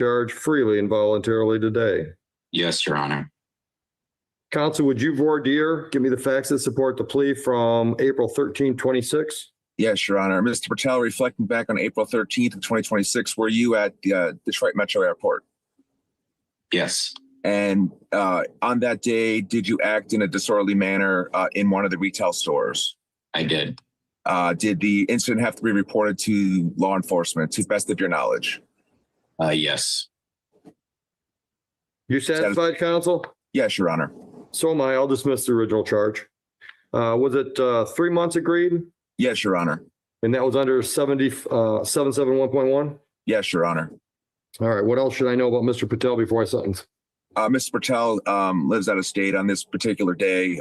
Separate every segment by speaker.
Speaker 1: discharged freely and voluntarily today?
Speaker 2: Yes, Your Honor.
Speaker 1: Counsel, would you voir dire give me the facts that support the plea from April 13, 26?
Speaker 3: Yes, Your Honor. Mr. Patel, reflecting back on April 13th of 2026, were you at the Detroit Metro Airport?
Speaker 2: Yes.
Speaker 3: And on that day, did you act in a disorderly manner in one of the retail stores?
Speaker 2: I did.
Speaker 3: Did the incident have to be reported to law enforcement to the best of your knowledge?
Speaker 2: Yes.
Speaker 1: You satisfied, counsel?
Speaker 3: Yes, Your Honor.
Speaker 1: So am I. I'll dismiss the original charge. Was it 3 months agreed?
Speaker 3: Yes, Your Honor.
Speaker 1: And that was under 771.1?
Speaker 3: Yes, Your Honor.
Speaker 1: All right. What else should I know about Mr. Patel before I sentence?
Speaker 3: Mr. Patel lives out of state on this particular day.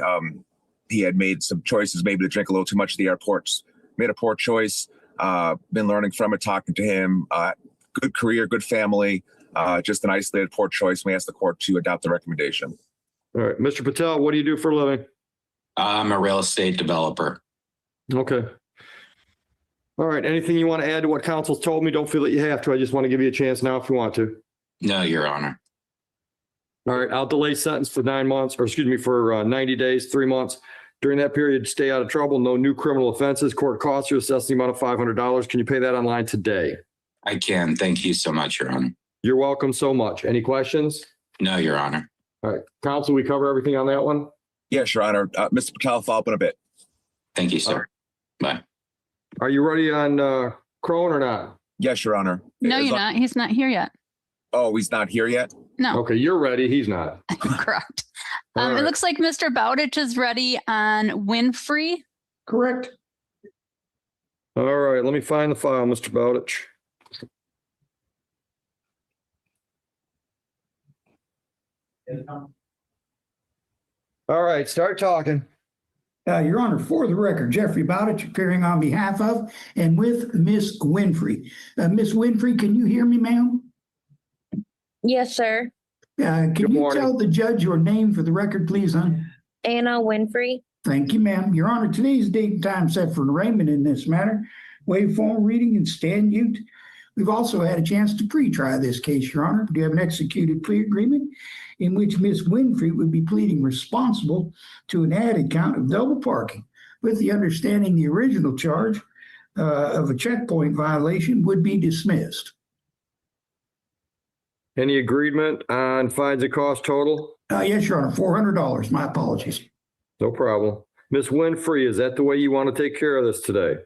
Speaker 3: He had made some choices, maybe to drink a little too much at the airports. Made a poor choice. Been learning from it, talking to him. Good career, good family. Just an isolated poor choice. We asked the court to adopt the recommendation.
Speaker 1: All right. Mr. Patel, what do you do for a living?
Speaker 2: I'm a real estate developer.
Speaker 1: Okay. All right. Anything you want to add to what counsel's told me? Don't feel that you have to. I just want to give you a chance now if you want to.
Speaker 2: No, Your Honor.
Speaker 1: All right. I'll delay sentence for 9 months, or excuse me, for 90 days, 3 months. During that period, stay out of trouble. No new criminal offenses. Court costs you assess the amount of $500. Can you pay that online today?
Speaker 2: I can. Thank you so much, Your Honor.
Speaker 1: You're welcome so much. Any questions?
Speaker 2: No, Your Honor.
Speaker 1: All right. Counsel, we cover everything on that one?
Speaker 3: Yes, Your Honor. Mr. Patel, I'll follow up in a bit.
Speaker 2: Thank you, sir. Bye.
Speaker 1: Are you ready on Crone or not?
Speaker 3: Yes, Your Honor.
Speaker 4: No, you're not. He's not here yet.
Speaker 3: Oh, he's not here yet?
Speaker 4: No.
Speaker 1: Okay, you're ready. He's not.
Speaker 4: Correct.
Speaker 1: All
Speaker 4: It
Speaker 1: right.
Speaker 4: looks like Mr. Bowditch is ready on Winfrey.
Speaker 5: Correct.
Speaker 1: All right, let me find the file, Mr. Bowditch. All right, start talking.
Speaker 5: Your Honor, for the record, Jeffrey Bowditch appearing on behalf of and with Miss Winfrey. Miss Winfrey, can you hear me, ma'am?
Speaker 6: Yes, sir.
Speaker 5: Can you
Speaker 1: morning.
Speaker 5: tell the judge your name for the record, please, hon?
Speaker 6: Anna Winfrey.
Speaker 5: Thank you, ma'am. Your Honor, today's date and time set for arraignment in this matter. Waive formal reading and stand mute. We've also had a chance to pre-try this case, Your Honor. We have an executed plea agreement in which Miss Winfrey would be pleading responsible to an added count of double parking, with the understanding the original charge of a checkpoint violation would be dismissed.
Speaker 1: Any agreement on fines and cost total?
Speaker 5: Yes, Your Honor, $400. My apologies.
Speaker 1: No problem. Miss Winfrey, is that the way you want to take care of this today?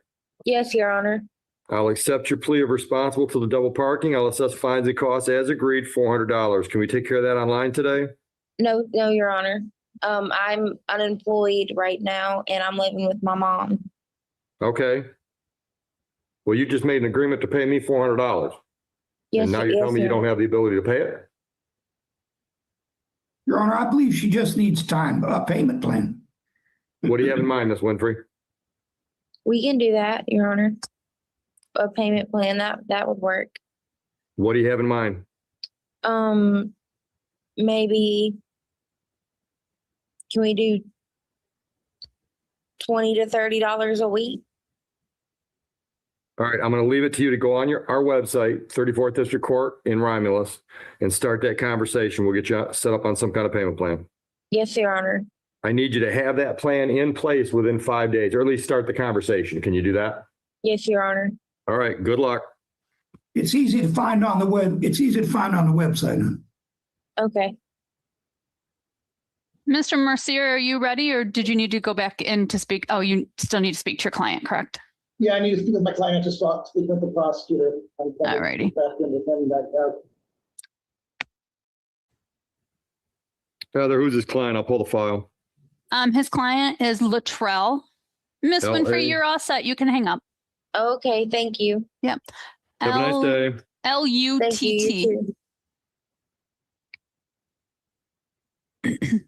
Speaker 6: Yes, Your Honor.
Speaker 1: I'll accept your plea of responsible for the double parking. I'll assess fines and costs as agreed, $400. Can we take care of that online today?
Speaker 6: No, Your Honor. I'm unemployed right now and I'm living with my mom.
Speaker 1: Okay. Well, you just made an agreement to pay me $400.
Speaker 6: Yes,
Speaker 1: And now you're telling me you don't have the ability to pay it?
Speaker 5: Your Honor, I believe she just needs time, a payment plan.
Speaker 1: What do you have in mind, Miss Winfrey?
Speaker 6: We can do that, Your Honor. A payment plan, that would work.
Speaker 1: What do you have in mind?
Speaker 6: Maybe can we do $20 to $30 a week?
Speaker 1: All right, I'm going to leave it to you to go on our website, 34th District Court in Romulus, and start that conversation. We'll get you set up on some kind of payment plan.
Speaker 6: Yes, Your Honor.
Speaker 1: I need you to have that plan in place within 5 days, or at least start the conversation. Can you do that?
Speaker 6: Yes, Your Honor.
Speaker 1: All right, good luck.
Speaker 5: It's easy to find on the web. It's easy to find on the website, hon.
Speaker 6: Okay.
Speaker 4: Mr. Mercier, are you ready or did you need to go back in to speak? Oh, you still need to speak to your client, correct?
Speaker 7: Yeah, I need to speak with my client to speak with the prosecutor.
Speaker 4: All righty.
Speaker 1: Heather, who's his client? I'll pull the file.
Speaker 4: His client is Latrell. Miss
Speaker 1: L.A.
Speaker 4: Winfrey, you're all set. You can hang up.
Speaker 6: Okay, thank you.
Speaker 4: Yep.
Speaker 1: Have a nice day.
Speaker 6: Thank you.
Speaker 4: L-U-T-T.
Speaker 6: You too.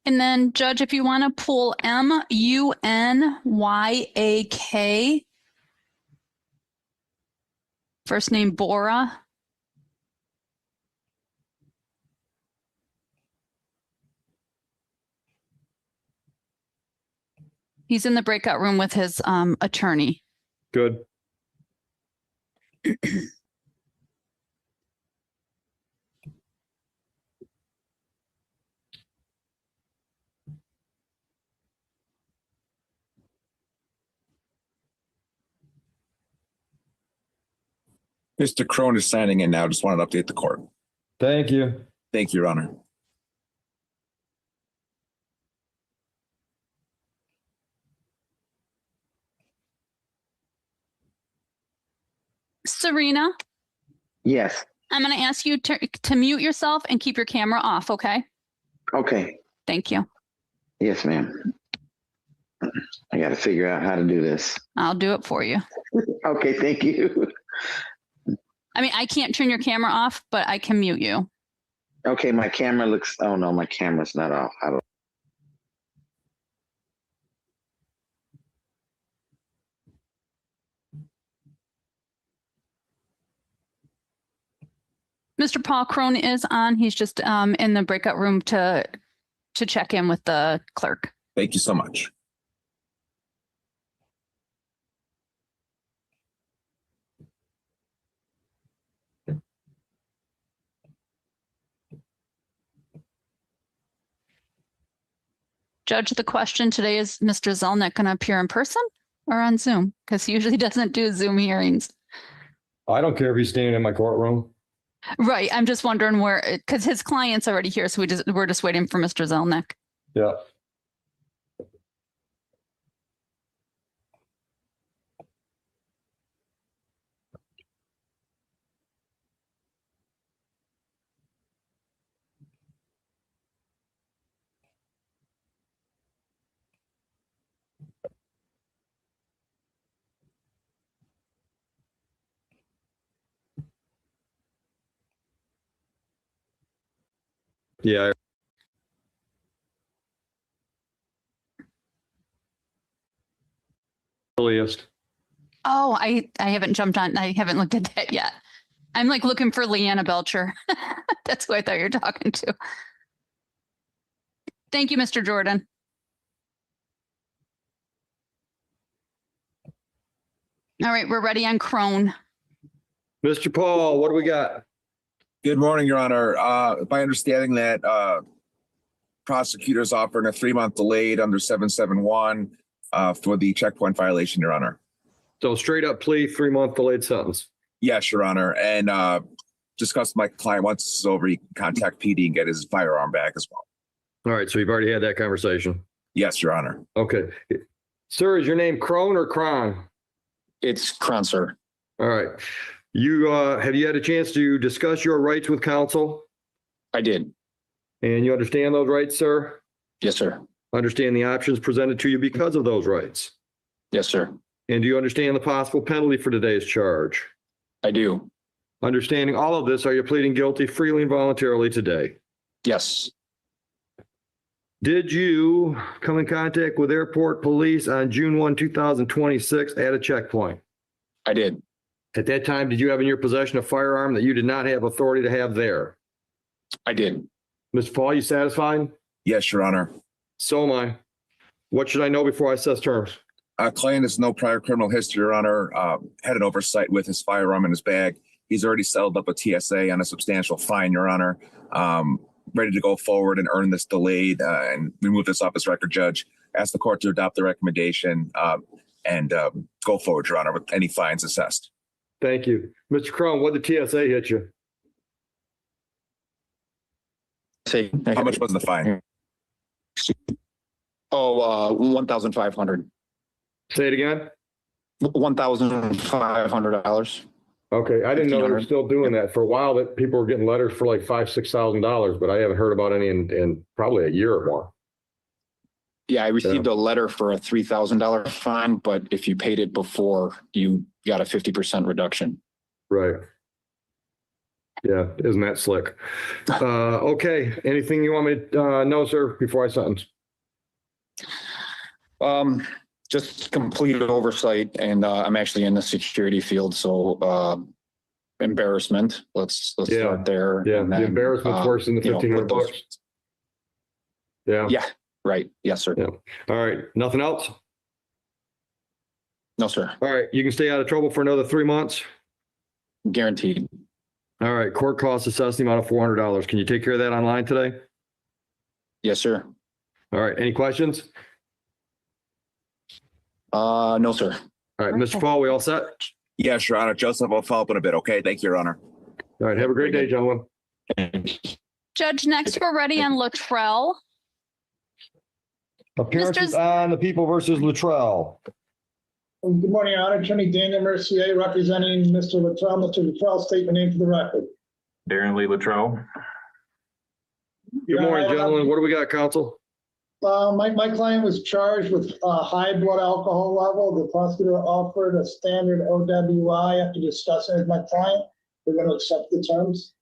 Speaker 4: And then, Judge, if you want to pull M-U-N-Y-A-K, first name Bora. He's in the breakout room with his attorney.
Speaker 1: Good.
Speaker 3: Mr. Crone is signing in now. Just wanted to update the court.
Speaker 1: Thank you.
Speaker 3: Thank you, Your Honor.
Speaker 4: Serena,
Speaker 8: Yes.
Speaker 4: I'm going to ask you to mute yourself and keep your camera off, okay?
Speaker 8: Okay.
Speaker 4: Thank you.
Speaker 8: Yes, ma'am. I got to figure out how to do this.
Speaker 4: I'll do it for you.
Speaker 8: Okay. Thank you.
Speaker 4: I mean, I can't turn your camera off, but I can mute you.
Speaker 8: Okay. My camera looks, oh no, my camera's not off. How do
Speaker 4: Mr. Paul Crone is on. He's just in the breakout room to check in with the clerk.
Speaker 3: Thank you so much.
Speaker 4: Judge, the question today is Mr. Zelnick going to appear in person or on Zoom? Because he usually doesn't do Zoom hearings.
Speaker 1: I don't care if he's standing in my courtroom.
Speaker 4: Right. I'm just wondering where, because his client's already here. So we're just waiting for Mr. Zelnick.
Speaker 1: Yeah. Yeah. Earliest.
Speaker 4: Oh, I haven't jumped on. I haven't looked at that yet. I'm like looking for Leanna Belcher. That's who I thought you were talking to. Thank you, Mr. Jordan. All right, we're ready on Crone.
Speaker 1: Mr. Paul, what do we got?
Speaker 3: Good morning, Your Honor. My understanding that prosecutors offering a 3-month delayed under 771 for the checkpoint violation, Your Honor.
Speaker 1: So straight up plea, 3-month delayed sentence.
Speaker 3: Yes, Your Honor. And discuss with my client once this is over, he can contact PD and get his firearm back as well.
Speaker 1: All right. So you've already had that conversation.
Speaker 3: Yes, Your Honor.
Speaker 1: Okay. Sir, is your name Crone or Cron?
Speaker 9: It's Cron, sir.
Speaker 1: All right. You have you had a chance to discuss your rights with counsel?
Speaker 9: I did.
Speaker 1: And you understand those rights, sir?
Speaker 9: Yes, sir.
Speaker 1: Understand the options presented to you because of those rights?
Speaker 9: Yes, sir.
Speaker 1: And do you understand the possible penalty for today's charge?
Speaker 9: I do.
Speaker 1: Understanding all of this, are you pleading guilty freely and voluntarily today?
Speaker 9: Yes.
Speaker 1: Did you come in contact with airport police on June 1, 2026 at a checkpoint?
Speaker 9: I did.
Speaker 1: At that time, did you have in your possession a firearm that you did not have authority to have there?
Speaker 9: I did.
Speaker 1: Mr. Paul, you satisfied?
Speaker 3: Yes, Your Honor.
Speaker 1: So am I. What should I know before I assess terms?
Speaker 3: Client has no prior criminal history, Your Honor. Had an oversight with his firearm in his bag. He's already settled up a TSA on a substantial fine, Your Honor. Ready to go forward and earn this delayed and remove this off his record, Judge. Ask the court to adopt the recommendation and go forward, Your Honor, with any fines assessed.
Speaker 1: Thank you. Mr. Crone, what did TSA hit you?
Speaker 9: Say,
Speaker 3: How much was the fine?
Speaker 9: Oh, 1,500.
Speaker 1: Say it again?
Speaker 9: $1,500.
Speaker 1: Okay, I didn't know they were
Speaker 9: $1,500.
Speaker 1: still doing that. For a while that people were getting letters for like $5,000-6,000, but I haven't heard about any in probably a year or more.
Speaker 9: Yeah, I received a letter for a $3,000 fine, but if you paid it before, you got a 50% reduction.
Speaker 1: Right. Yeah, isn't that slick? Okay, anything you want me to know, sir, before I sentence?
Speaker 9: Just complete oversight, and I'm actually in the security field, so embarrassment. Let's
Speaker 1: Yeah.
Speaker 9: start there.
Speaker 1: Yeah,
Speaker 9: and
Speaker 1: the
Speaker 9: then,
Speaker 1: embarrassment's worse than the
Speaker 9: you know,
Speaker 1: $1,500
Speaker 9: with those-
Speaker 1: bucks. Yeah.
Speaker 9: Yeah, right. Yes, sir.
Speaker 1: Yeah. All right, nothing else?
Speaker 9: No, sir.
Speaker 1: All right, you can stay out of trouble for another 3 months.
Speaker 9: Guaranteed.
Speaker 1: All right, court costs assessed the amount of $400. Can you take care of that online today?
Speaker 9: Yes, sir.
Speaker 1: All right, any questions?
Speaker 9: No, sir.
Speaker 1: All right, Mr. Paul, we all set? All
Speaker 3: Yes, Your Honor. Joseph, I'll follow up in a bit. Okay. Thank you, Your Honor.
Speaker 1: right, have a great day, gentlemen.
Speaker 4: Judge, next we're ready on Luttrell.
Speaker 1: Appearances
Speaker 4: Mr.
Speaker 1: on the People versus Luttrell.
Speaker 7: Good morning, Your Honor. Attorney Daniel Mercier representing Mr. Luttrell. Mr. Luttrell, state your name for the record.
Speaker 10: Darren Lee Luttrell.
Speaker 1: Good
Speaker 7: Your
Speaker 1: morning,
Speaker 7: Honor,
Speaker 1: gentlemen. What do we got, counsel?
Speaker 7: My client was charged with high blood alcohol level. The prosecutor offered a standard OWI after discussing it with my client. We're going to accept the terms.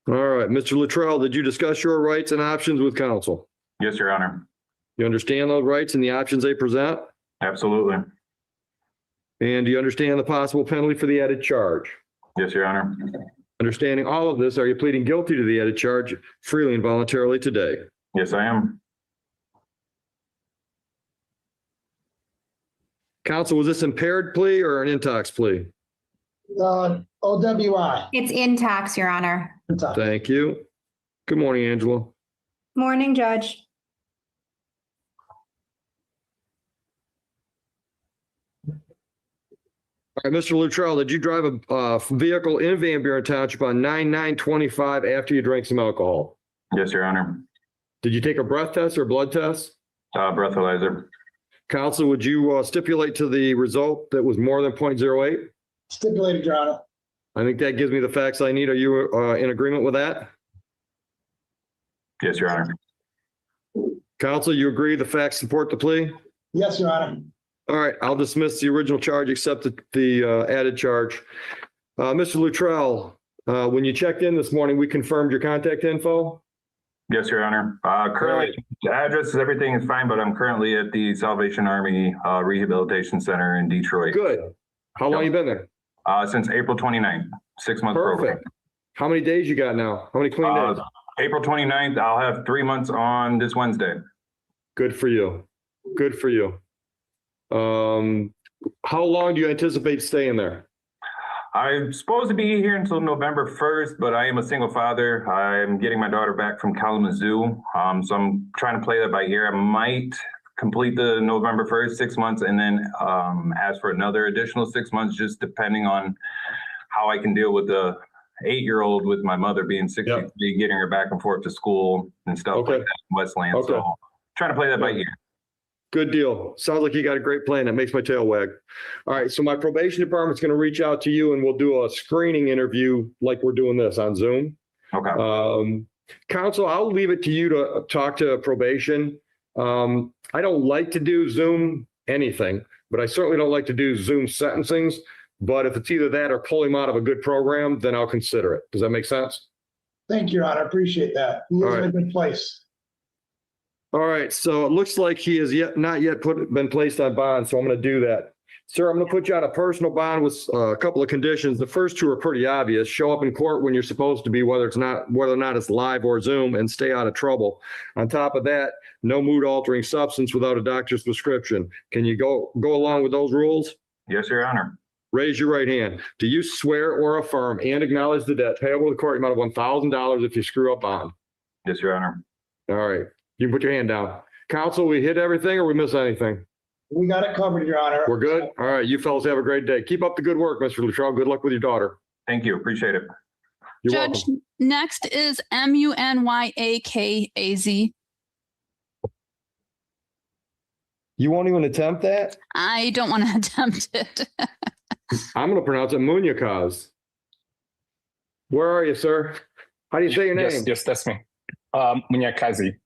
Speaker 1: All right, Mr. Luttrell, did you discuss your rights and options with counsel?
Speaker 10: Yes, Your Honor.
Speaker 1: You understand those rights and the options they present?
Speaker 10: Absolutely.
Speaker 1: And do you understand the possible penalty for the added charge?
Speaker 10: Yes, Your Honor.
Speaker 1: Understanding all of this, are you pleading guilty to the added charge freely and voluntarily today?
Speaker 10: Yes, I am.
Speaker 1: Counsel, was this impaired plea or an intox plea?
Speaker 7: OWI.
Speaker 11: It's in tax, Your Honor.
Speaker 1: Thank you. Good morning, Angela.
Speaker 11: Morning, Judge.
Speaker 1: All right, Mr. Luttrell, did you drive a vehicle in Van Buren Township on 9/9/25 after you drank some alcohol?
Speaker 10: Yes, Your Honor.
Speaker 1: Did you take a breath test or blood test?
Speaker 10: Breathalyzer.
Speaker 1: Counsel, would you stipulate to the result that was more than 0.08?
Speaker 7: Stipulated, Your Honor.
Speaker 1: I think that gives me the facts I need. Are you in agreement with that?
Speaker 10: Yes, Your Honor.
Speaker 1: Counsel, you agree the facts support the plea?
Speaker 7: Yes, Your Honor.
Speaker 1: All right, I'll dismiss the original charge, accept the added charge. Mr. Luttrell, when you checked in this morning, we confirmed your contact info?
Speaker 10: Yes, Your Honor. Currently, the address is everything is fine, but I'm currently at the Salvation Army Rehabilitation Center in Detroit.
Speaker 1: Good. How long you been there?
Speaker 10: Since April 29th, 6-month program.
Speaker 1: Perfect. How many days you got now? How many clean days?
Speaker 10: April 29th, I'll have 3 months on this Wednesday.
Speaker 1: Good for you. Good for you. How long do you anticipate staying there?
Speaker 10: I'm supposed to be here until November 1st, but I am a single father. I'm getting my daughter back from Kalamazoo. So I'm trying to play that by ear. I might complete the November 1st, 6 months, and then ask for another additional 6 months, just depending on how I can deal with the 8-year-old with my mother being 63, getting her back and forth to school and stuff like that in Westland.
Speaker 1: Okay.
Speaker 10: So trying to play that by ear.
Speaker 1: Good deal. Sounds like you got a great plan. That makes my tail wag. All right. So my probation department's going to reach out to you and we'll do a screening interview like we're doing this on Zoom.
Speaker 10: Okay.
Speaker 1: Counsel, I'll leave it to you to talk to probation. I don't like to do Zoom anything, but I certainly don't like to do Zoom sentencings. But if it's either that or pull him out of a good program, then I'll consider it. Does that make sense?
Speaker 7: Thank you, Your Honor. Appreciate that. He is in a good place.
Speaker 1: All right, so it looks like he has not yet been placed on bond, so I'm going to do that. Sir, I'm going to put you on a personal bond with a couple of conditions. The first two are pretty obvious. Show up in court when you're supposed to be, whether or not it's live or Zoom, and stay out of trouble. On top of that, no mood-altering substance without a doctor's prescription. Can you go along with those rules?
Speaker 10: Yes, Your Honor.
Speaker 1: Raise your right hand. Do you swear or affirm and acknowledge the debt payable to the court amount of $1,000 if you screw up bond?
Speaker 10: Yes, Your Honor.
Speaker 1: All right. You can put your hand down. Counsel, we hit everything or we miss anything?
Speaker 7: We got it covered, Your Honor.
Speaker 1: We're good? All right. You fellas have a great day. Keep up the good work, Mr. Luttrell. Good luck with your daughter.
Speaker 10: Thank you. Appreciate it.
Speaker 1: You're
Speaker 4: Judge,
Speaker 1: welcome.
Speaker 4: next is MUNYAKAZ.
Speaker 1: You won't even attempt that?
Speaker 4: I don't want to attempt it.
Speaker 1: I'm going to pronounce it Munyakaz. Where are you, sir? How do you say your name?
Speaker 12: Yes, that's me. Munyakazi.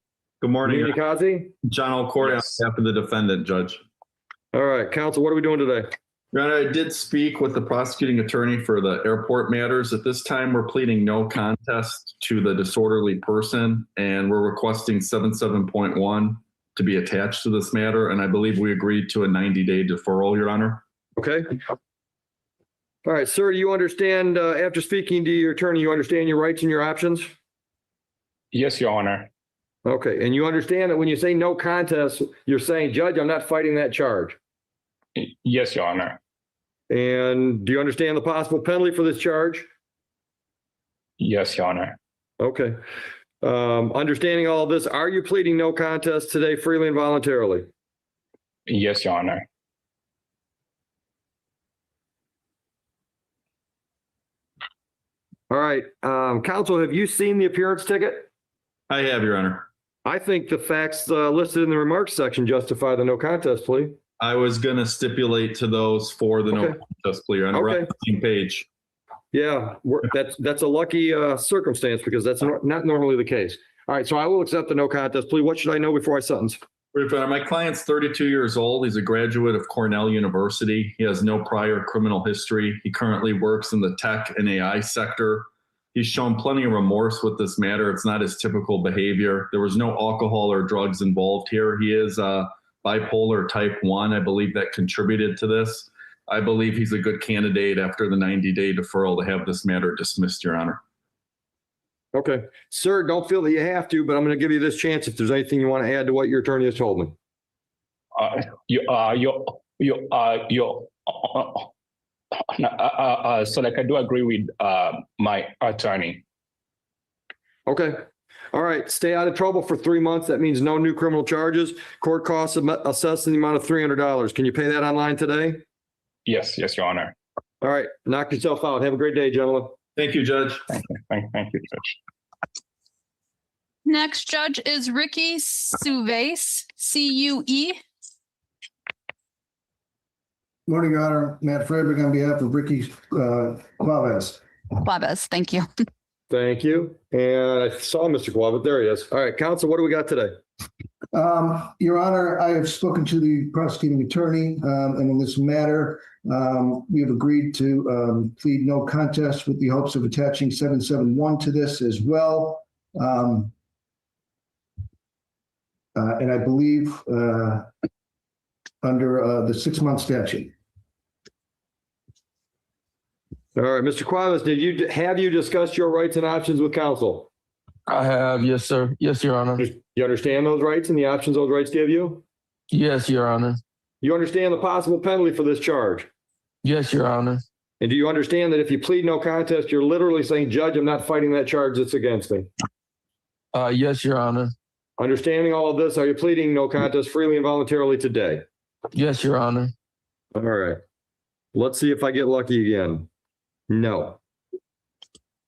Speaker 13: Good morning.
Speaker 1: Munyakazi?
Speaker 13: John O'Court,
Speaker 12: Yes.
Speaker 13: on behalf of the defendant, Judge.
Speaker 1: All right. Counsel, what are we doing today?
Speaker 13: Your Honor, I did speak with the prosecuting attorney for the airport matters. At this time, we're pleading no contest to the disorderly person, and we're requesting 77.1 to be attached to this matter. And I believe we agreed to a 90-day deferral, Your Honor.
Speaker 1: Okay. All right, sir, do you understand, after speaking to your attorney, you understand your rights and your options?
Speaker 12: Yes, Your Honor.
Speaker 1: Okay, and you understand that when you say no contest, you're saying, Judge, I'm not fighting that charge.
Speaker 12: Yes, Your Honor.
Speaker 1: And do you understand the possible penalty for this charge?
Speaker 12: Yes, Your Honor.
Speaker 1: Okay. Understanding all of this, are you pleading no contest today freely and voluntarily?
Speaker 12: Yes, Your Honor.
Speaker 1: All right. Counsel, have you seen the appearance ticket?
Speaker 13: I have, Your Honor.
Speaker 1: I think the facts listed in the remarks section justify the no contest plea.
Speaker 13: I was going to stipulate to those for the no
Speaker 1: Okay.
Speaker 13: contest plea, Your Honor. We're on
Speaker 1: Okay.
Speaker 13: the same page.
Speaker 1: Yeah, that's a lucky circumstance because that's not normally the case. All right, so I will accept the no contest plea. What should I know before I sentence?
Speaker 13: My client's 32 years old. He's a graduate of Cornell University. He has no prior criminal history. He currently works in the tech and AI sector. He's shown plenty of remorse with this matter. It's not his typical behavior. There was no alcohol or drugs involved here. He is bipolar type 1. I believe that contributed to this. I believe he's a good candidate after the 90-day deferral to have this matter dismissed, Your Honor.
Speaker 1: Okay. Sir, don't feel that you have to, but I'm going to give you this chance if there's anything you want to add to what your attorney has told me.
Speaker 12: So like I do agree with my attorney.
Speaker 1: Okay. All right. Stay out of trouble for 3 months. That means no new criminal charges. Court costs assessed in the amount of $300. Can you pay that online today?
Speaker 12: Yes, Your Honor.
Speaker 1: All right. Knock yourself out. Have a great day, gentlemen.
Speaker 13: Thank you, Judge.
Speaker 12: Thank you, Judge.
Speaker 4: Next judge is Ricky Suves, C-U-E.
Speaker 14: Morning, Your Honor. Matt Freiberg on behalf of Ricky Quavez.
Speaker 4: Quavez, thank you.
Speaker 1: Thank you. And I saw Mr. Quavez. There he is. All right. Counsel, what do we got today?
Speaker 14: Your Honor, I have spoken to the prosecuting attorney, and in this matter, we have agreed to plead no contest with the hopes of attaching 771 to this as well. And I believe under the 6-month statute.
Speaker 1: All right. Mr. Quavez, have you discussed your rights and options with counsel?
Speaker 15: I have, yes, sir. Yes, Your Honor.
Speaker 1: You understand those rights and the options those rights give you?
Speaker 15: Yes, Your Honor.
Speaker 1: You understand the possible penalty for this charge?
Speaker 15: Yes, Your Honor.
Speaker 1: And do you understand that if you plead no contest, you're literally saying, Judge, I'm not fighting that charge that's against me?
Speaker 15: Yes, Your Honor.
Speaker 1: Understanding all of this, are you pleading no contest freely and voluntarily today?
Speaker 15: Yes, Your Honor.
Speaker 1: All right. Let's see if I get lucky again. No.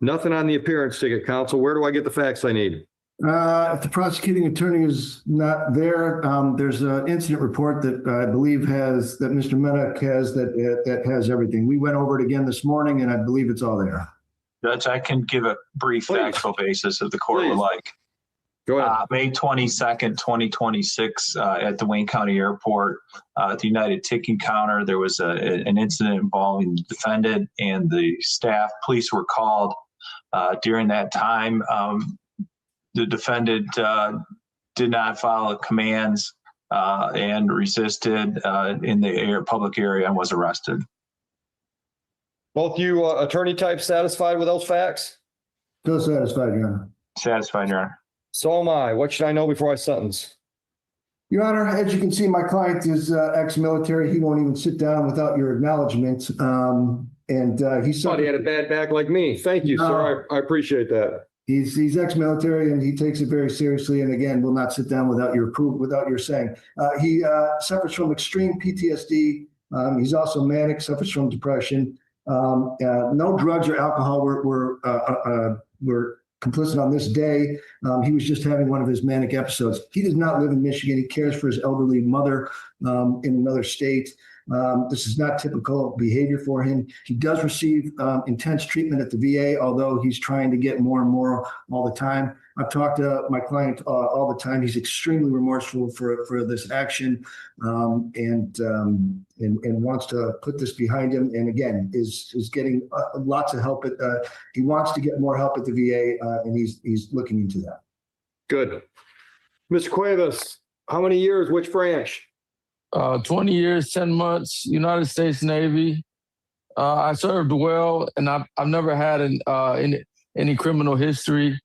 Speaker 1: Nothing on the appearance ticket, counsel. Where do I get the facts I need?
Speaker 14: If the prosecuting attorney is not there, there's an incident report that I believe has, that Mr. Menach has, that has everything. We went over it again this morning, and I believe it's all there.
Speaker 16: Judge, I can give a brief factual basis if the court would like.
Speaker 1: Go ahead.
Speaker 16: May 22nd, 2026, at the Wayne County Airport, at the United Ticking Counter, there was an incident involving the defendant and the staff. Police were called. During that time, the defendant did not follow commands and resisted in the public area and was arrested.
Speaker 1: Both you attorney types satisfied with those facts?
Speaker 14: Still satisfied, Your Honor.
Speaker 16: Satisfied, Your Honor.
Speaker 1: So am I. What should I know before I sentence?
Speaker 14: Your Honor, as you can see, my client is ex-military. He won't even sit down without your acknowledgement. And he's
Speaker 1: thought he had a bad back like me. Thank you, sir. I appreciate that.
Speaker 14: He's ex-military and he takes it very seriously. And again, will not sit down without your approval, without your saying. He suffers from extreme PTSD. He's also manic, suffers from depression. No drugs or alcohol were complicit on this day. He was just having one of his manic episodes. He does not live in Michigan. He cares for his elderly mother in another state. This is not typical behavior for him. He does receive intense treatment at the VA, although he's trying to get more and more all the time. I've talked to my client all the time. He's extremely remorseful for this action and wants to put this behind him. And again, is getting lots of help. He wants to get more help at the VA, and he's looking into that.
Speaker 1: Good. Mr. Cuevas, how many years, which branch?
Speaker 15: 20 years, 10 months, United States Navy. I served well, and I've never had any criminal history.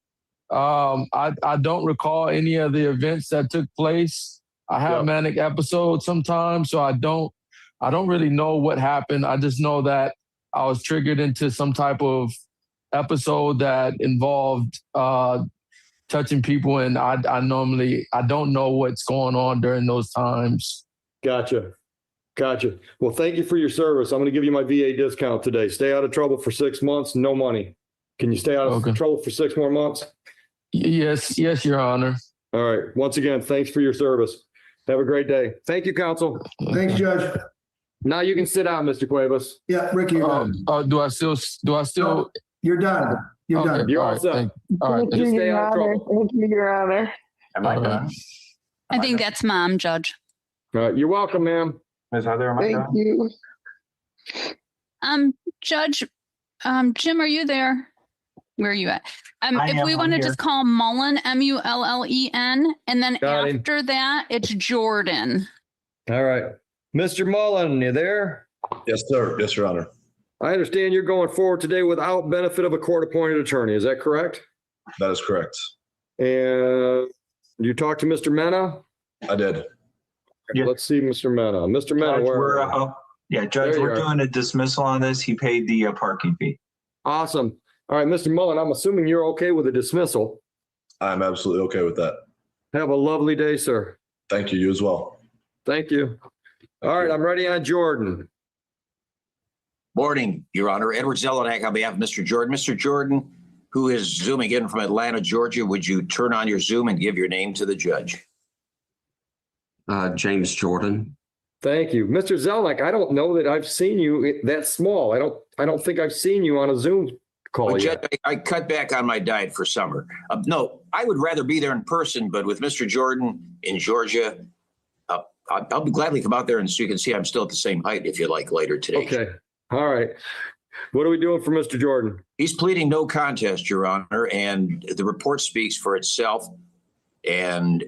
Speaker 15: I don't recall any of the events that took place. I have manic episodes sometimes, so I don't I don't really know what happened. I just know that I was triggered into some type of episode that involved touching people, and I don't know what's going on during those times.
Speaker 1: Gotcha. Well, thank you for your service. I'm going to give you my VA discount today. Stay out of trouble for 6 months, no money. Can you stay out of trouble for 6 more months?
Speaker 15: Yes, Your Honor.
Speaker 1: All right. Once again, thanks for your service. Have a great day. Thank you, counsel.
Speaker 14: Thanks, Judge.
Speaker 1: Now you can sit down, Mr. Cuevas.
Speaker 14: Yeah, Ricky.
Speaker 15: Do I still?
Speaker 14: No, you're done. You're done.
Speaker 1: You're all set.
Speaker 15: All right.
Speaker 1: Just stay out of trouble.
Speaker 17: Thank you, Your Honor.
Speaker 9: Am I done?
Speaker 4: I think that's Mom, Judge.
Speaker 1: All right. You're welcome, ma'am.
Speaker 10: Ms. Heather, am I
Speaker 17: Thank
Speaker 10: done?
Speaker 17: you.
Speaker 4: Judge, Jim, are you there? Where are you at? If we want to
Speaker 16: I'm
Speaker 4: just call Mullen, Mullen, and then
Speaker 1: Got him.
Speaker 4: after that, it's Jordan.
Speaker 1: All right. Mr. Mullen, you there?
Speaker 18: Yes, sir. Yes, Your Honor.
Speaker 1: I understand you're going forward today without benefit of a court-appointed attorney. Is that correct?
Speaker 18: That is correct.
Speaker 1: And you talked to Mr. Mena?
Speaker 18: I did.
Speaker 16: Yeah.
Speaker 1: Let's see, Mr. Mena. Mr. Mena,
Speaker 16: Judge, Judge, we're doing a dismissal on this. He paid the parking fee.
Speaker 1: Awesome. All right, Mr. Mullen, I'm assuming you're okay with a dismissal.
Speaker 18: I'm absolutely okay with that.
Speaker 1: Have a lovely day, sir.
Speaker 18: Thank you. You as well.
Speaker 1: Thank you. All right, I'm ready on Jordan.
Speaker 19: Morning, Your Honor. Edward Zelenak on behalf of Mr. Jordan. Mr. Jordan, who is zooming in from Atlanta, Georgia, would you turn on your Zoom and give your name to the judge?
Speaker 20: James Jordan.
Speaker 1: Thank you. Mr. Zelenak, I don't know that I've seen you that small. I don't think I've seen you on a Zoom call
Speaker 19: Well,
Speaker 1: yet.
Speaker 19: Judge, I cut back on my diet for summer. No, I would rather be there in person, but with Mr. Jordan in Georgia, I'll gladly come out there and so you can see I'm still at the same height if you like later today.
Speaker 1: Okay. All right. What are we doing for Mr. Jordan?
Speaker 19: He's pleading no contest, Your Honor, and the report speaks for itself. And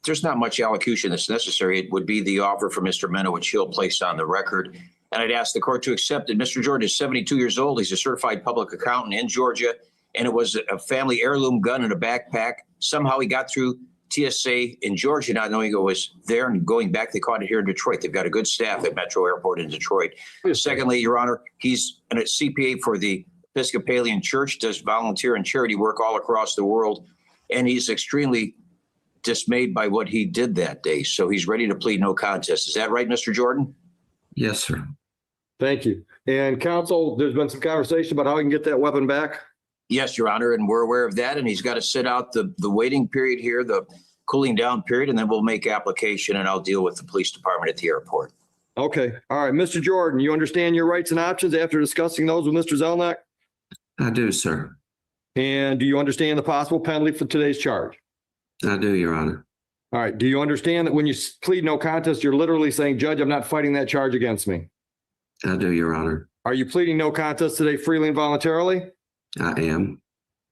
Speaker 19: there's not much allocution that's necessary. It would be the offer for Mr. Mena, which he'll place on the record. And I'd ask the court to accept it. Mr. Jordan is 72 years old. He's a certified public accountant in Georgia, and it was a family heirloom gun in a backpack. Somehow he got through TSA in Georgia, not knowing it was there, and going back, they caught it here in Detroit. They've got a good staff at Metro Airport in Detroit. Secondly, Your Honor, he's a CPA for the Episcopalian Church, does volunteer and charity work all across the world, and he's extremely dismayed by what he did that day. So he's ready to plead no contest. Is that right, Mr. Jordan?
Speaker 20: Yes, sir.
Speaker 1: Thank you. And counsel, there's been some conversation about how he can get that weapon back.
Speaker 19: Yes, Your Honor, and we're aware of that. And he's got to sit out the waiting period here, the cooling down period, and then we'll make application and I'll deal with the police department at the airport.
Speaker 1: Okay. All right. Mr. Jordan, you understand your rights and options after discussing those with Mr. Zelenak?
Speaker 20: I do, sir.
Speaker 1: And do you understand the possible penalty for today's charge?
Speaker 20: I do, Your Honor.
Speaker 1: All right. Do you understand that when you plead no contest, you're literally saying, Judge, I'm not fighting that charge against me?
Speaker 20: I do, Your Honor.
Speaker 1: Are you pleading no contest today freely and voluntarily?
Speaker 20: I am.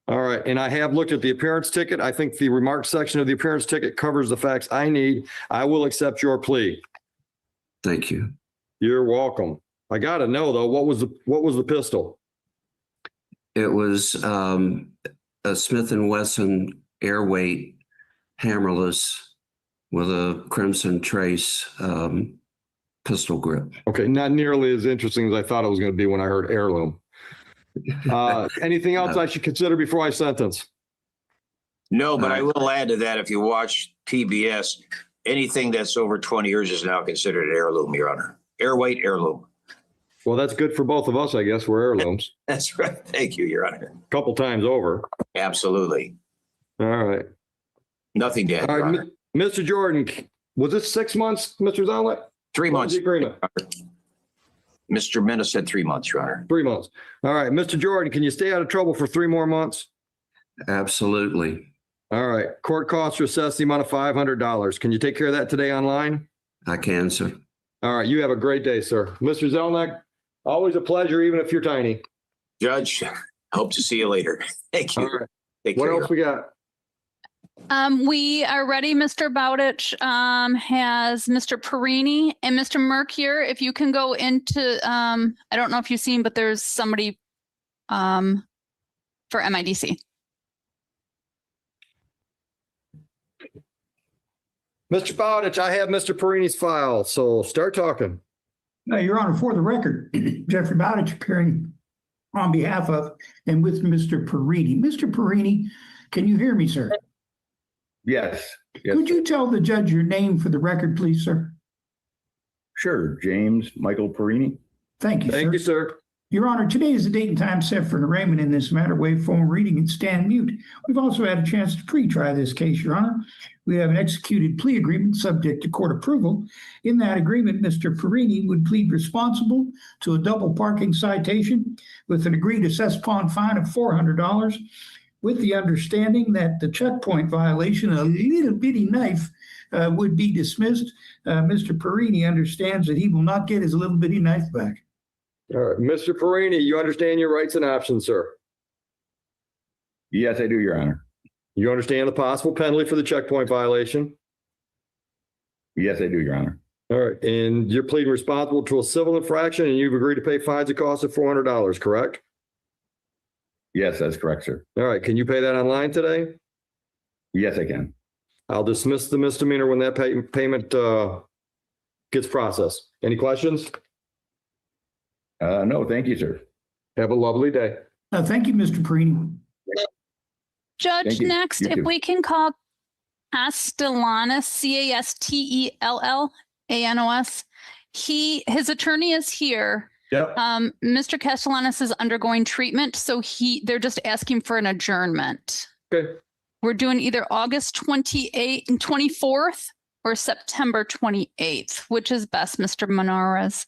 Speaker 1: All right. And I have looked at the appearance ticket. I think the remarks section of the appearance ticket covers the facts I need. I will accept your plea.
Speaker 20: Thank you.
Speaker 1: You're welcome. I got to know, though, what was the pistol?
Speaker 20: It was a Smith & Wesson airweight hammerless with a crimson trace pistol grip.
Speaker 1: Okay, not nearly as interesting as I thought it was going to be when I heard heirloom. Anything else I should consider before I sentence?
Speaker 19: No, but I will add to that, if you watch PBS, anything that's over 20 years is now considered an heirloom, Your Honor. Airweight heirloom.
Speaker 1: Well, that's good for both of us, I guess. We're heirlooms.
Speaker 19: That's right. Thank you, Your Honor.
Speaker 1: A couple times over.
Speaker 19: Absolutely.
Speaker 1: All right.
Speaker 19: Nothing to add,
Speaker 1: All
Speaker 19: Your
Speaker 1: right,
Speaker 19: Honor.
Speaker 1: Mr. Jordan, was it 6 months, Mr. Zelenak?
Speaker 19: 3 months.
Speaker 1: The agreement?
Speaker 19: Mr. Mena said 3 months, Your Honor.
Speaker 1: 3 months. All right, Mr. Jordan, can you stay out of trouble for 3 more months?
Speaker 20: Absolutely.
Speaker 1: All right. Court costs are assessed the amount of $500. Can you take care of that today online?
Speaker 20: I can, sir.
Speaker 1: All right. You have a great day, sir. Mr. Zelenak, always a pleasure, even if you're tiny.
Speaker 19: Judge, hope to see you later. Thank you.
Speaker 1: All right.
Speaker 19: Take
Speaker 1: What
Speaker 19: care,
Speaker 1: else we got?
Speaker 4: We are ready. Mr. Bowditch has Mr. Perini and Mr. Mercure. If you can go into, I don't know if you've seen, but there's somebody for MIDC.
Speaker 1: Mr. Bowditch, I have Mr. Perini's file, so start talking.
Speaker 5: Your Honor, for the record, Jeffrey Bowditch appearing on behalf of and with Mr. Perini. Mr. Perini, can you hear me, sir?
Speaker 17: Yes.
Speaker 5: Could you tell the judge your name for the record, please, sir?
Speaker 17: Sure. James Michael Perini.
Speaker 5: Thank you, sir.
Speaker 1: Thank you, sir.
Speaker 5: Your Honor, today is the date and time set for an arraignment in this matter. Waive formal reading and stand mute. We've also had a chance to pre-try this case, Your Honor. We have an executed plea agreement subject to court approval. In that agreement, Mr. Perini would plead responsible to a double parking citation with an agreed assessed upon fine of $400, with the understanding that the checkpoint violation, a little bitty knife, would be dismissed. Mr. Perini understands that he will not get his little bitty knife back.
Speaker 1: All right, Mr. Perini, you understand your rights and options, sir?
Speaker 17: Yes, I do, Your Honor.
Speaker 1: You understand the possible penalty for the checkpoint violation?
Speaker 17: Yes, I do, Your Honor.
Speaker 1: All right, and you're pleading responsible to a civil infraction and you've agreed to pay fines and costs of $400, correct?
Speaker 17: Yes, that's correct, sir.
Speaker 1: All right, can you pay that online today?
Speaker 17: Yes, I can.
Speaker 1: I'll dismiss the misdemeanor when that payment gets processed. Any questions?
Speaker 17: No, thank you, sir.
Speaker 1: Have a lovely day.
Speaker 5: Thank you, Mr. Perini.
Speaker 4: Judge,
Speaker 17: Thank you.
Speaker 4: next,
Speaker 17: You
Speaker 4: if
Speaker 17: too.
Speaker 4: we can call Castellanos, Castellanos. His attorney is here.
Speaker 1: Yep.
Speaker 4: Mr. Castellanos is undergoing treatment, so they're just asking for an adjournment.
Speaker 1: Okay.
Speaker 4: We're doing either August 28th and 24th or September 28th. Which is best, Mr. Menorez?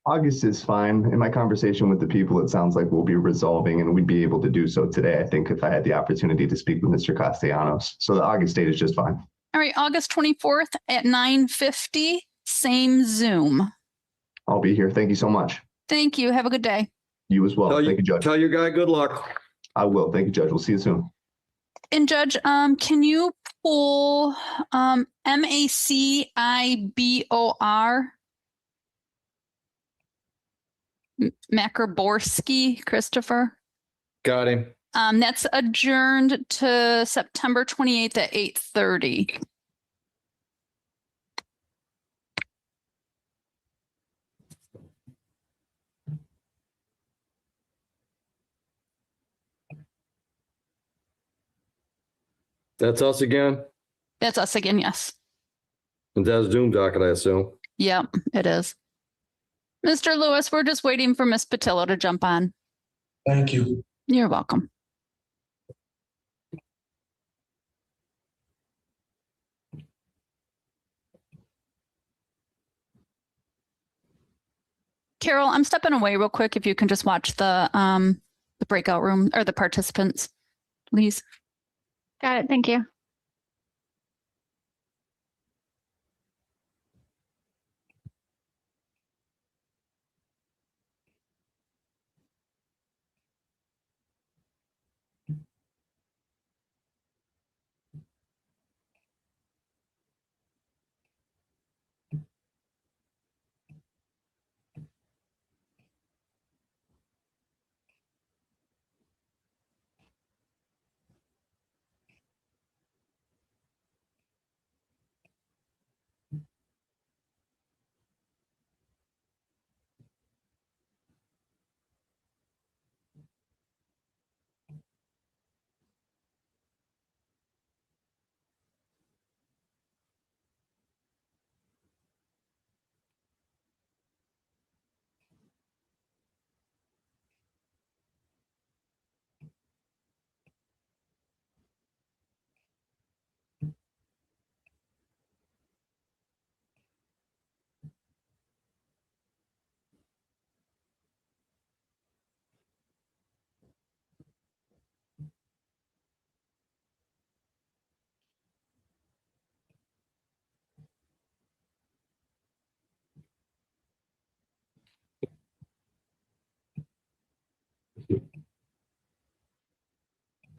Speaker 21: August is fine. In my conversation with the people, it sounds like we'll be resolving and we'd be able to do so today, I think, if I had the opportunity to speak with Mr. Castellanos. So the August date is just fine.
Speaker 4: All right, August 24th at 9:50, same Zoom.
Speaker 21: I'll be here. Thank you so much.
Speaker 4: Thank you. Have a good day.
Speaker 21: You as well. Thank you, Judge.
Speaker 1: Tell your guy good luck.
Speaker 21: I will. Thank you, Judge. We'll see you soon.
Speaker 4: And Judge, can you pull MACIBOR? Makarborski, Christopher.
Speaker 1: Got him.
Speaker 4: That's adjourned to September 28th at 8:30.
Speaker 1: That's us again?
Speaker 4: That's us again, yes.
Speaker 1: And that's Zoom docket, I assume.
Speaker 4: Yep, it is. Mr. Lewis, we're just waiting for Miss Patillo to jump on.
Speaker 18: Thank you.
Speaker 4: You're welcome. Carol, I'm stepping away real quick. If you can just watch the breakout room or the participants, please.
Speaker 22: Got it. Thank you.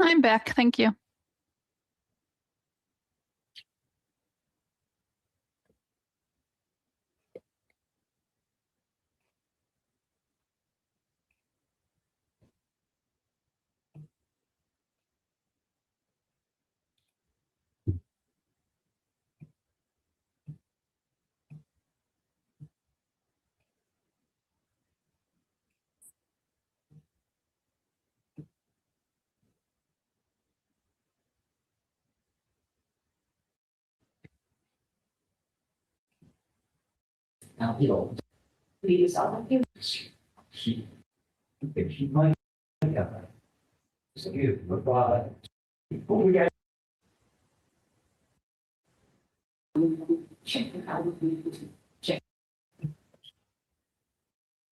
Speaker 4: I'm back. Thank you.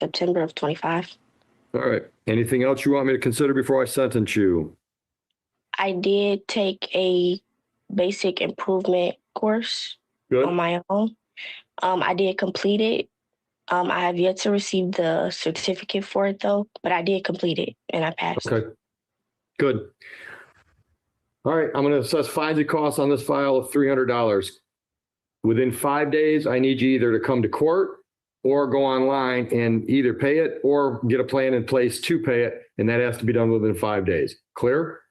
Speaker 2: September of 25.
Speaker 1: All right. Anything else you want me to consider before I sentence you?
Speaker 2: I did take a basic improvement course
Speaker 1: Good.
Speaker 2: on my own. I did complete it. I have yet to receive the certificate for it though, but I did complete it and I passed.
Speaker 1: Okay. Good. All right. I'm going to assess fines and costs on this file of $300. Within 5 days, I need you either to come to court or go online and either pay it or get a plan in place to pay it. And that has to be done within 5 days. Clear?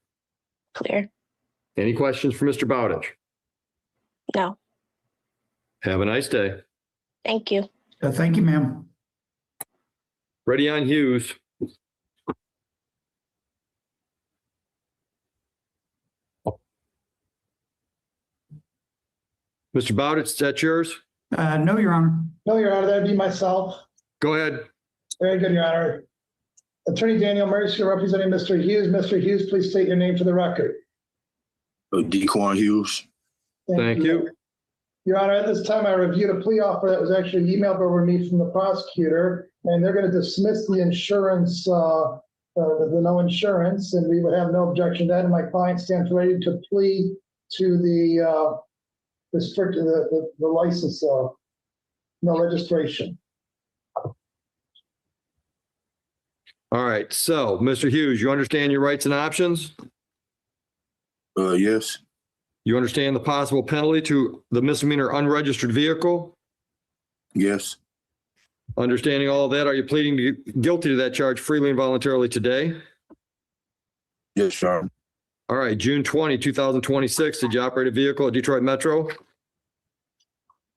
Speaker 2: Clear.
Speaker 1: Any questions for Mr. Bowditch?
Speaker 2: No.
Speaker 1: Have a nice day.
Speaker 2: Thank you.
Speaker 5: Thank you, ma'am.
Speaker 1: Ready on Hughes. Mr. Bowditch, is that yours?
Speaker 5: No, Your Honor.
Speaker 7: No, Your Honor, that'd be myself.
Speaker 1: Go ahead.
Speaker 7: Very good, Your Honor. Attorney Daniel Mercer representing Mr. Hughes. Mr. Hughes, please state your name for the record.
Speaker 6: Dequan Hughes.
Speaker 1: Thank you.
Speaker 7: Your Honor, at this time, I reviewed a plea offer that was actually emailed over to me from the prosecutor, and they're going to dismiss the insurance, the no insurance, and we would have no objection to that. And my client stands ready to plea to the license, no registration.
Speaker 1: All right. So, Mr. Hughes, you understand your rights and options?
Speaker 6: Yes.
Speaker 1: You understand the possible penalty to the misdemeanor unregistered vehicle?
Speaker 6: Yes.
Speaker 1: Understanding all of that, are you pleading guilty to that charge freely and voluntarily today?
Speaker 6: Yes, sir.
Speaker 1: All right. June 20, 2026, did you operate a vehicle at Detroit Metro?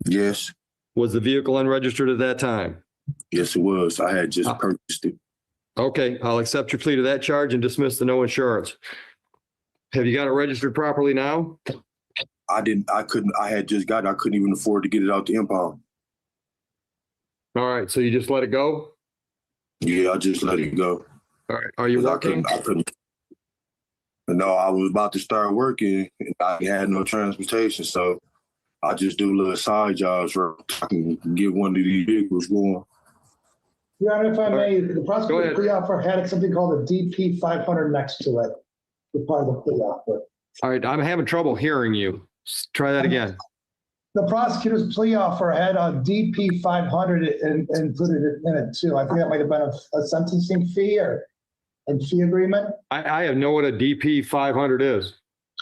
Speaker 6: Yes.
Speaker 1: Was the vehicle unregistered at that time?
Speaker 6: Yes, it was. I had just purchased it.
Speaker 1: Okay. I'll accept your plea to that charge and dismiss the no insurance. Have you got it registered properly now?
Speaker 6: I had just got it. I couldn't even afford to get it out the impound.
Speaker 1: All right. So you just let it go?
Speaker 6: Yeah, I just let it go.
Speaker 1: All right. Are you working?
Speaker 6: I couldn't. No, I was about to start working and I had no transportation. So I just do little side jobs where I can get one of these vehicles going.
Speaker 7: Your Honor, if I may, the prosecutor plea offer had something called a DP 500 next to it. The part of the plea offer.
Speaker 1: All right. I'm having trouble hearing you. Try that again.
Speaker 7: The prosecutor's plea offer had a DP 500 and included it in it too. I think that might have been a sentencing fee or a fee agreement.
Speaker 1: I have know what a DP 500 is.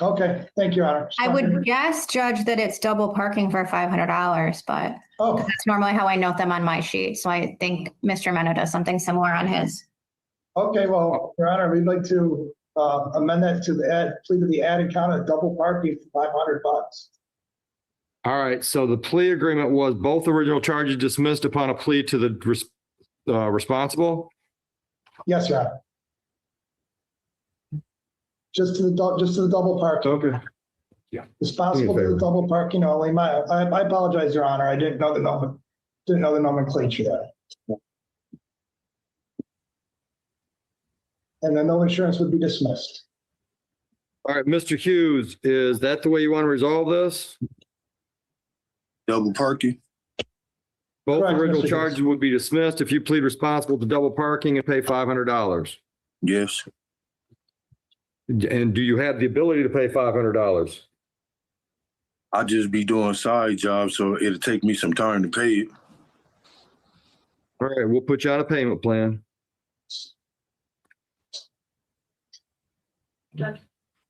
Speaker 7: Okay, thank you, Your Honor.
Speaker 11: I would guess, Judge, that it's double parking for $500, but that's normally how I note them on my sheet. So I think Mr. Meno does something similar on his.
Speaker 7: Okay, well, Your Honor, we'd like to amend that to plea to the added count of double parking for $500.
Speaker 1: All right. So the plea agreement was both original charges dismissed upon a plea to the responsible?
Speaker 7: Yes, Your Honor. Just to the double parking.
Speaker 1: Okay.
Speaker 7: Yeah. Responsible to the double parking only. I apologize, Your Honor. I didn't know the nomenclature there. And then no insurance would be dismissed.
Speaker 1: All right, Mr. Hughes, is that the way you want to resolve this?
Speaker 6: Double parking?
Speaker 1: Both
Speaker 7: Correct,
Speaker 1: original
Speaker 7: Mr.
Speaker 1: charges would be dismissed if you plead responsible to double parking and pay $500.
Speaker 6: Yes.
Speaker 1: And do you have the ability to pay $500?
Speaker 6: I just be doing side jobs, so it'll take me some time to pay it.
Speaker 1: All right, we'll put you on a payment plan. All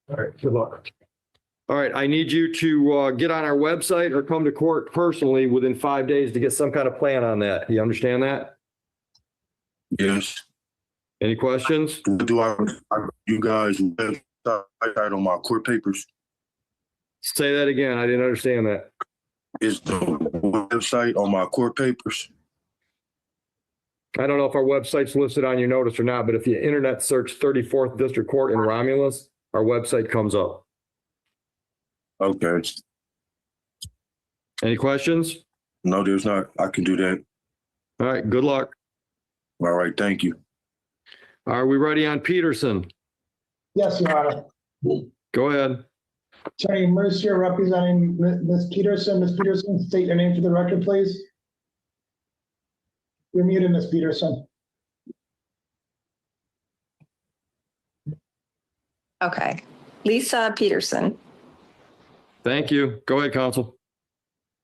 Speaker 1: right, good luck. All right, I need you to get on our website or come to court personally within 5 days to get some kind of plan on that. You understand that?
Speaker 6: Yes.
Speaker 1: Any questions?
Speaker 6: Do you guys website on my court papers?
Speaker 1: Say that again. I didn't understand that.
Speaker 6: Is the website on my court papers?
Speaker 1: I don't know if our website's listed on your notice or not, but if you internet search 34th District Court in Romulus, our website comes up.
Speaker 6: Okay.
Speaker 1: Any questions?
Speaker 6: No, there's not. I can do that.
Speaker 1: All right, good luck.
Speaker 6: All right, thank you.
Speaker 1: Are we ready on Peterson?
Speaker 7: Yes, Your Honor.
Speaker 1: Go ahead.
Speaker 7: Attorney Mercier representing Ms. Peterson. Ms. Peterson, state your name for the record, please. You're muted, Ms. Peterson.
Speaker 3: Okay. Lisa Peterson.
Speaker 1: Thank you. Go ahead, counsel.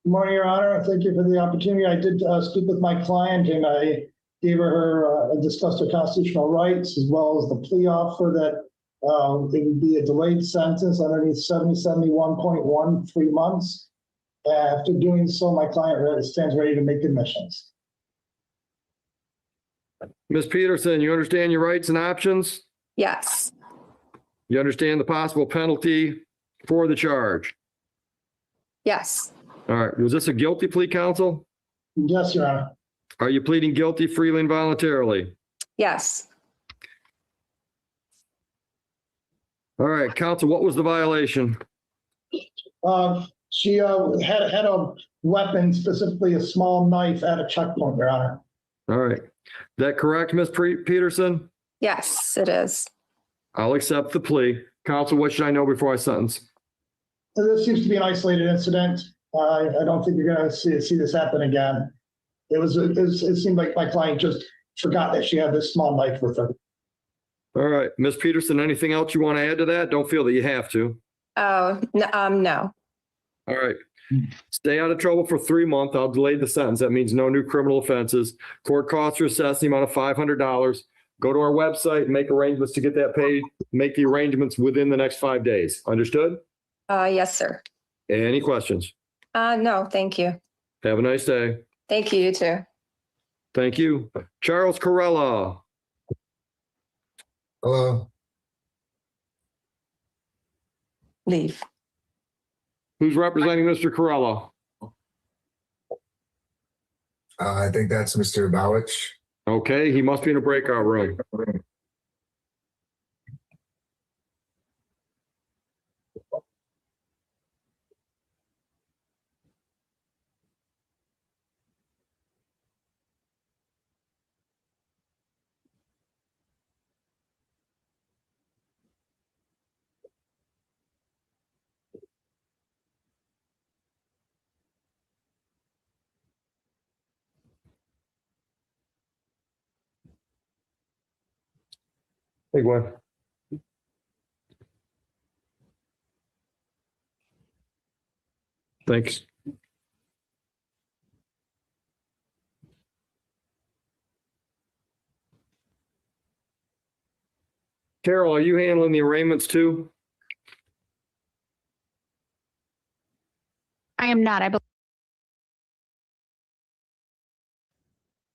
Speaker 7: Good morning, Your Honor. Thank you for the opportunity. I did speak with my client and I gave her discussed her constitutional rights as well as the plea offer that it would be a delayed sentence underneath 7071.1, 3 months. After doing so, my client stands ready to make admissions.
Speaker 1: Ms. Peterson, you understand your rights and options?
Speaker 3: Yes.
Speaker 1: You understand the possible penalty for the charge?
Speaker 3: Yes.
Speaker 1: All right. Was this a guilty plea, counsel?
Speaker 7: Yes, Your Honor.
Speaker 1: Are you pleading guilty freely and voluntarily?
Speaker 3: Yes.
Speaker 1: All right, counsel, what was the violation?
Speaker 7: She had a weapon, specifically a small knife at a checkpoint, Your Honor.
Speaker 1: All right. That correct, Ms. Peterson?
Speaker 3: Yes, it is.
Speaker 1: I'll accept the plea. Counsel, what should I know before I sentence?
Speaker 7: This seems to be an isolated incident. I don't think you're going to see this happen again. It seemed like my client just forgot that she had this small knife with her.
Speaker 1: All right, Ms. Peterson, anything else you want to add to that? Don't feel that you have to.
Speaker 3: Oh, no.
Speaker 1: All right. Stay out of trouble for 3 months. I'll delay the sentence. That means no new criminal offenses. Court costs are assessed the amount of $500. Go to our website, make arrangements to get that paid. Make the arrangements within the next 5 days. Understood?
Speaker 3: Yes, sir.
Speaker 1: Any questions?
Speaker 3: No, thank you.
Speaker 1: Have a nice day.
Speaker 3: Thank you, you too.
Speaker 1: Thank you. Charles Corella.
Speaker 8: Hello.
Speaker 3: Leave.
Speaker 1: Who's representing Mr. Corella?
Speaker 8: I think that's Mr. Bowich.
Speaker 1: Okay, he must be in a breakout room. Hey, Gwen. Thanks. Carol, are you handling the arraignments too?
Speaker 22: I am not. I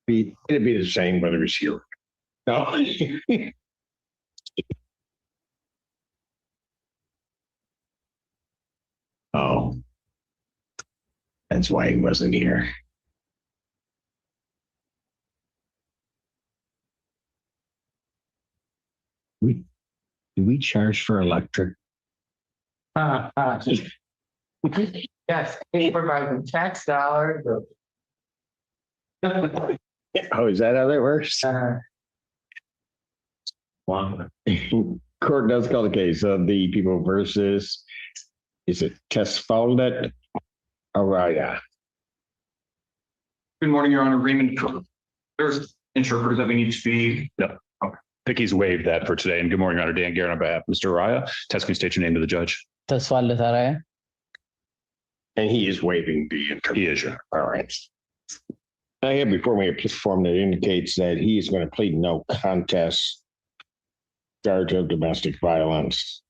Speaker 22: believe.
Speaker 23: It'd be the same whether it's here. No. Oh. That's why he wasn't here. Do we charge for electric?
Speaker 24: Yes, pay for my tax dollars.
Speaker 23: Oh, is that how that works? Wow. Court does call the case of the people versus, is it Tesfaldet? All right.
Speaker 12: Good morning, Your Honor. Raymond, there's interpreters that we need to be.
Speaker 25: No. Okay. I think he's waived that for today. And good morning, Your Honor. Dan Garrett on behalf of Mr. Araya. Tess, can you state your name to the judge?
Speaker 23: Tesfaldet Araya. And he is waiving the interpreter.
Speaker 25: He is, Your Honor.
Speaker 23: All right. I have before me a form that indicates that he is going to plead no contest charge of domestic violence.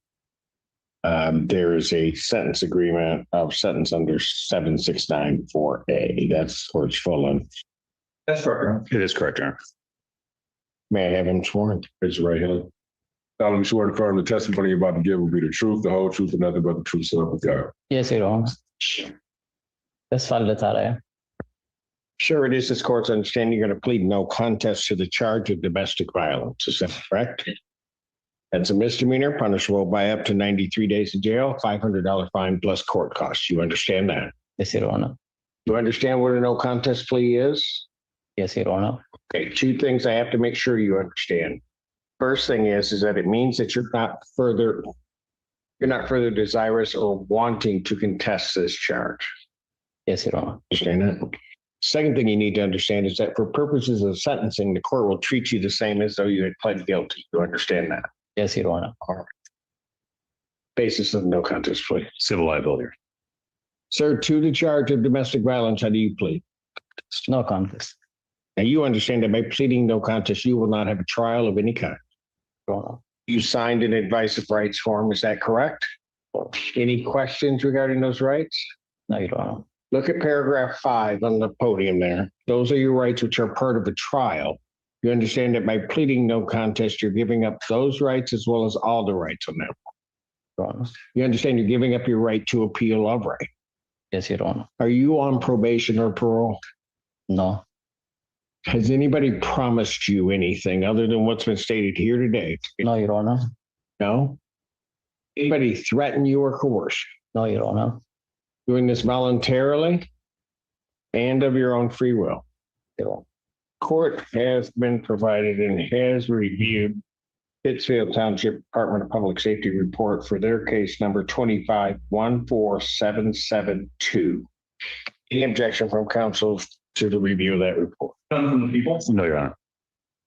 Speaker 23: There is a sentence agreement of sentence under 7694A. That's Court's full and.
Speaker 12: That's correct.
Speaker 25: It is correct, Your Honor.
Speaker 23: May I have him sworn?
Speaker 18: Raise your right hand. Solemnly swear to affirm the testimony you're about to give will be the truth, the whole truth, and nothing but the truth, so help you God.
Speaker 23: Yes, Your Honor. Tesfaldet Araya. Sure, it is this court's understanding you're going to plead no contest to the charge of domestic violence. Is that correct? That's a misdemeanor, punishable by up to 93 days in jail, $500 fine plus court costs. You understand that? Yes, Your Honor. You understand what a no contest plea is?
Speaker 9: Yes, Your Honor.
Speaker 23: Okay, two things I have to make sure you understand. First thing is that it means that you're not further desirous or wanting to contest this charge.
Speaker 9: Yes, Your Honor.
Speaker 23: Understand that? Second thing you need to understand is that for purposes of sentencing, the court will treat you the same as though you had pled guilty. You understand that?
Speaker 9: Yes, Your Honor.
Speaker 23: All right. Basis of no contest plea.
Speaker 25: Civil liability.
Speaker 23: Sir, to the charge of domestic violence, how do you plead?
Speaker 9: No contest.
Speaker 23: Now you understand that by pleading no contest, you will not have a trial of any kind.
Speaker 9: Your Honor.
Speaker 23: You signed an advice of rights form, is that correct? Any questions regarding those rights?
Speaker 9: No, Your Honor.
Speaker 23: Look at paragraph 5 on the podium there. Those are your rights which are part of a trial. You understand that by pleading no contest, you're giving up those rights as well as all the rights on that.
Speaker 9: Your Honor.
Speaker 23: You understand you're giving up your right to appeal of right.
Speaker 9: Yes, Your Honor.
Speaker 23: Are you on probation or parole?
Speaker 9: No.
Speaker 23: Has anybody promised you anything other than what's been stated here today?
Speaker 9: No, Your Honor.
Speaker 23: No? Anybody threaten you or coerce you?
Speaker 9: No, Your Honor.
Speaker 23: Doing this voluntarily and of your own free will?
Speaker 9: Your Honor.
Speaker 23: Court has been provided and has reviewed Pittsfield Township Department of Public Safety report for their case number 2514772. Any objection from counsel to the review of that report?
Speaker 12: None from the people?
Speaker 25: No, Your Honor.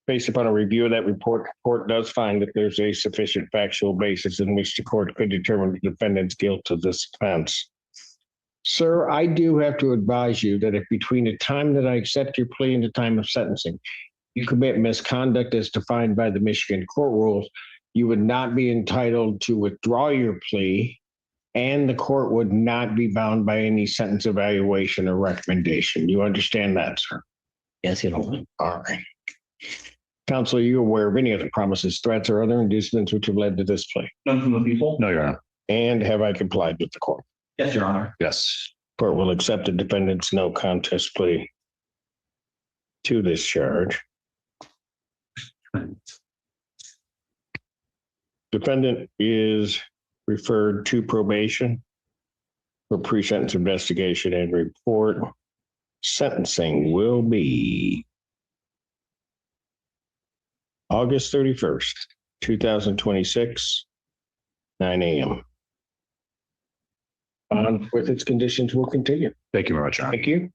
Speaker 23: Based upon a review of that report, the court does find that there's a sufficient factual basis in which the court could determine the defendant's guilt of this offense. Sir, I do have to advise you that if between the time that I accept your plea and the time of sentencing, you commit misconduct as defined by the Michigan court rules, you would not be entitled to withdraw your plea, and the court would not be bound by any sentence evaluation or recommendation. You understand that, sir?
Speaker 9: Yes, Your Honor.
Speaker 23: All right. Counsel, are you aware of any other promises, threats, or other inducements which have led to this plea?
Speaker 12: None from the people?
Speaker 25: No, Your Honor.
Speaker 23: And have I complied with the court?
Speaker 12: Yes, Your Honor.
Speaker 25: Yes.
Speaker 23: Court will accept the defendant's no contest plea to this charge. Defendant is referred to probation for pre-sentence investigation and report. Sentencing will be August 31st, 2026, 9 a.m. Bond with its conditions will continue.
Speaker 25: Thank you very much, Your Honor.
Speaker 23: Thank you.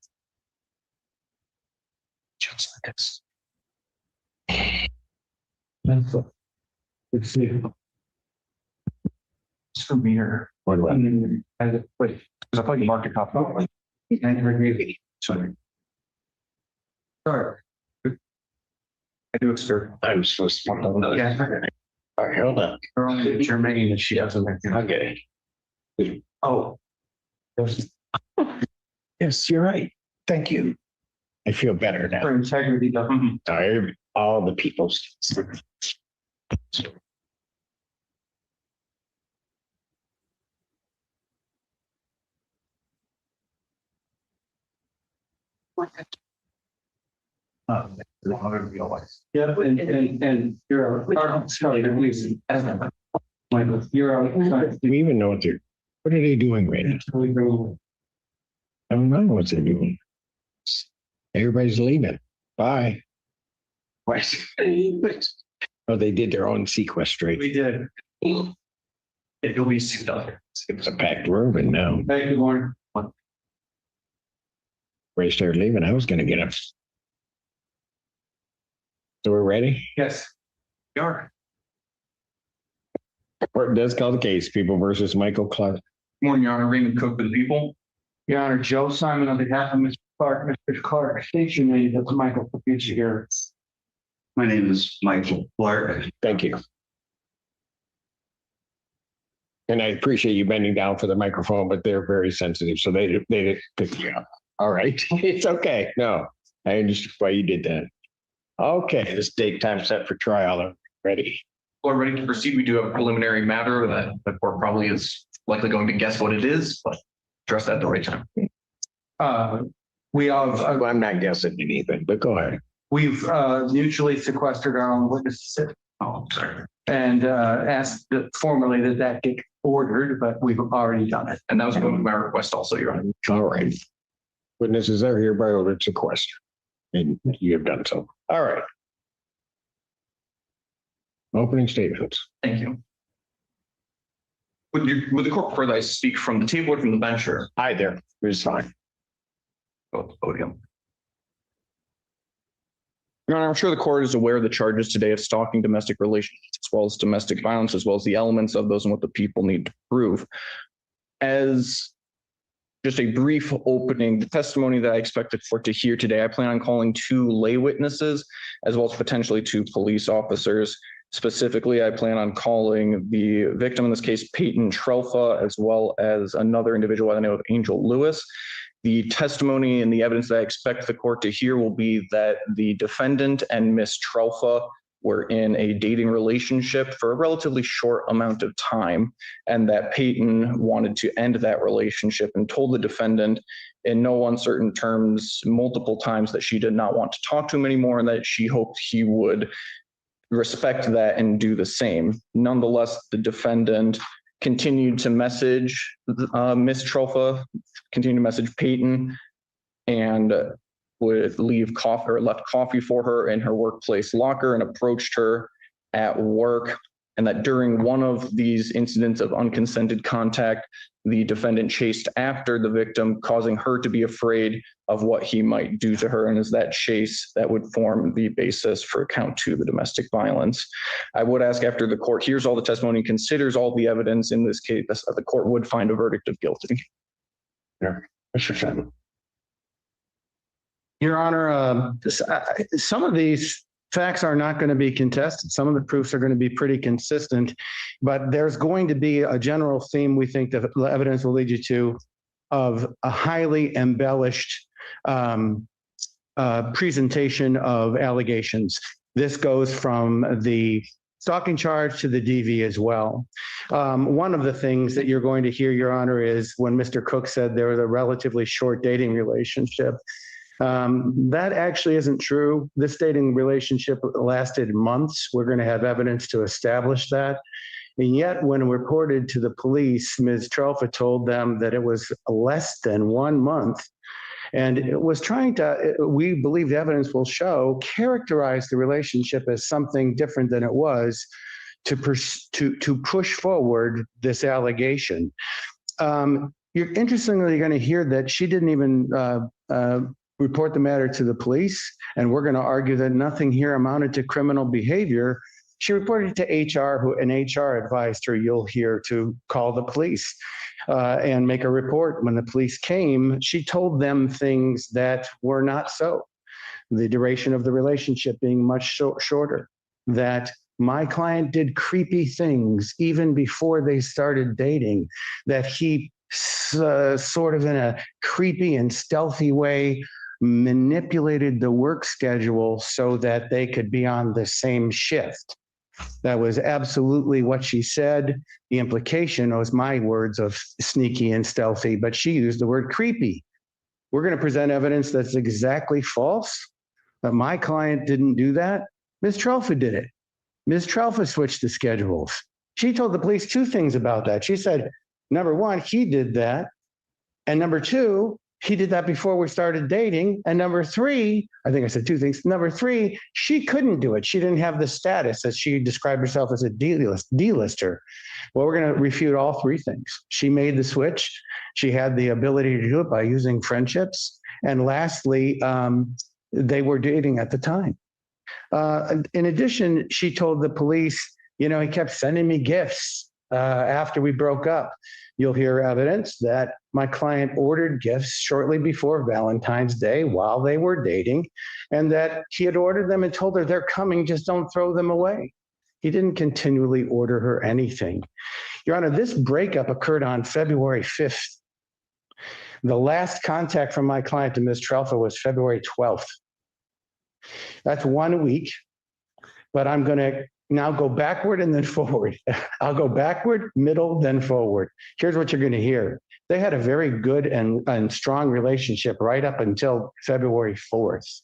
Speaker 9: Just like this.
Speaker 12: Let's see. It's from here.
Speaker 23: What about?
Speaker 12: Wait, because I thought you marked a copy. Sorry. Sorry. I do experience.
Speaker 23: I'm supposed to.
Speaker 12: Yeah.
Speaker 23: All right, hold on.
Speaker 12: Germany and she doesn't.
Speaker 23: Okay.
Speaker 12: Oh.
Speaker 23: Yes, you're right. Thank you. I feel better now.
Speaker 12: For integrity.
Speaker 23: All the people's.
Speaker 12: Yeah, and you're sorry,
Speaker 23: Do we even know what are they doing right now? I don't know what they're doing. Everybody's leaving. Bye. What? Oh, they did their own sequestration.
Speaker 12: We did. It'll be $6.
Speaker 23: It's a packed room, and now
Speaker 12: Thank you, Warren.
Speaker 23: they started leaving. I was going to get up. So we're ready?
Speaker 12: Yes. We are.
Speaker 23: Court does call the case, People versus Michael Clark.
Speaker 12: Morning, Your Honor. Raymond Cook for the people. Your Honor, Joe Simon on behalf of Mr. Clark. Mr. Clark, state your name. That's Michael Capucci here.
Speaker 10: My name is Michael Clark.
Speaker 23: Thank you. And I appreciate you bending down for the microphone, but they're very sensitive, so they didn't pick you up. All right, it's okay. No, I understand why you did that. Okay, this date time set for trial. Ready?
Speaker 12: We're ready to proceed. We do have a preliminary matter that the court probably is likely going to guess what it is, but address that at the right time. We have.
Speaker 23: I'm not guessing anything, but go ahead.
Speaker 12: We've mutually sequestered our own witnesses. Oh, I'm sorry. And asked formally that get ordered, but we've already done it. And that was my request also, Your Honor.
Speaker 23: All right. Witnesses are hereby ordered to question. And you have done so. All right. Opening statements.
Speaker 12: Thank you. Would the court prefer that I speak from the table or from the bench or?
Speaker 23: Either is fine.
Speaker 12: Go to the podium. Your Honor, I'm sure the court is aware of the charges today of stalking, domestic relations, as well as domestic violence, as well as the elements of those and what the people need to prove. As just a brief opening, the testimony that I expect the court to hear today, I plan on calling 2 lay witnesses, as well as potentially 2 police officers. Specifically, I plan on calling the victim, in this case, Peyton Trelfa, as well as another individual by the name of Angel Lewis. The testimony and the evidence that I expect the court to hear will be that the defendant and Miss Trelfa were in a dating relationship for a relatively short amount of time, and that Peyton wanted to end that relationship and told the defendant in no uncertain terms multiple times that she did not want to talk to him anymore and that she hoped he would respect that and do the same. Nonetheless, the defendant continued to message Miss Trelfa, continued to message Peyton, and would leave coffee or left coffee for her in her workplace locker and approached her at work. And that during one of these incidents of unconsented contact, the defendant chased after the victim, causing her to be afraid of what he might do to her. And is that chase that would form the basis for count 2, the domestic violence. I would ask, after the court hears all the testimony, considers all the evidence in this case, the court would find a verdict of guilty.
Speaker 23: Yeah, Mr. Shannon.
Speaker 13: Your Honor, some of these facts are not going to be contested. Some of the proofs are going to be pretty consistent, but there's going to be a general theme we think that the evidence will lead you to of a highly embellished presentation of allegations. This goes from the stalking charge to the DV as well. One of the things that you're going to hear, Your Honor, is when Mr. Cook said there was a relatively short dating relationship. That actually isn't true. This dating relationship lasted months. We're going to have evidence to establish that. And yet, when reported to the police, Ms. Trelfa told them that it was less than 1 month. And it was trying to, we believe the evidence will show, characterize the relationship as something different than it was to push forward this allegation. You're interestingly going to hear that she didn't even report the matter to the police, and we're going to argue that nothing here amounted to criminal behavior. She reported to HR, and HR advised her, you'll hear, to call the police and make a report. When the police came, she told them things that were not so. The duration of the relationship being much shorter, that my client did creepy things even before they started dating, that he sort of in a creepy and stealthy way manipulated the work schedule so that they could be on the same shift. That was absolutely what she said. The implication was my words of sneaky and stealthy, but she used the word creepy. We're going to present evidence that's exactly false, but my client didn't do that. Ms. Trelfa did it. Ms. Trelfa switched the schedules. She told the police 2 things about that. She said, number 1, he did that. And number 2, he did that before we started dating. And number 3, I think I said 2 things. Number 3, she couldn't do it. She didn't have the status as she described herself as a D-lister. Well, we're going to refute all 3 things. She made the switch. She had the ability to do it by using friendships. And lastly, they were dating at the time. In addition, she told the police, you know, he kept sending me gifts after we broke up. You'll hear evidence that my client ordered gifts shortly before Valentine's Day while they were dating, and that he had ordered them and told her they're coming, just don't throw them away. He didn't continually order her anything. Your Honor, this breakup occurred on February 5th. The last contact from my client to Ms. Trelfa was February 12th. That's 1 week, but I'm going to now go backward and then forward. I'll go backward, middle, then forward. Here's what you're going to hear. They had a very good and strong relationship right up until February 4th.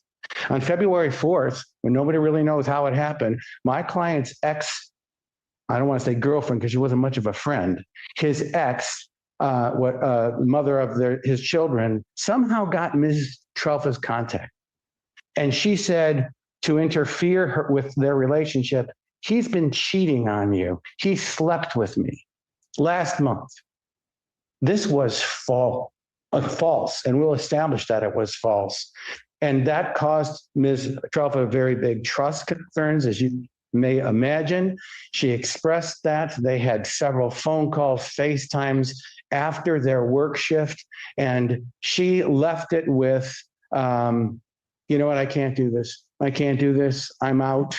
Speaker 13: On February 4th, when nobody really knows how it happened, my client's ex, I don't want to say girlfriend because she wasn't much of a friend, his ex mother of his children, somehow got Ms. Trelfa's contact. And she said to interfere with their relationship, he's been cheating on you. He slept with me last month. This was false, and we'll establish that it was false. And that caused Ms. Trelfa very big trust concerns, as you may imagine. She expressed that. They had several phone calls, FaceTimes after their work shift, and she left it with, you know what, I can't do this. I can't do this. I'm out.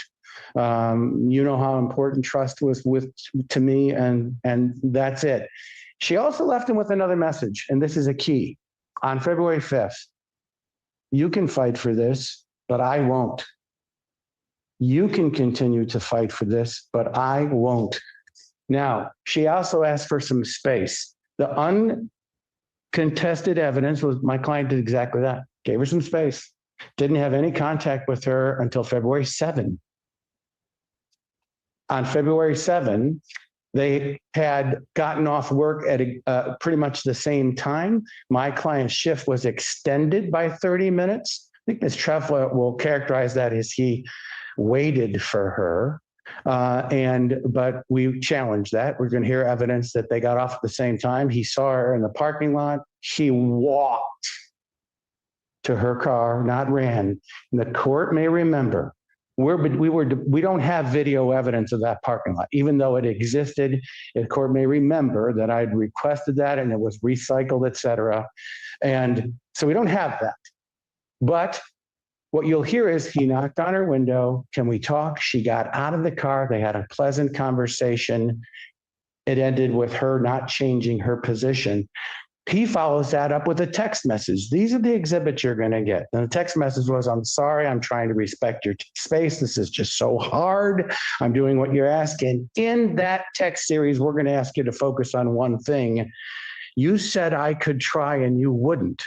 Speaker 13: You know how important trust was to me, and that's it. She also left him with another message, and this is a key. On February 5th, you can fight for this, but I won't. You can continue to fight for this, but I won't. Now, she also asked for some space. The uncontested evidence was my client did exactly that. Gave her some space. Didn't have any contact with her until February 7. On February 7, they had gotten off work at pretty much the same time. My client's shift was extended by 30 minutes. I think Ms. Trelfa will characterize that as he waited for her. But we challenged that. We're going to hear evidence that they got off at the same time. He saw her in the parking lot. She walked to her car, not ran. And the court may remember, we don't have video evidence of that parking lot, even though it existed. The court may remember that I'd requested that and it was recycled, et cetera. And so we don't have that. But what you'll hear is he knocked on her window. Can we talk? She got out of the car. They had a pleasant conversation. It ended with her not changing her position. He follows that up with a text message. These are the exhibits you're going to get. And the text message was, I'm sorry, I'm trying to respect your space. This is just so hard. I'm doing what you're asking. In that text series, we're going to ask you to focus on one thing. You said I could try and you wouldn't.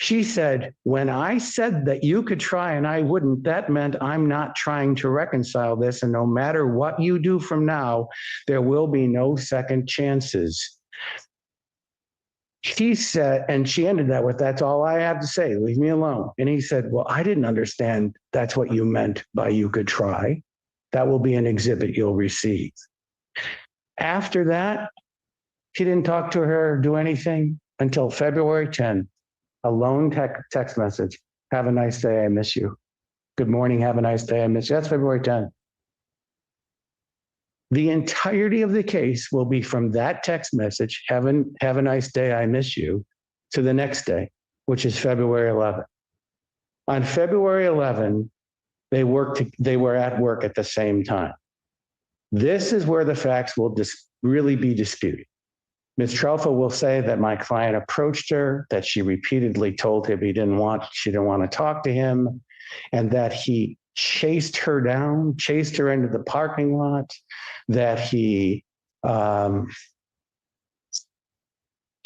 Speaker 13: She said, when I said that you could try and I wouldn't, that meant I'm not trying to reconcile this. And no matter what you do from now, there will be no second chances. He said, and she ended that with, that's all I have to say, leave me alone. And he said, well, I didn't understand that's what you meant by you could try. That will be an exhibit you'll receive. After that, he didn't talk to her or do anything until February 10th. A lone text message. Have a nice day, I miss you. Good morning, have a nice day, I miss you. That's February 10th. The entirety of the case will be from that text message, have a nice day, I miss you, to the next day, which is February 11th. On February 11th, they were at work at the same time. This is where the facts will really be disputed. Ms. Trelfa will say that my client approached her, that she repeatedly told him she didn't want to talk to him, and that he chased her down, chased her into the parking lot, that he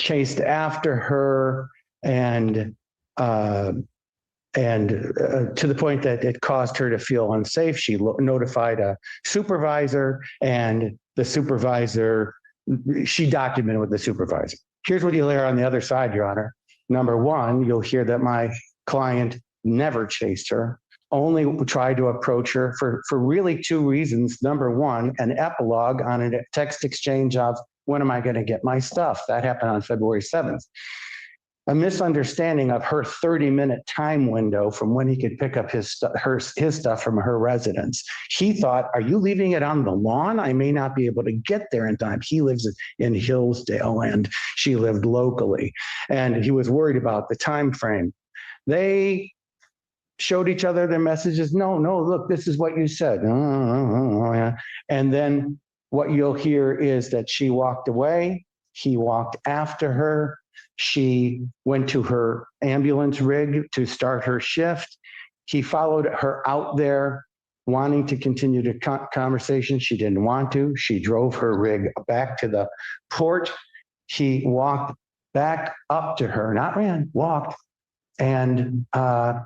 Speaker 13: chased after her and to the point that it caused her to feel unsafe. She notified a supervisor, and the supervisor, she documented with the supervisor. Here's what you'll hear on the other side, Your Honor. Number one, you'll hear that my client never chased her, only tried to approach her for really two reasons. Number one, an epilogue on a text exchange of, when am I going to get my stuff? That happened on February 7th. A misunderstanding of her 30-minute time window from when he could pick up his stuff from her residence. He thought, are you leaving it on the lawn? I may not be able to get there in time. He lives in Hillsdale and she lived locally. And he was worried about the time frame. They showed each other their messages. No, look, this is what you said. And then what you'll hear is that she walked away. He walked after her. She went to her ambulance rig to start her shift. He followed her out there, wanting to continue the conversation. She didn't want to. She drove her rig back to the port. He walked back up to her, not ran, walked, and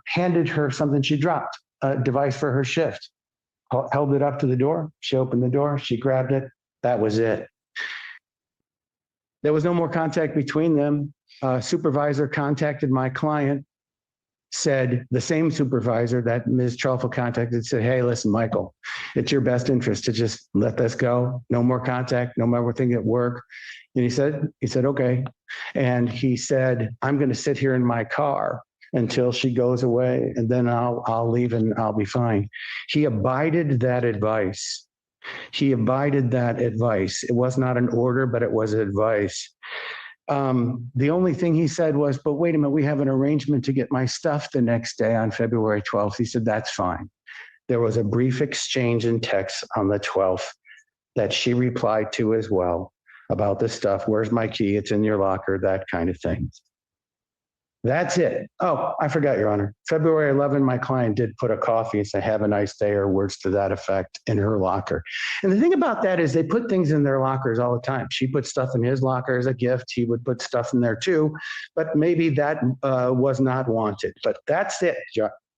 Speaker 13: handed her something she dropped, a device for her shift. Held it up to the door. She opened the door. She grabbed it. That was it. There was no more contact between them. Supervisor contacted my client, said the same supervisor that Ms. Truffle contacted said, hey, listen, Michael, it's your best interest to just let this go. No more contact, no more thing at work. And he said, okay. And he said, I'm going to sit here in my car until she goes away, and then I'll leave and I'll be fine. He abided that advice. He abided that advice. It was not an order, but it was advice. The only thing he said was, but wait a minute, we have an arrangement to get my stuff the next day on February 12th. He said, that's fine. There was a brief exchange in text on the 12th that she replied to as well about the stuff. Where's my key? It's in your locker, that kind of thing. That's it. Oh, I forgot, Your Honor. February 11, my client did put a coffee and say, have a nice day, or words to that effect, in her locker. And the thing about that is they put things in their lockers all the time. She put stuff in his locker as a gift. He would put stuff in there too, but maybe that was not wanted. But that's it,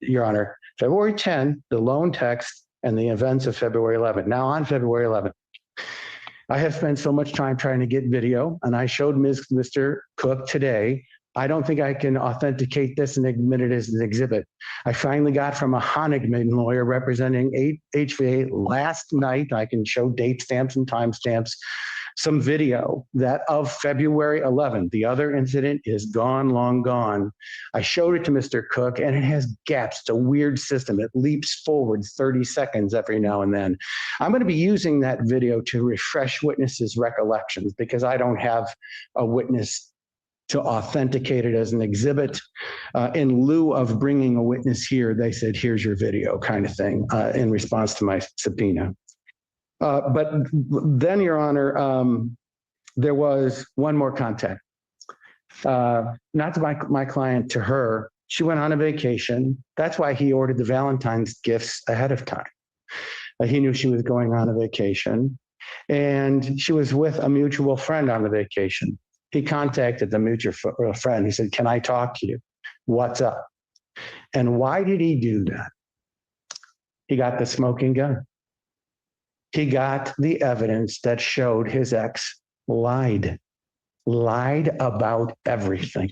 Speaker 13: Your Honor. February 10, the loan text and the events of February 11. Now on February 11, I have spent so much time trying to get video, and I showed Mr. Cook today. I don't think I can authenticate this and admit it as an exhibit. I finally got from a Honigman lawyer representing HVA last night. I can show date stamps and time stamps, some video that of February 11th. The other incident is gone, long gone. I showed it to Mr. Cook, and it has gaps. It's a weird system. It leaps forward 30 seconds every now and then. I'm going to be using that video to refresh witnesses' recollections because I don't have a witness to authenticate it as an exhibit. In lieu of bringing a witness here, they said, here's your video, kind of thing, in response to my subpoena. But then, Your Honor, there was one more contact. Not to my client, to her. She went on a vacation. That's why he ordered the Valentine's gifts ahead of time. He knew she was going on a vacation, and she was with a mutual friend on the vacation. He contacted the mutual friend. He said, can I talk to you? What's up? And why did he do that? He got the smoking gun. He got the evidence that showed his ex lied about everything.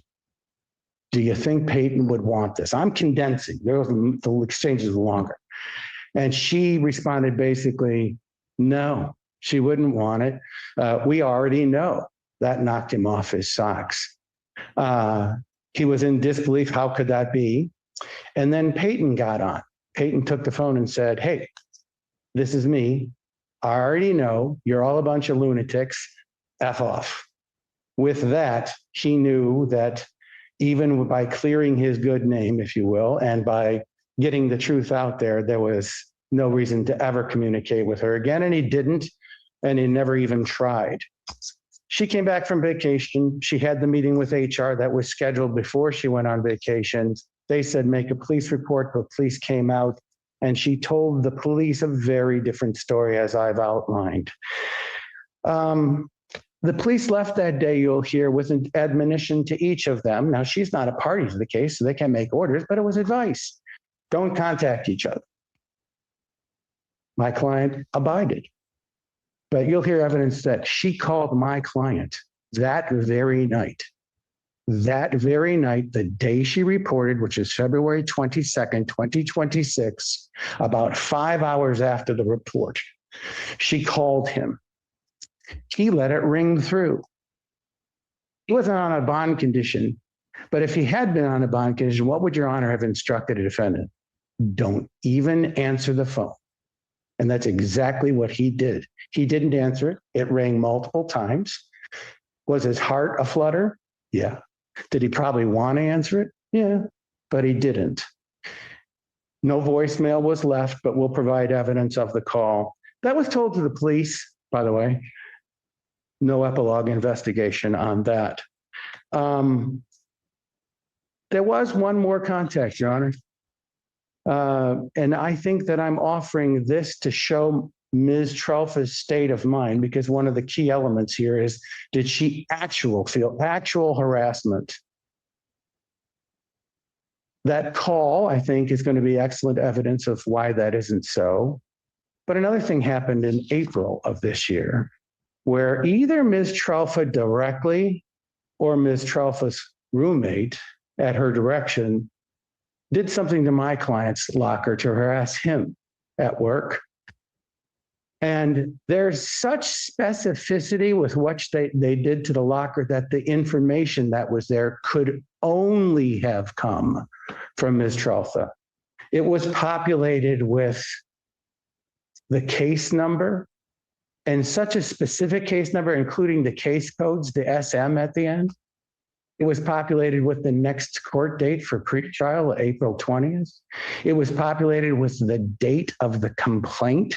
Speaker 13: Do you think Peyton would want this? I'm condensing. The exchange is longer. And she responded basically, no, she wouldn't want it. We already know. That knocked him off his socks. He was in disbelief. How could that be? And then Peyton got on. Peyton took the phone and said, hey, this is me. I already know you're all a bunch of lunatics. F off. With that, he knew that even by clearing his good name, if you will, and by getting the truth out there, there was no reason to ever communicate with her again. And he didn't, and he never even tried. She came back from vacation. She had the meeting with HR that was scheduled before she went on vacation. They said, make a police report, but police came out, and she told the police a very different story, as I've outlined. The police left that day, you'll hear, with an admonition to each of them. Now, she's not a party to the case, so they can't make orders, but it was advice. Don't contact each other. My client abided. But you'll hear evidence that she called my client that very night, the day she reported, which is February 22nd, 2026, about 5 hours after the report. She called him. He let it ring through. He wasn't on a bond condition, but if he had been on a bond condition, what would Your Honor have instructed a defendant? Don't even answer the phone. And that's exactly what he did. He didn't answer it. It rang multiple times. Was his heart aflutter? Yeah. Did he probably want to answer it? Yeah, but he didn't. No voicemail was left, but we'll provide evidence of the call. That was told to the police, by the way. No epilogue investigation on that. There was one more contact, Your Honor. And I think that I'm offering this to show Ms. Trelfa's state of mind, because one of the key elements here is, did she feel actual harassment? That call, I think, is going to be excellent evidence of why that isn't so. But another thing happened in April of this year. where either Ms. Trelfa directly or Ms. Trelfa's roommate at her direction did something to my client's locker to harass him at work. And there's such specificity with what they did to the locker that the information that was there could only have come from Ms. Trelfa. It was populated with the case number, and such a specific case number, including the case codes, the SM at the end. It was populated with the next court date for pretrial, April 20th. It was populated with the date of the complaint.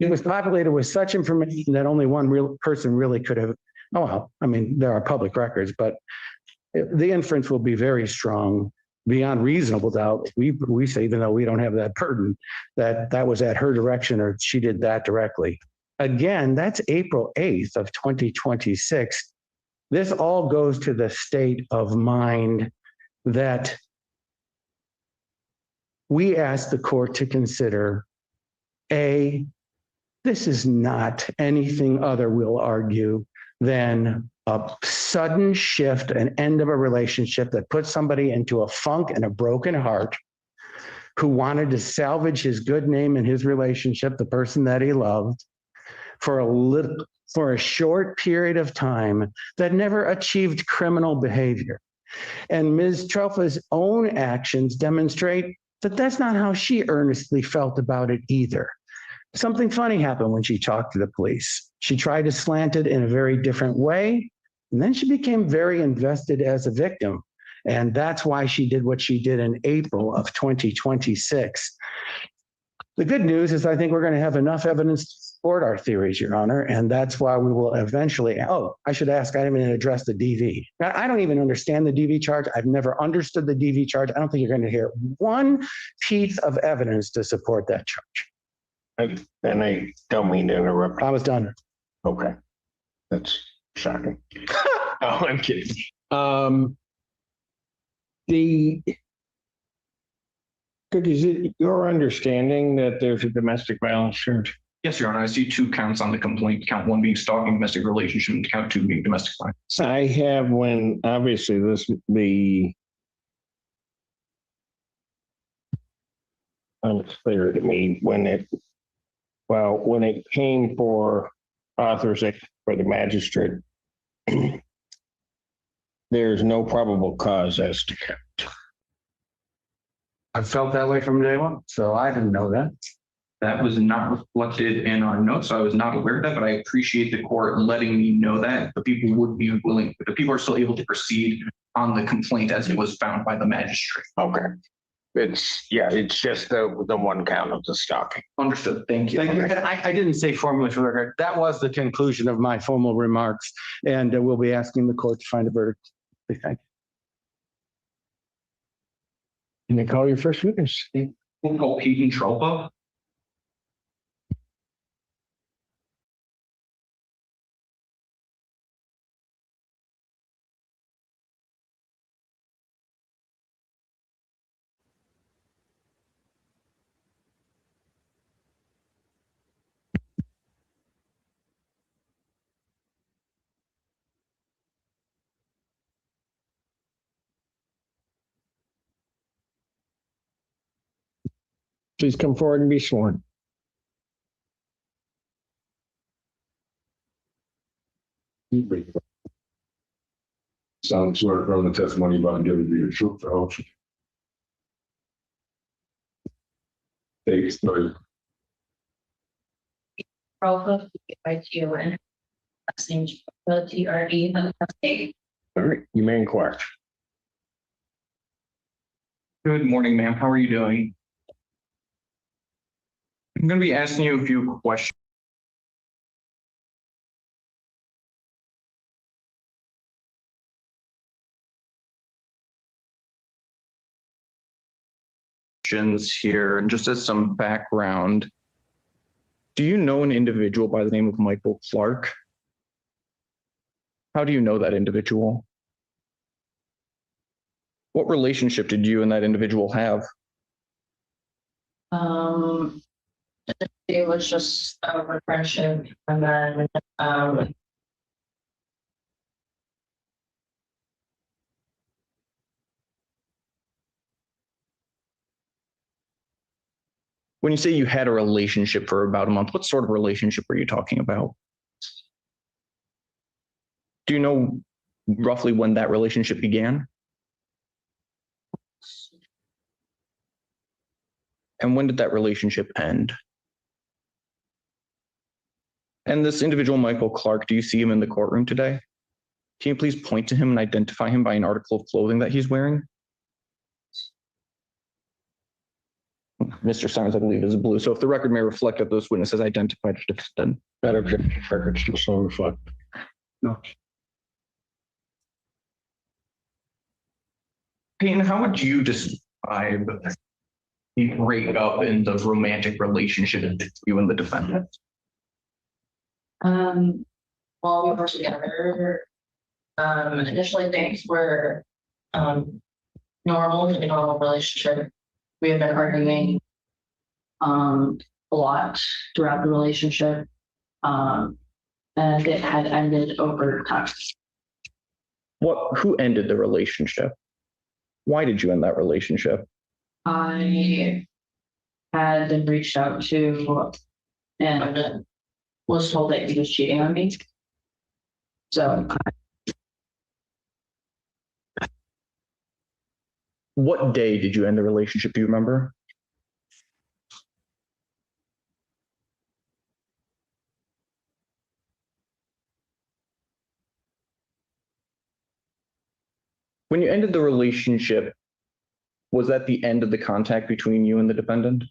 Speaker 13: It was populated with such information that only one real person really could have. Oh, well, I mean, there are public records, but the inference will be very strong beyond reasonable doubt. We say, even though we don't have that burden, that was at her direction or she did that directly. Again, that's April 8th of 2026. This all goes to the state of mind that we asked the court to consider. This is not anything other, we'll argue, than a sudden shift, an end of a relationship that puts somebody into a funk and a broken heart, who wanted to salvage his good name in his relationship, the person that he loved, for a short period of time that never achieved criminal behavior. And Ms. Trelfa's own actions demonstrate that that's not how she earnestly felt about it either. Something funny happened when she talked to the police. She tried to slant it in a very different way, and then she became very invested as a victim. And that's why she did what she did in April of 2026. The good news is I think we're going to have enough evidence to support our theories, Your Honor, and that's why we will eventually, I should ask, I didn't even address the DV. I don't even understand the DV charge. I've never understood the DV charge. I don't think you're going to hear one piece of evidence to support that charge.
Speaker 23: And I don't mean to interrupt.
Speaker 13: I was done.
Speaker 23: Okay. That's shocking. Oh, I'm kidding. Is it your understanding that there's a domestic violence charge?
Speaker 12: Yes, Your Honor. I see 2 counts on the complaint. Count 1 being stalking, domestic relationship, and count 2 being domestic violence.
Speaker 23: I have, when obviously this would be unclear to me when it came for authorization for the magistrate, there's no probable cause as to count.
Speaker 13: I felt that way from day one, so I didn't know that.
Speaker 12: That was not reflected in our notes. So I was not aware of that, but I appreciate the court letting me know that. The people would be willing, the people are still able to proceed on the complaint as it was found by the magistrate.
Speaker 23: Okay. It's just the one count of the stalking.
Speaker 12: Understood. Thank you.
Speaker 13: Thank you. I didn't say formally for the record. That was the conclusion of my formal remarks, and we'll be asking the court to find a verdict. Thank you.
Speaker 23: Can they call your first witness?
Speaker 12: We'll call Peyton Trelfa.
Speaker 23: Please come forward and be sworn.
Speaker 18: Sound swear from the testimony about to give it to your truth, the whole truth. Takes 3.
Speaker 14: Trelfa, T-O-N. Last name T-R-E.
Speaker 23: All right, you may inquire.
Speaker 12: Good morning, ma'am. How are you doing? I'm going to be asking you a few questions. Here, and just as some background, do you know an individual by the name of Michael Clark? How do you know that individual? What relationship did you and that individual have?
Speaker 14: It was just a friendship, and then
Speaker 12: When you say you had a relationship for about a month, what sort of relationship were you talking about? Do you know roughly when that relationship began? And when did that relationship end? And this individual, Michael Clark, do you see him in the courtroom today? Can you please point to him and identify him by an article of clothing that he's wearing? Mr. Simons, I believe, is blue. So if the record may reflect that those witnesses identified the defendant.
Speaker 23: That record still so reflect.
Speaker 12: No. Peyton, how would you describe the breakup in the romantic relationship between you and the defendant?
Speaker 14: while we were together, initially things were normal in a normal relationship. We had been arguing a lot throughout the relationship, and it had ended over text.
Speaker 12: Who ended the relationship? Why did you end that relationship?
Speaker 14: I had been reached out to and was told that he was cheating on me. So
Speaker 12: what day did you end the relationship? Do you remember? When you ended the relationship, was that the end of the contact between you and the defendant?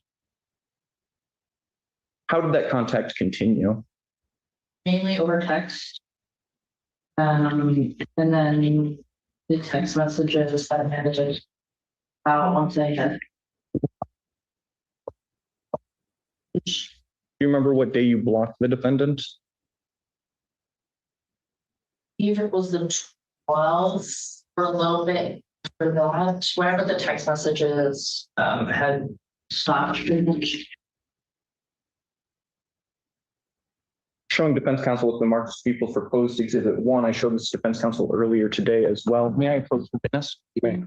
Speaker 12: How did that contact continue?
Speaker 14: mainly over text. And then the text messages that I managed out once I had.
Speaker 12: Do you remember what day you blocked the defendant?
Speaker 14: Either it was the 12th for a little bit for that, whenever the text messages had stopped.
Speaker 12: Showing defense counsel with the Marcus Peoples proposed exhibit 1. I showed this to defense counsel earlier today as well. May I approach the witness? You may.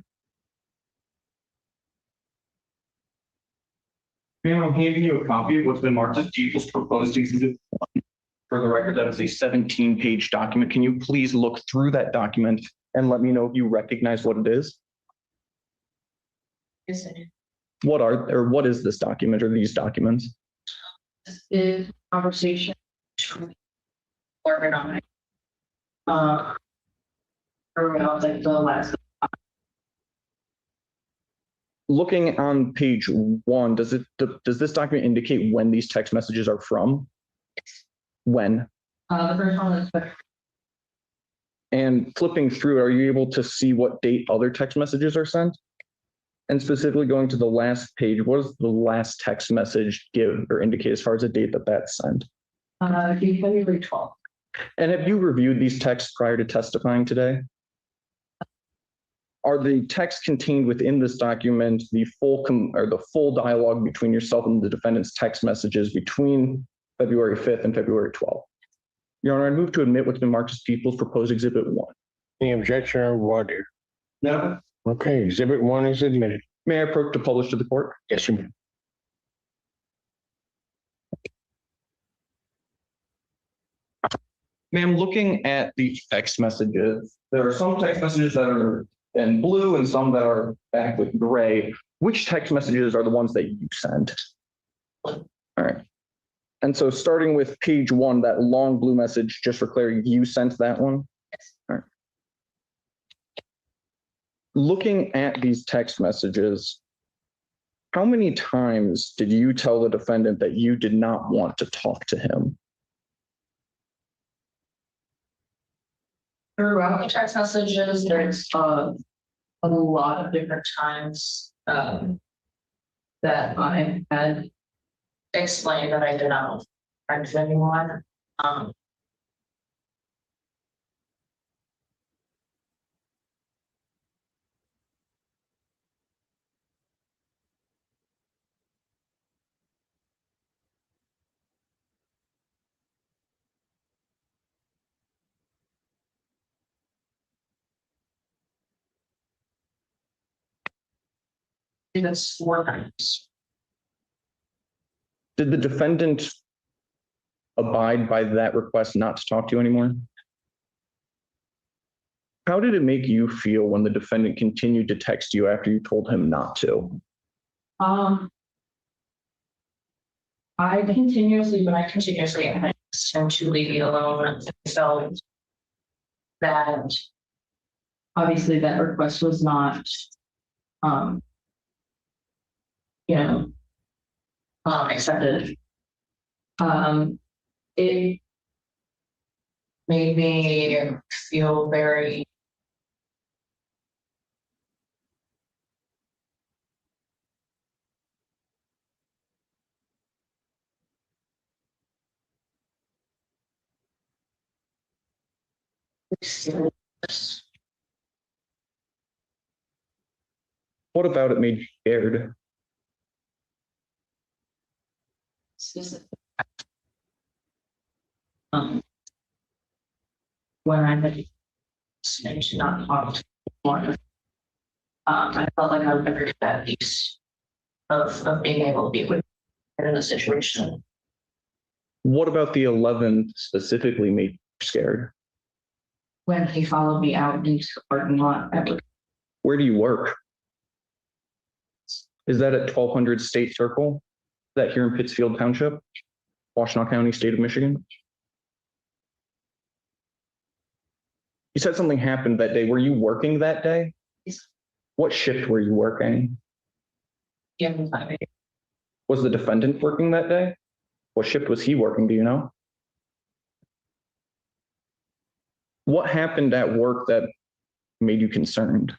Speaker 12: Ma'am, I'm handing you a copy of what's been marked as Peoples proposed exhibit 1. For the record, that is a 17-page document. Can you please look through that document and let me know if you recognize what it is?
Speaker 14: Yes, I do.
Speaker 12: What is this document or these documents?
Speaker 14: This is conversation. Organized. Around like the last.
Speaker 12: Looking on page 1, does this document indicate when these text messages are from? When?
Speaker 14: The first one is.
Speaker 12: And flipping through, are you able to see what date other text messages are sent? And specifically going to the last page, what does the last text message give or indicate as far as the date that that's sent?
Speaker 14: February 12th.
Speaker 12: And have you reviewed these texts prior to testifying today? Are the texts contained within this document the full dialogue between yourself and the defendant's text messages between February 5th and February 12th? Your Honor, I move to admit what's been marked as Peoples proposed exhibit 1.
Speaker 23: Any objection or order?
Speaker 12: No.
Speaker 23: Okay, exhibit 1 is admitted.
Speaker 12: May I approach to publish to the court?
Speaker 23: Yes, you may.
Speaker 12: Ma'am, looking at the text messages, there are some text messages that are in blue and some that are back with gray. Which text messages are the ones that you sent? All right. And so starting with page 1, that long blue message, just for clarity, you sent that one?
Speaker 14: Yes.
Speaker 12: All right. Looking at these text messages, how many times did you tell the defendant that you did not want to talk to him?
Speaker 14: Throughout the text messages, there's a lot of different times that I had explained that I did not want to friends with anyone. That's 4 times.
Speaker 12: Did the defendant abide by that request not to talk to you anymore? How did it make you feel when the defendant continued to text you after you told him not to?
Speaker 14: I continuously asked him to leave me alone. I felt that obviously that request was not, accepted. It made me feel very
Speaker 12: What about it made you scared?
Speaker 14: When I had to not talk to anyone, I felt like I would never get that piece of being able to be with her in a situation.
Speaker 12: What about the 11th specifically made you scared?
Speaker 14: When he followed me out into the parking lot.
Speaker 12: Where do you work? Is that at 1200 State Circle? Is that here in Pittsfield Township, Washtenaw County, state of Michigan? You said something happened that day. Were you working that day?
Speaker 14: Yes.
Speaker 12: What shift were you working?
Speaker 14: Yeah.
Speaker 12: Was the defendant working that day? What shift was he working? Do you know? What happened at work that made you concerned?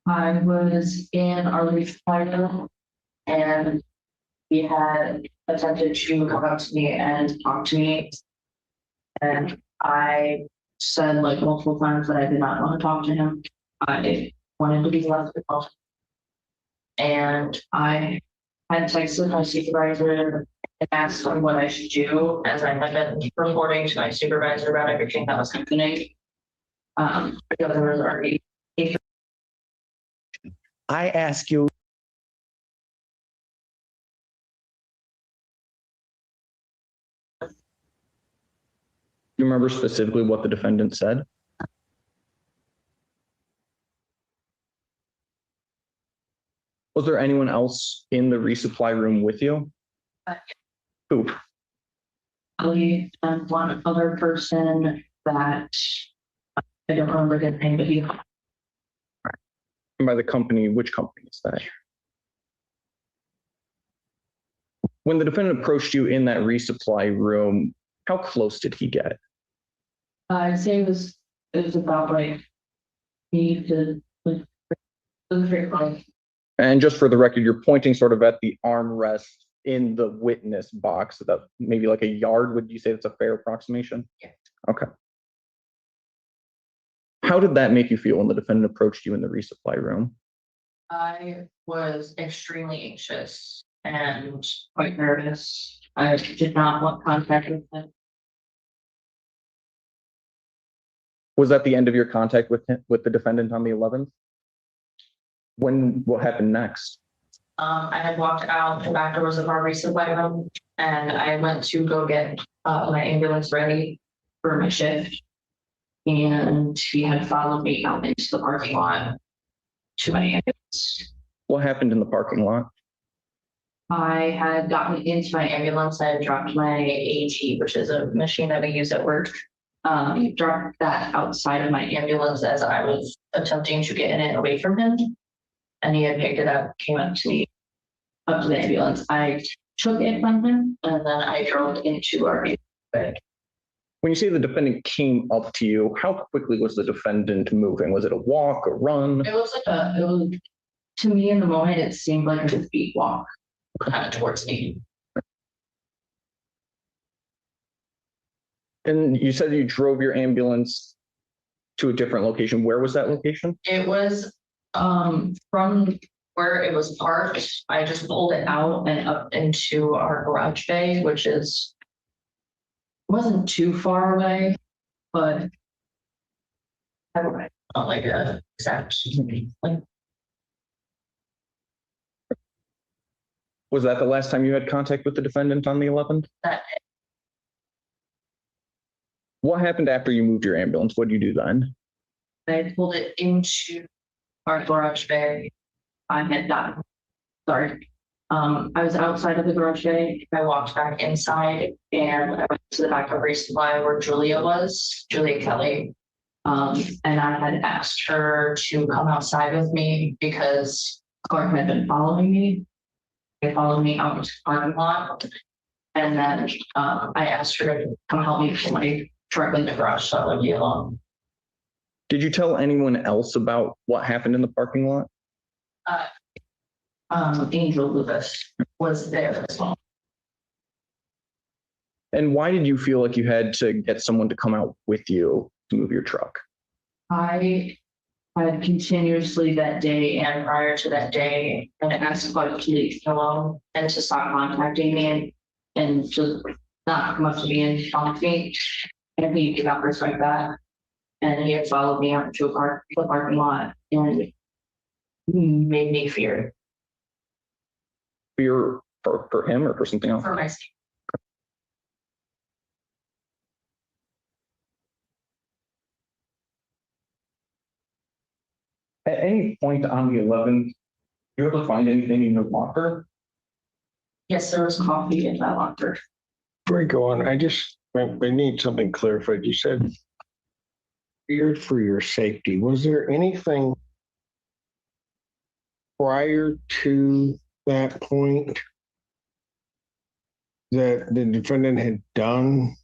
Speaker 14: I was in our resupply room and he had attempted to come up to me and talk to me. And I said like multiple times that I did not want to talk to him. I wanted to be left alone. And I had texted my supervisor and asked him what I should do, as I had been reporting to my supervisor about everything that was happening. Because there was already.
Speaker 13: I ask you.
Speaker 12: Do you remember specifically what the defendant said? Was there anyone else in the resupply room with you? Who?
Speaker 14: And one other person that I don't remember his name, but he.
Speaker 12: And by the company, which company is that? When the defendant approached you in that resupply room, how close did he get?
Speaker 14: I'd say it was about like me to like very close.
Speaker 12: And just for the record, you're pointing sort of at the armrest in the witness box, so that maybe like a yard. Would you say that's a fair approximation?
Speaker 14: Yeah.
Speaker 12: Okay. How did that make you feel when the defendant approached you in the resupply room?
Speaker 14: I was extremely anxious and quite nervous. I did not want contact with him.
Speaker 12: Was that the end of your contact with the defendant on the 11th? What happened next?
Speaker 14: I had walked out the back doors of our resupply room and I went to go get my ambulance ready for my shift. And he had followed me out into the parking lot to my ambulance.
Speaker 12: What happened in the parking lot?
Speaker 14: I had gotten into my ambulance. I had dropped my AEG, which is a machine that we use at work. Dropped that outside of my ambulance as I was attempting to get in it away from him. And he had picked it up, came up to me, up to the ambulance. I took it from him and then I drove into our ambulance.
Speaker 12: When you say the defendant came up to you, how quickly was the defendant moving? Was it a walk, a run?
Speaker 14: It was to me in the moment, it seemed like a speed walk kind of towards me.
Speaker 12: And you said you drove your ambulance to a different location. Where was that location?
Speaker 14: It was from where it was parked. I just pulled it out and up into our garage bay, which wasn't too far away, but I don't know, not like a exact like
Speaker 12: Was that the last time you had contact with the defendant on the 11th?
Speaker 14: That
Speaker 12: What happened after you moved your ambulance? What did you do then?
Speaker 14: I pulled it into our garage bay. I had gotten, sorry. I was outside of the garage bay. I walked back inside and I went to the back of resupply where Julia Kelly. And I had asked her to come outside with me because Clark had been following me. They followed me out to the parking lot. And then I asked her to come help me pull my truck in the garage so I wouldn't be alone.
Speaker 12: Did you tell anyone else about what happened in the parking lot?
Speaker 14: Angel Lewis was there as well.
Speaker 12: And why did you feel like you had to get someone to come out with you to move your truck?
Speaker 14: I had continuously that day and prior to that day, and asked Clark to leave me alone and to stop contacting me and just not come up to me and talk to me. And he did not respect that. And he had followed me out to the parking lot and made me fear.
Speaker 12: Fear for him or for something else?
Speaker 14: For myself.
Speaker 12: At any point on the 11th, did you ever find anything in your locker?
Speaker 14: Yes, there was coffee in my locker.
Speaker 23: Before I go on, I need something clarified. You said feared for your safety. Was there anything prior to that point that the defendant had done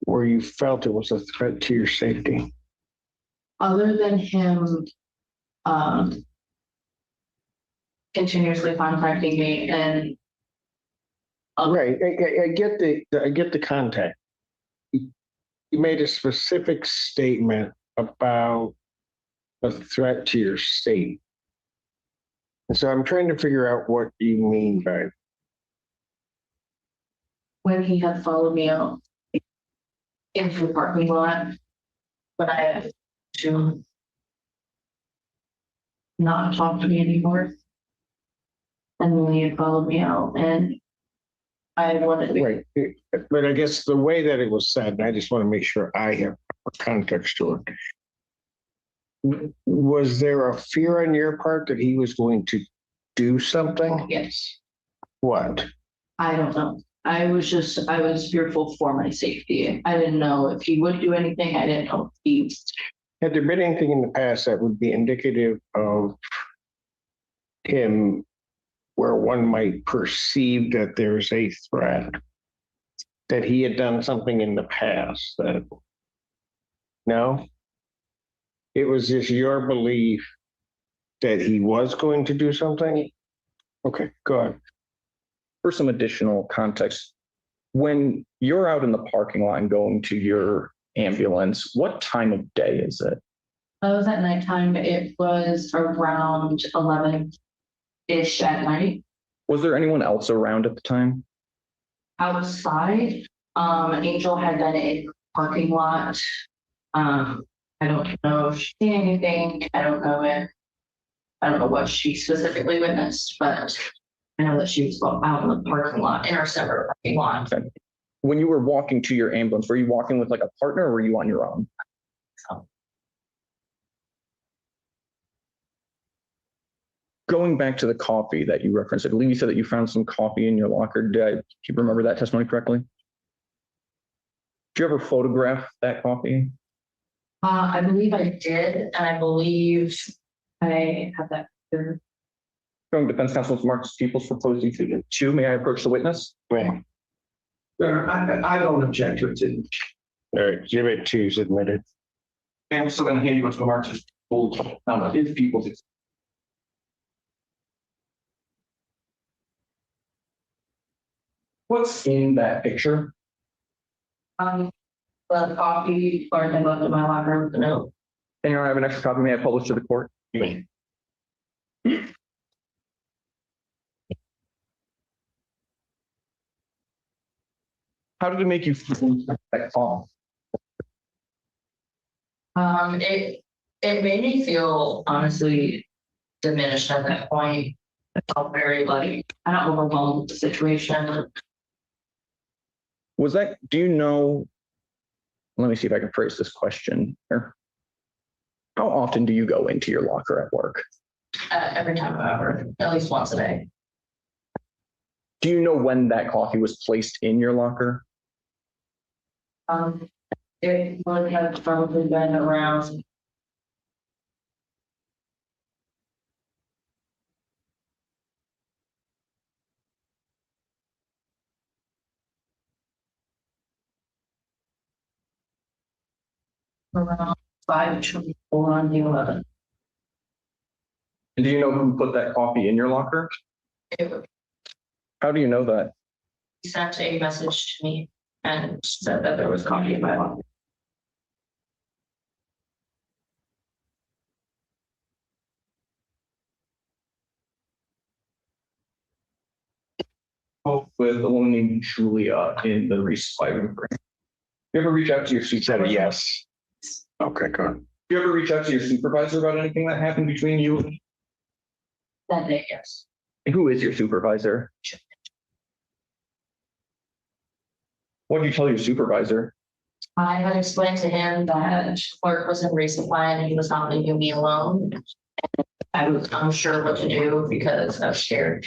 Speaker 23: where you felt it was a threat to your safety?
Speaker 14: Other than him continuously contacting me and
Speaker 23: right, I get the contact. You made a specific statement about a threat to your safety. And so I'm trying to figure out what you mean by it.
Speaker 14: When he had followed me out into the parking lot, but I had to not talk to me anymore. And then he had followed me out and I wanted to be.
Speaker 23: Right. But I guess the way that it was said, and I just want to make sure I have context to it. Was there a fear on your part that he was going to do something?
Speaker 14: Yes.
Speaker 23: What?
Speaker 14: I don't know. I was fearful for my safety. I didn't know if he would do anything. I didn't know if he.
Speaker 23: Had there been anything in the past that would be indicative of him where one might perceive that there's a threat, that he had done something in the past that, no? It was just your belief that he was going to do something? Okay, go ahead.
Speaker 12: For some additional context, when you're out in the parking lot and going to your ambulance, what time of day is it?
Speaker 14: It was at nighttime. It was around 11-ish at night.
Speaker 12: Was there anyone else around at the time?
Speaker 14: Outside, Angel had been in the parking lot. I don't know if she seen anything. I don't know what she specifically witnessed, but I know that she was out in the parking lot, in our separate parking lot.
Speaker 12: Okay. When you were walking to your ambulance, were you walking with like a partner or were you on your own? Going back to the coffee that you referenced, I believe you said that you found some coffee in your locker. Do you remember that testimony correctly? Did you ever photograph that coffee?
Speaker 14: I believe I did, and I believe I have that here.
Speaker 12: Defense counsel Marcus Peoples proposed exhibit 2. May I approach the witness?
Speaker 23: Right.
Speaker 15: I don't object to it.
Speaker 23: All right, exhibit 2 is admitted.
Speaker 12: I'm still going to hand you what's Marcus Peoples. What's in that picture?
Speaker 14: The coffee, or I left in my locker with the note.
Speaker 12: And I have an extra copy. May I publish to the court?
Speaker 23: You may.
Speaker 12: How did it make you feel that call?
Speaker 14: It made me feel honestly diminished at that point. felt very like, I don't overwhelmed with the situation.
Speaker 12: Was that, do you know, let me see if I can phrase this question here. How often do you go into your locker at work?
Speaker 14: Every time ever, at least once a day.
Speaker 12: Do you know when that coffee was placed in your locker?
Speaker 14: It would have probably been around around 5:24 on the 11th.
Speaker 12: And do you know who put that coffee in your locker? How do you know that?
Speaker 14: He sent a message to me and said that there was coffee in my locker.
Speaker 12: With a woman named Julia in the resupply room. You ever reach out to your supervisor?
Speaker 23: Yes. Okay, good.
Speaker 12: You ever reach out to your supervisor about anything that happened between you?
Speaker 14: That day, yes.
Speaker 12: And who is your supervisor? What did you tell your supervisor?
Speaker 14: I had explained to him that work was in resupply and he was not leaving me alone. I was unsure what to do because I was scared.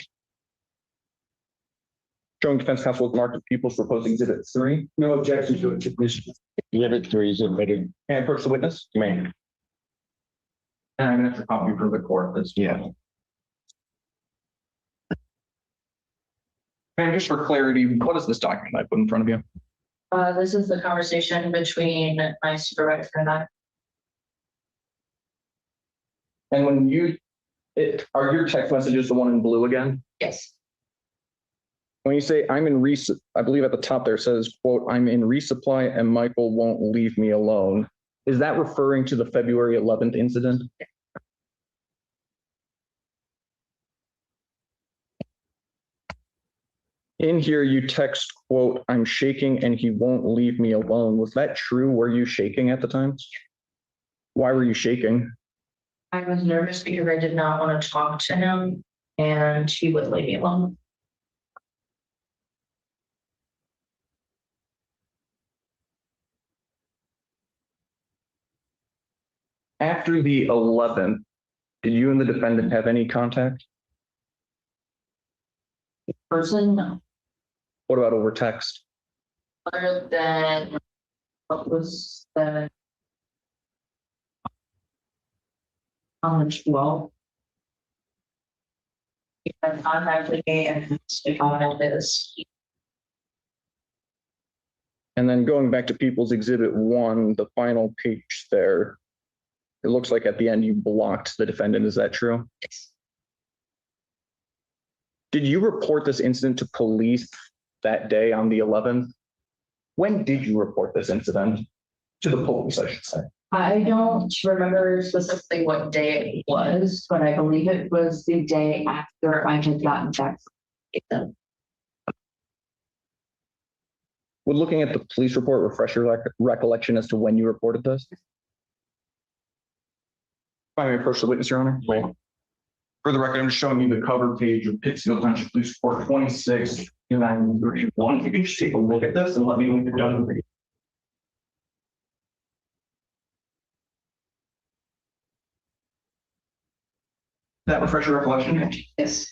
Speaker 12: Showing defense counsel with marked People's proposed exhibit 3.
Speaker 15: No objection to it, Commissioner.
Speaker 23: Exhibit 3 is admitted.
Speaker 12: And approach the witness.
Speaker 23: Man.
Speaker 12: And I'm gonna have to copy for the court.
Speaker 23: Yeah.
Speaker 12: And just for clarity, what is this document I put in front of you?
Speaker 14: This is the conversation between my supervisor and I.
Speaker 12: And when you, are your text messages the one in blue again?
Speaker 14: Yes.
Speaker 12: When you say I'm in I believe at the top there it says, quote, I'm in resupply and Michael won't leave me alone. Is that referring to the February 11th incident? In here, you text, quote, I'm shaking and he won't leave me alone. Was that true? Were you shaking at the time? Why were you shaking?
Speaker 14: I was nervous because I did not want to talk to him and he would leave me alone.
Speaker 12: After the 11th, did you and the defendant have any contact?
Speaker 14: Person, no.
Speaker 12: What about over text?
Speaker 14: Other than what was the on the 12th. He had contacted me and he commented this.
Speaker 12: And then going back to People's Exhibit 1, the final page there, it looks like at the end you blocked the defendant. Is that true?
Speaker 14: Yes.
Speaker 12: Did you report this incident to police that day on the 11th? When did you report this incident? To the police, I should say.
Speaker 14: I don't remember specifically what day it was, but I believe it was the day after I had gotten back.
Speaker 12: Would looking at the police report refresh your recollection as to when you reported this? If I may approach the witness, Your Honor.
Speaker 23: Right.
Speaker 12: For the record, I'm just showing you the cover page of Pittsfield Township Police Report 26-931. You can just take a look at this and let me know when you're done. That refresh your recollection?
Speaker 14: Yes.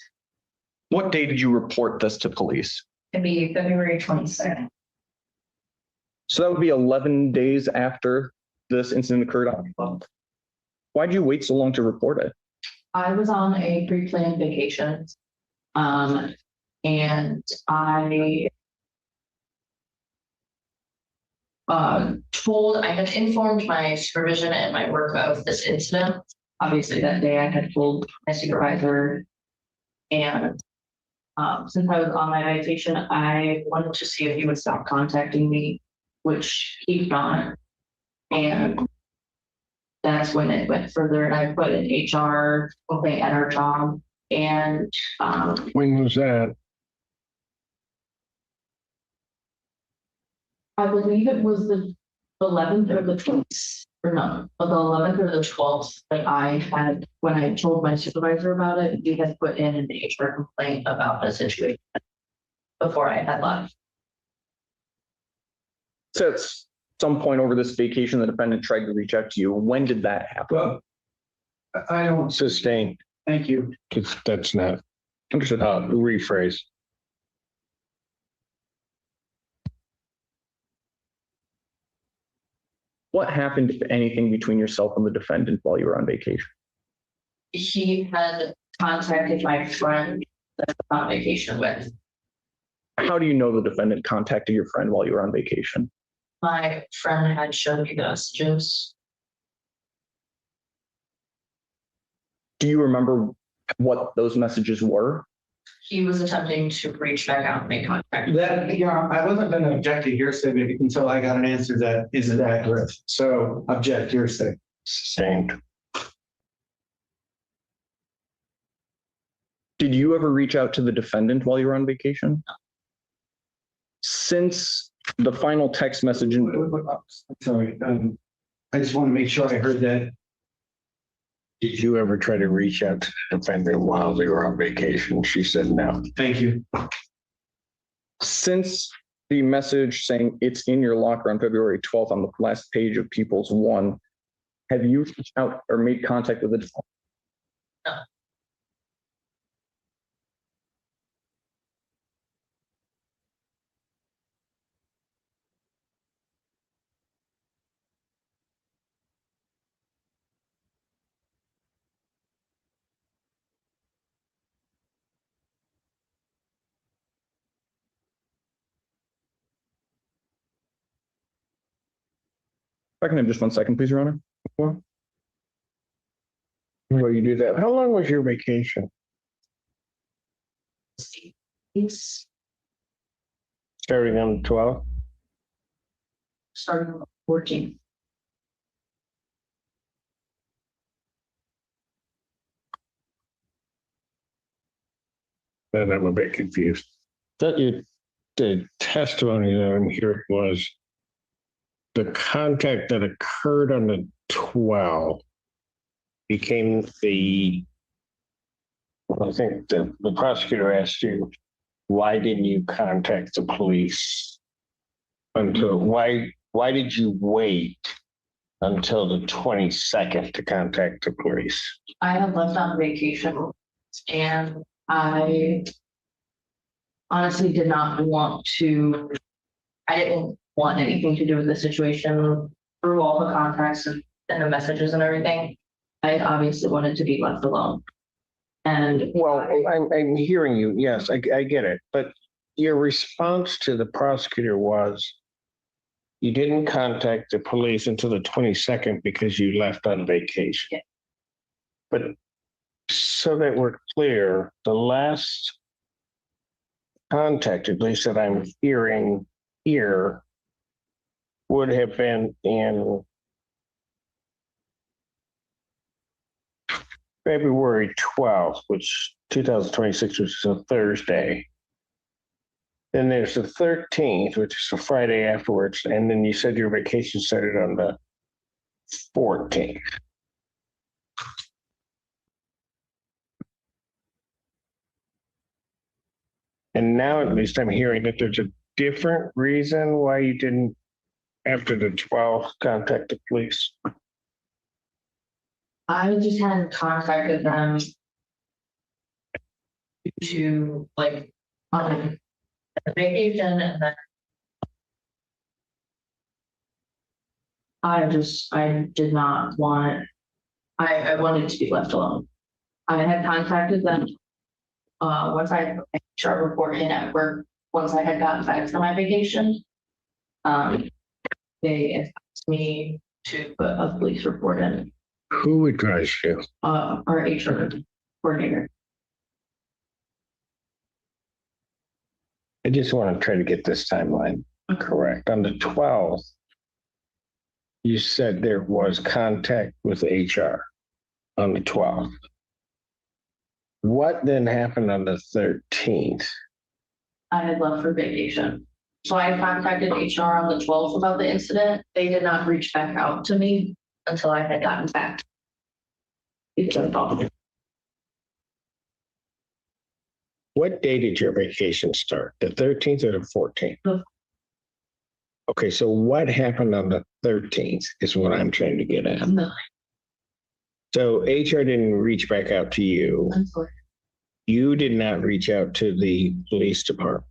Speaker 12: What day did you report this to police?
Speaker 14: It'd be February 22nd.
Speaker 12: So that would be 11 days after this incident occurred. Why did you wait so long to report it?
Speaker 14: I was on a pre-planned vacation. And I I had informed my supervision and my work of this incident. Obviously that day I had told my supervisor, and since I was on my vacation, I wanted to see if he would stop contacting me, which he not. And that's when it went further, and I put in HR okay at our job. And
Speaker 23: when was that?
Speaker 14: I believe it was the 11th or the 20th. or no, but the 11th or the 12th, like I had, when I told my supervisor about it, he had put in an HR complaint about the situation before I had left.
Speaker 12: So at some point over this vacation, the defendant tried to reach out to you. When did that happen?
Speaker 15: Well, I don't,
Speaker 23: Sustained,
Speaker 15: thank you.
Speaker 23: because that's not,
Speaker 12: Understood.
Speaker 23: rephrase.
Speaker 12: What happened, if anything, between yourself and the defendant while you were on vacation?
Speaker 14: He had contacted my friend that I was on vacation with.
Speaker 12: How do you know the defendant contacted your friend while you were on vacation?
Speaker 14: My friend had showed me the messages.
Speaker 12: Do you remember what those messages were?
Speaker 14: He was attempting to reach back out and make contact.
Speaker 15: That, yeah, I wasn't going to object to hearsay until I got an answer that isn't accurate. So object hearsay.
Speaker 23: Sustained.
Speaker 12: Did you ever reach out to the defendant while you were on vacation? Since the final text message,
Speaker 15: Sorry, I just want to make sure I heard that.
Speaker 23: Did you ever try to reach out to the defendant while they were on vacation? She said no.
Speaker 15: Thank you.
Speaker 12: since the message saying it's in your locker on February 12th on the last page of People's One, have you reached out or made contact with the defendant?
Speaker 14: No.
Speaker 12: If I can have just 1 second, please, Your Honor.
Speaker 23: Well, you do that. How long was your vacation?
Speaker 14: It's
Speaker 23: Starting on the 12th?
Speaker 14: starting on the 14th.
Speaker 23: Then I'm a bit confused. The testimony that I'm hearing was the contact that occurred on the 12th became I think the prosecutor asked you, why didn't you contact the police until, why did you wait until the 22nd to contact the police?
Speaker 14: I had left on vacation and I honestly did not want to, I didn't want anything to do with the situation through all the contacts and the messages and everything. I obviously wanted to be left alone. And
Speaker 23: well, I'm hearing you. Yes, I get it. But your response to the prosecutor was you didn't contact the police until the 22nd because you left on vacation.
Speaker 14: Yeah.
Speaker 23: But so that we're clear, the last contact, at least that I'm hearing here, would have been in February 12th, which 2026, which is a Thursday. Then there's the 13th, which is a Friday afterwards. And then you said your vacation started on the 14th. And now at least I'm hearing that there's a different reason why you didn't, after the 12th, contact the police.
Speaker 14: I just hadn't contacted them to like on vacation, and then I did not want, I wanted to be left alone. I had contacted them once I had a HR report in at work, once I had gotten back from my vacation. They asked me to put a police report in.
Speaker 23: Who advised you?
Speaker 14: Our HR coordinator.
Speaker 23: I just want to try to get this timeline correct. On the 12th, you said there was contact with HR on the 12th. What then happened on the 13th?
Speaker 14: I had left for vacation. So I contacted HR on the 12th about the incident. They did not reach back out to me until I had gotten back.
Speaker 23: What day did your vacation start? The 13th or the 14th? Okay, so what happened on the 13th is what I'm trying to get at.
Speaker 14: No.
Speaker 23: So HR didn't reach back out to you.
Speaker 14: I'm sorry.
Speaker 23: You did not reach out to the police department.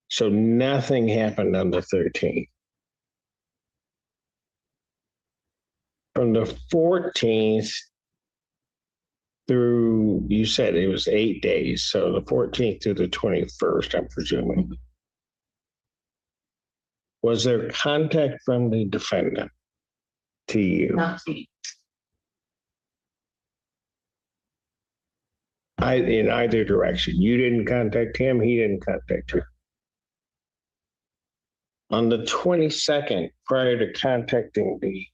Speaker 23: So nothing happened on the 13th. From the 14th through, you said it was 8 days. So the 14th through the 21st, I'm presuming. Was there contact from the defendant to you?
Speaker 14: Not me.
Speaker 23: In either direction. You didn't contact him, he didn't contact you. On the 22nd, prior to contacting the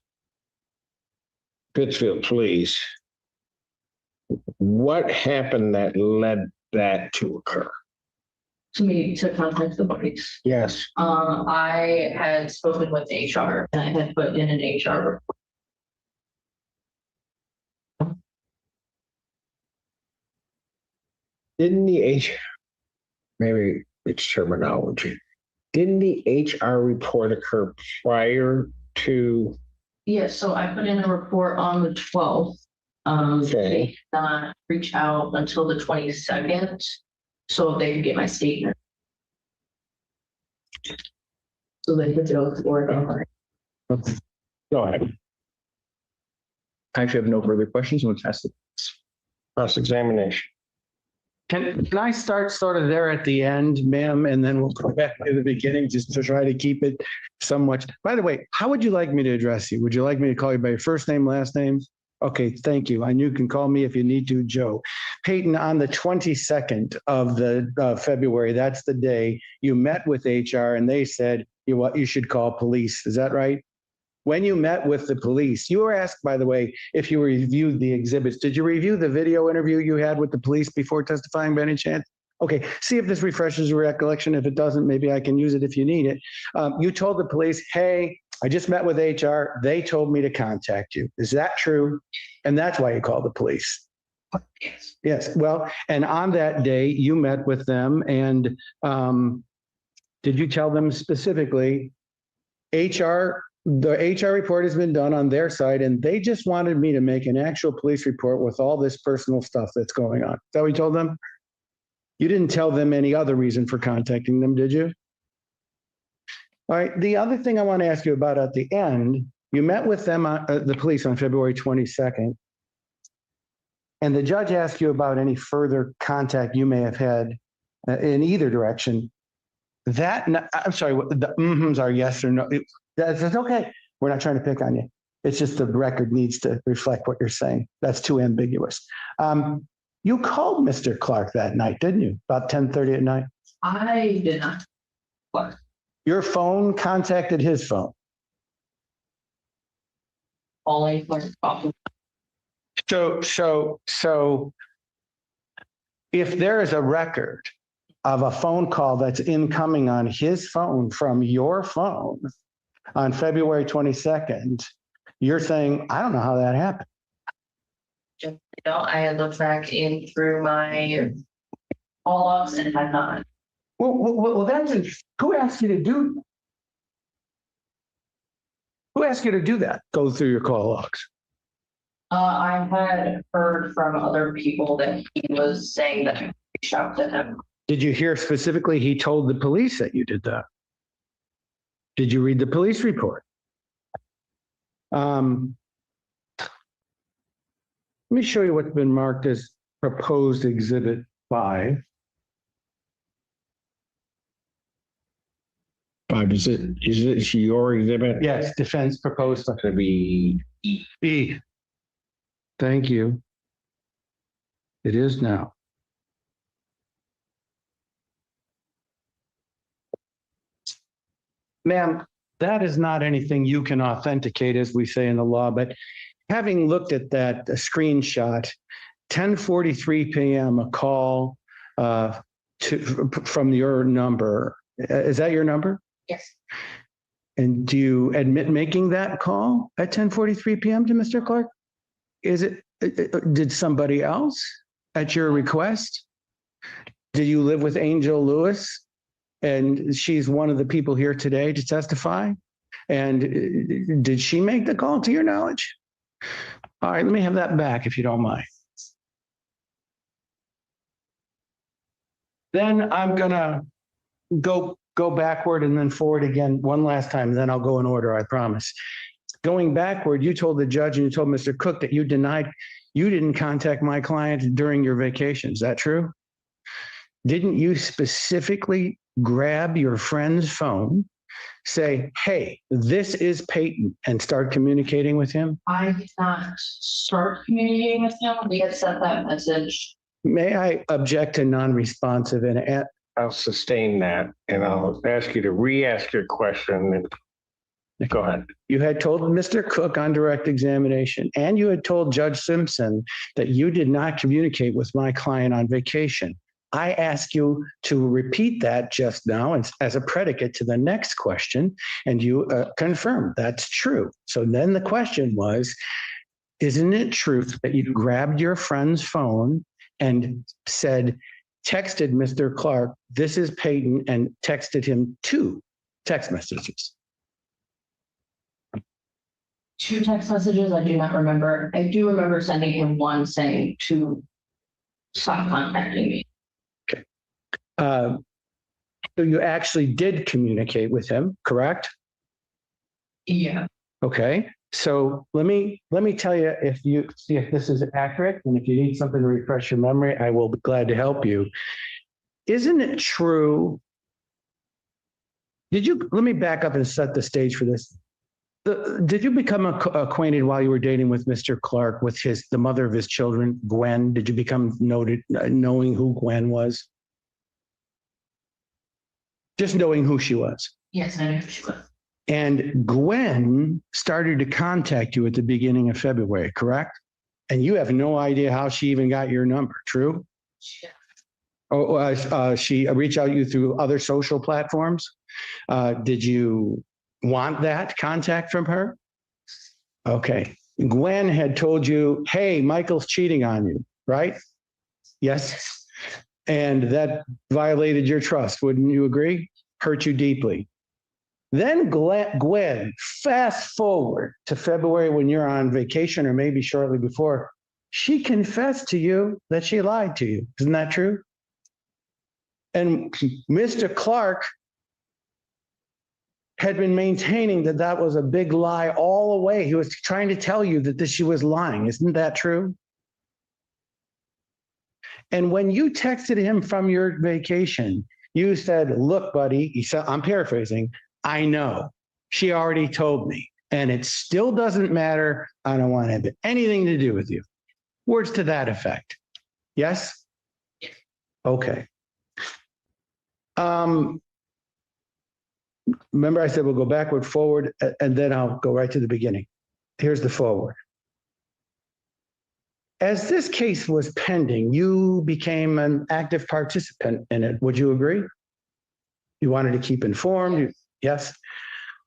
Speaker 23: Pittsfield police, what happened that led that to occur?
Speaker 14: To me to contact the police.
Speaker 23: Yes.
Speaker 14: I had spoken with HR and I had put in an HR report.
Speaker 23: Didn't the maybe it's terminology. Didn't the HR report occur prior to?
Speaker 14: Yes, so I put in a report on the 12th.
Speaker 23: Okay.
Speaker 14: They did not reach out until the 22nd, so they could get my statement. So they could go forward.
Speaker 23: Go ahead.
Speaker 12: I actually have no further questions. We'll test it.
Speaker 23: Cross-examination.
Speaker 13: Can I start sort of there at the end, ma'am, and then we'll go back to the beginning just to try to keep it somewhat. By the way, how would you like me to address you? Would you like me to call you by your first name, last name? Okay, thank you. And you can call me if you need to, Joe. Peyton, on the 22nd of February, that's the day you met with HR and they said you should call police. Is that right? When you met with the police, you were asked, by the way, if you reviewed the exhibits. Did you review the video interview you had with the police before testifying by any chance? Okay, see if this refreshes your recollection. If it doesn't, maybe I can use it if you need it. You told the police, hey, I just met with HR. They told me to contact you. Is that true? And that's why you called the police.
Speaker 14: Yes.
Speaker 13: Yes. Well, and on that day, you met with them and did you tell them specifically, the HR report has been done on their side and they just wanted me to make an actual police report with all this personal stuff that's going on. Is that what you told them? You didn't tell them any other reason for contacting them, did you? All right. The other thing I want to ask you about at the end, you met with them, the police on February 22nd, and the judge asked you about any further contact you may have had in either direction. I'm sorry, the mm-hms are yes or no. That's okay. We're not trying to pick on you. It's just the record needs to reflect what you're saying. That's too ambiguous. You called Mr. Clark that night, didn't you? About 10:30 at night?
Speaker 14: I did not. What?
Speaker 13: Your phone contacted his phone.
Speaker 14: All I learned about.
Speaker 13: So if there is a record of a phone call that's incoming on his phone from your phone on February 22nd, you're saying, I don't know how that happened.
Speaker 14: Just, I had looked back in through my call logs and had not.
Speaker 13: Well, who asked you to do? Who asked you to do that? Go through your call logs.
Speaker 14: I had heard from other people that he was saying that I reached out to him.
Speaker 13: Did you hear specifically he told the police that you did that? Did you read the police report? Let me show you what's been marked as proposed exhibit 5.
Speaker 23: 5, is it your exhibit?
Speaker 13: Yes, defense proposed.
Speaker 23: It's going to be
Speaker 13: E. Thank you. It is now. Ma'am, that is not anything you can authenticate, as we say in the law, but having looked at that screenshot, 10:43 p.m., a call from your number. Is that your number?
Speaker 14: Yes.
Speaker 13: And do you admit making that call at 10:43 PM to Mr. Clark? Is it, did somebody else at your request? Did you live with Angel Lewis? And she's one of the people here today to testify. And did she make the call to your knowledge? All right, let me have that back if you don't mind. Then I'm gonna go backward and then forward again one last time, and then I'll go in order, I promise. Going backward, you told the judge and you told Mr. Cook that you didn't contact my client during your vacation. Is that true? Didn't you specifically grab your friend's phone, say, hey, this is Peyton, and start communicating with him?
Speaker 14: I did not start communicating with him. We had sent that message.
Speaker 13: May I object to non-responsive and
Speaker 23: I'll sustain that, and I'll ask you to re-ask your question. And go ahead.
Speaker 13: You had told Mr. Cook on direct examination, and you had told Judge Simpson that you did not communicate with my client on vacation. I ask you to repeat that just now as a predicate to the next question, and you confirmed that's true. So then the question was, isn't it true that you grabbed your friend's phone and texted Mr. Clark, this is Peyton, and texted him 2 text messages?
Speaker 14: 2 text messages, I do not remember. I do remember sending him one saying to stop contacting me.
Speaker 13: Okay. So you actually did communicate with him, correct?
Speaker 14: Yeah.
Speaker 13: Okay. So let me tell you, if you see if this is accurate, and if you need something to refresh your memory, I will be glad to help you. Isn't it true? Let me back up and set the stage for this. Did you become acquainted while you were dating with Mr. Clark with the mother of his children, Gwen? Did you become knowing who Gwen was? Just knowing who she was.
Speaker 14: Yes, I knew who she was.
Speaker 13: And Gwen started to contact you at the beginning of February, correct? And you have no idea how she even got your number, true?
Speaker 14: Yeah.
Speaker 13: Oh, she reached out to you through other social platforms. Did you want that contact from her? Okay. Gwen had told you, hey, Michael's cheating on you, right? Yes. And that violated your trust, wouldn't you agree? Hurt you deeply. Then Gwen, fast forward to February when you're on vacation, or maybe shortly before, she confessed to you that she lied to you. Isn't that true? And Mr. Clark had been maintaining that that was a big lie all the way. He was trying to tell you that she was lying. Isn't that true? And when you texted him from your vacation, you said, look, buddy, he said, I'm paraphrasing, I know. She already told me, and it still doesn't matter. I don't want to have anything to do with you. Words to that effect. Yes? Okay. Remember I said we'll go backward, forward, and then I'll go right to the beginning. Here's the forward. As this case was pending, you became an active participant in it. Would you agree? You wanted to keep informed? Yes.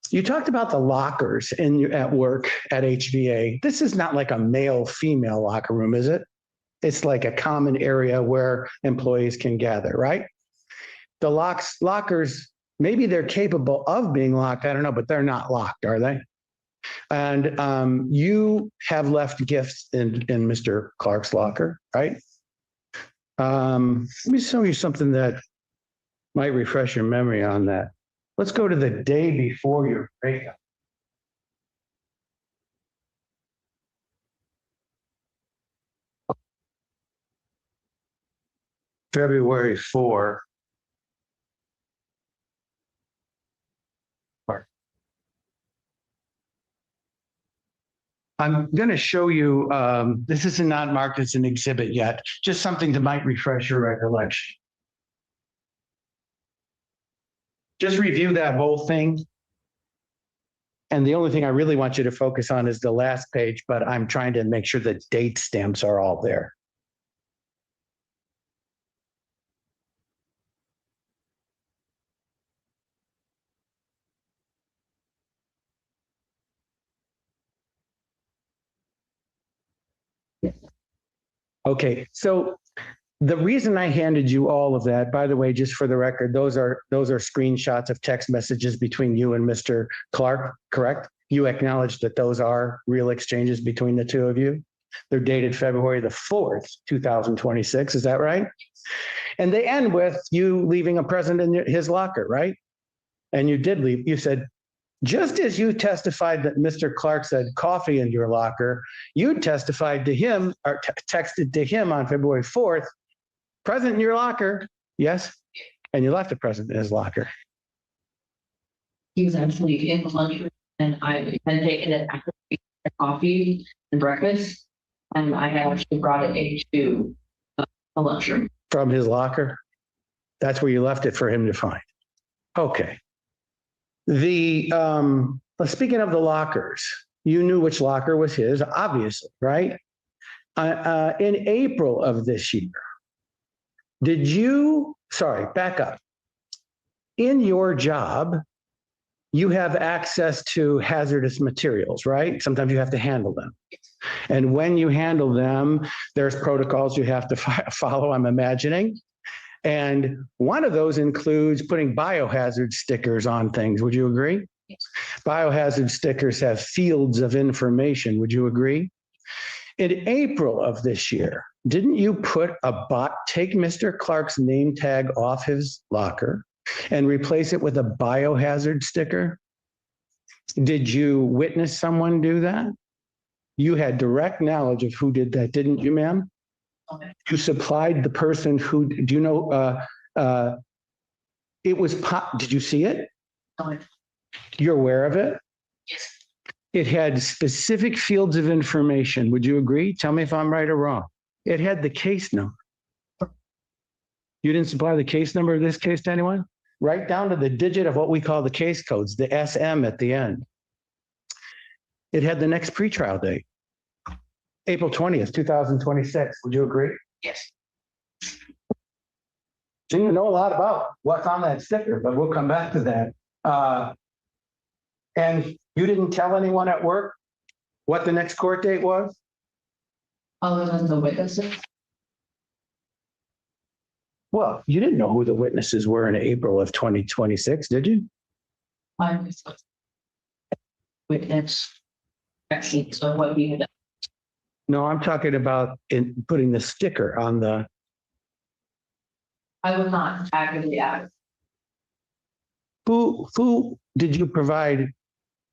Speaker 13: You talked about the lockers at work at HVA. This is not like a male-female locker room, is it? It's like a common area where employees can gather, right? The lockers, maybe they're capable of being locked, I don't know, but they're not locked, are they? And you have left gifts in Mr. Clark's locker, right? Let me show you something that might refresh your memory on that. Let's go to the day before your breakup. February 4. I'm going to show you, this is not marked as an exhibit yet, just something that might refresh your recollection. Just review that whole thing. And the only thing I really want you to focus on is the last page, but I'm trying to make sure that date stamps are all there. Okay, so the reason I handed you all of that, by the way, just for the record, those are screenshots of text messages between you and Mr. Clark, correct? You acknowledge that those are real exchanges between the two of you? They're dated February the 4th, 2026, is that right? And they end with you leaving a present in his locker, right? And you did leave. You said, just as you testified that Mr. Clark said coffee in your locker, you testified to him or texted to him on February 4th, present in your locker, yes? And you left a present in his locker.
Speaker 14: He was actually in the lunchroom and I had taken it after coffee and breakfast. And I had actually brought it into the lunchroom.
Speaker 13: From his locker? That's where you left it for him to find. Okay. Speaking of the lockers, you knew which locker was his, obviously, right? In April of this year, back up. In your job, you have access to hazardous materials, right? Sometimes you have to handle them. And when you handle them, there's protocols you have to follow, I'm imagining. And one of those includes putting biohazard stickers on things. Would you agree? Yes. Biohazard stickers have fields of information. Would you agree? In April of this year, didn't you take Mr. Clark's name tag off his locker and replace it with a biohazard sticker? Did you witness someone do that? You had direct knowledge of who did that, didn't you, ma'am? You supplied the person who, do you know, it was, did you see it? You're aware of it?
Speaker 14: Yes.
Speaker 13: It had specific fields of information. Would you agree? Tell me if I'm right or wrong. It had the case number. You didn't supply the case number of this case to anyone? Right down to the digit of what we call the case codes, the SM at the end. It had the next pretrial date. April 20th, 2026. Would you agree?
Speaker 14: Yes.
Speaker 13: So you know a lot about what's on that sticker, but we'll come back to that. And you didn't tell anyone at work what the next court date was?
Speaker 14: Other than the witnesses?
Speaker 13: Well, you didn't know who the witnesses were in April of 2026, did you?
Speaker 14: I was witness actions of what we had done.
Speaker 13: No, I'm talking about putting the sticker on the.
Speaker 14: I was not actively out.
Speaker 13: Who did you provide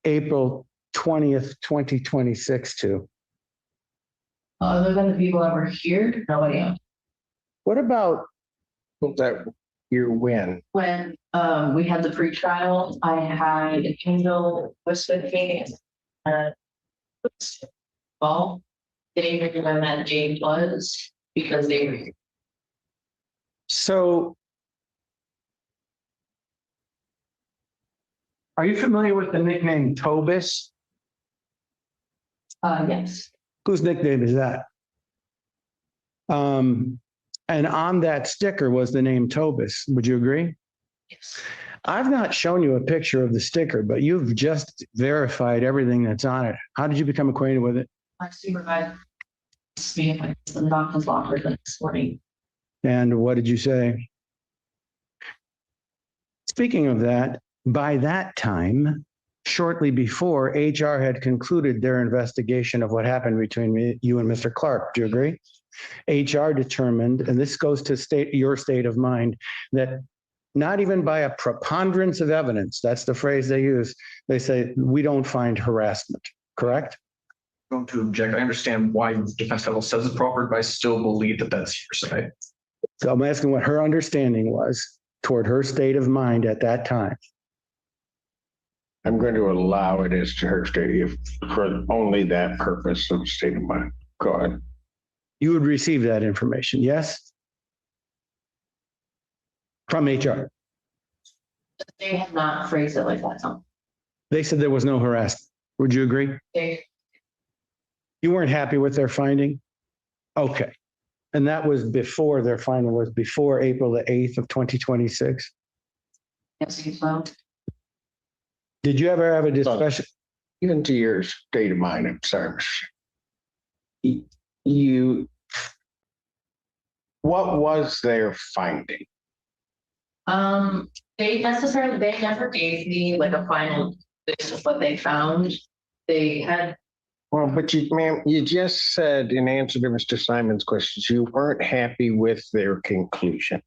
Speaker 13: April 20th, 2026 to?
Speaker 14: Other than the people that were here, nobody else.
Speaker 13: What about
Speaker 23: that year when?
Speaker 14: When we had the pretrial, I had a Kindle was with me. Well, they didn't even know that James was because they were here.
Speaker 13: So, are you familiar with the nickname Tobis?
Speaker 14: Yes.
Speaker 13: Whose nickname is that? And on that sticker was the name Tobis. Would you agree?
Speaker 14: Yes.
Speaker 13: I've not shown you a picture of the sticker, but you've just verified everything that's on it. How did you become acquainted with it?
Speaker 14: My supervisor me and my son knocked his locker the next morning.
Speaker 13: And what did you say? Speaking of that, by that time, shortly before, HR had concluded their investigation of what happened between you and Mr. Clark. Do you agree? HR determined, and this goes to your state of mind, that not even by a preponderance of evidence, that's the phrase they use, they say, we don't find harassment, correct?
Speaker 12: Going to object. I understand why the defense counsel says it's proper, but I still believe that that's hearsay.
Speaker 13: So I'm asking what her understanding was toward her state of mind at that time.
Speaker 23: I'm going to allow it as to her state for only that purpose of state of mind. Go ahead.
Speaker 13: You would receive that information, yes? From HR.
Speaker 14: They have not phrased it like that. No.
Speaker 13: They said there was no harassment. Would you agree? You weren't happy with their finding? Okay. And that was before their finding was before April the 8th of 2026?
Speaker 14: Yes, so.
Speaker 13: Did you ever have a discussion?
Speaker 23: Even to your state of mind, I'm sorry. what was their finding?
Speaker 14: They never gave me like a final, this is what they found. They had.
Speaker 23: Well, but ma'am, you just said in answer to Mr. Simon's questions, you weren't happy with their conclusion.